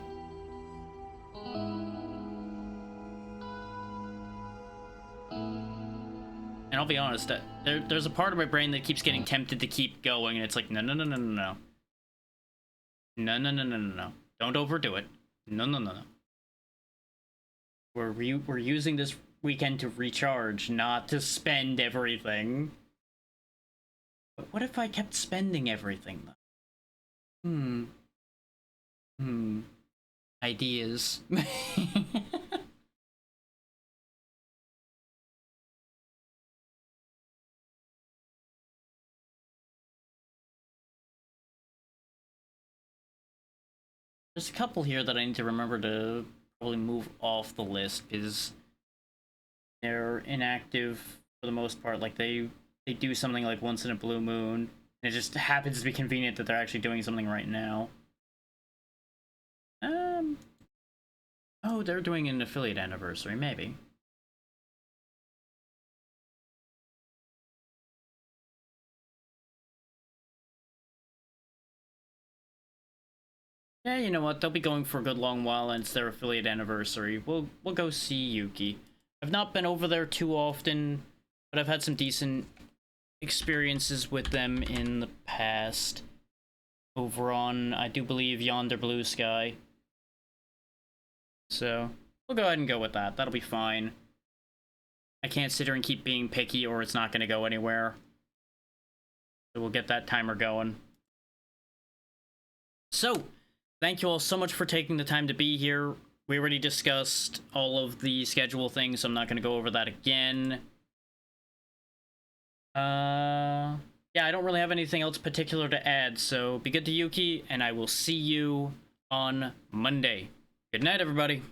And I'll be honest, there's a part of my brain that keeps getting tempted to keep going, and it's like, no. No. Don't overdo it. No. We're using this weekend to recharge, not to spend everything. But what if I kept spending everything, though? Ideas. There's a couple here that I need to remember to probably move off the list because they're inactive for the most part. Like they do something like once in a blue moon. And it just happens to be convenient that they're actually doing something right now. Oh, they're doing an affiliate anniversary, maybe. Yeah, you know what? They'll be going for a good long while, and it's their affiliate anniversary. We'll go see Yuki. I've not been over there too often, but I've had some decent experiences with them in the past. Over on, I do believe, Yonder Blue Sky. So, we'll go ahead and go with that. That'll be fine. I can't sit here and keep being picky or it's not going to go anywhere. So we'll get that timer going. So, thank you all so much for taking the time to be here. We already discussed all of the schedule things, so I'm not going to go over that again. Yeah, I don't really have anything else particular to add, so be good to Yuki, and I will see you on Monday. Good night, everybody.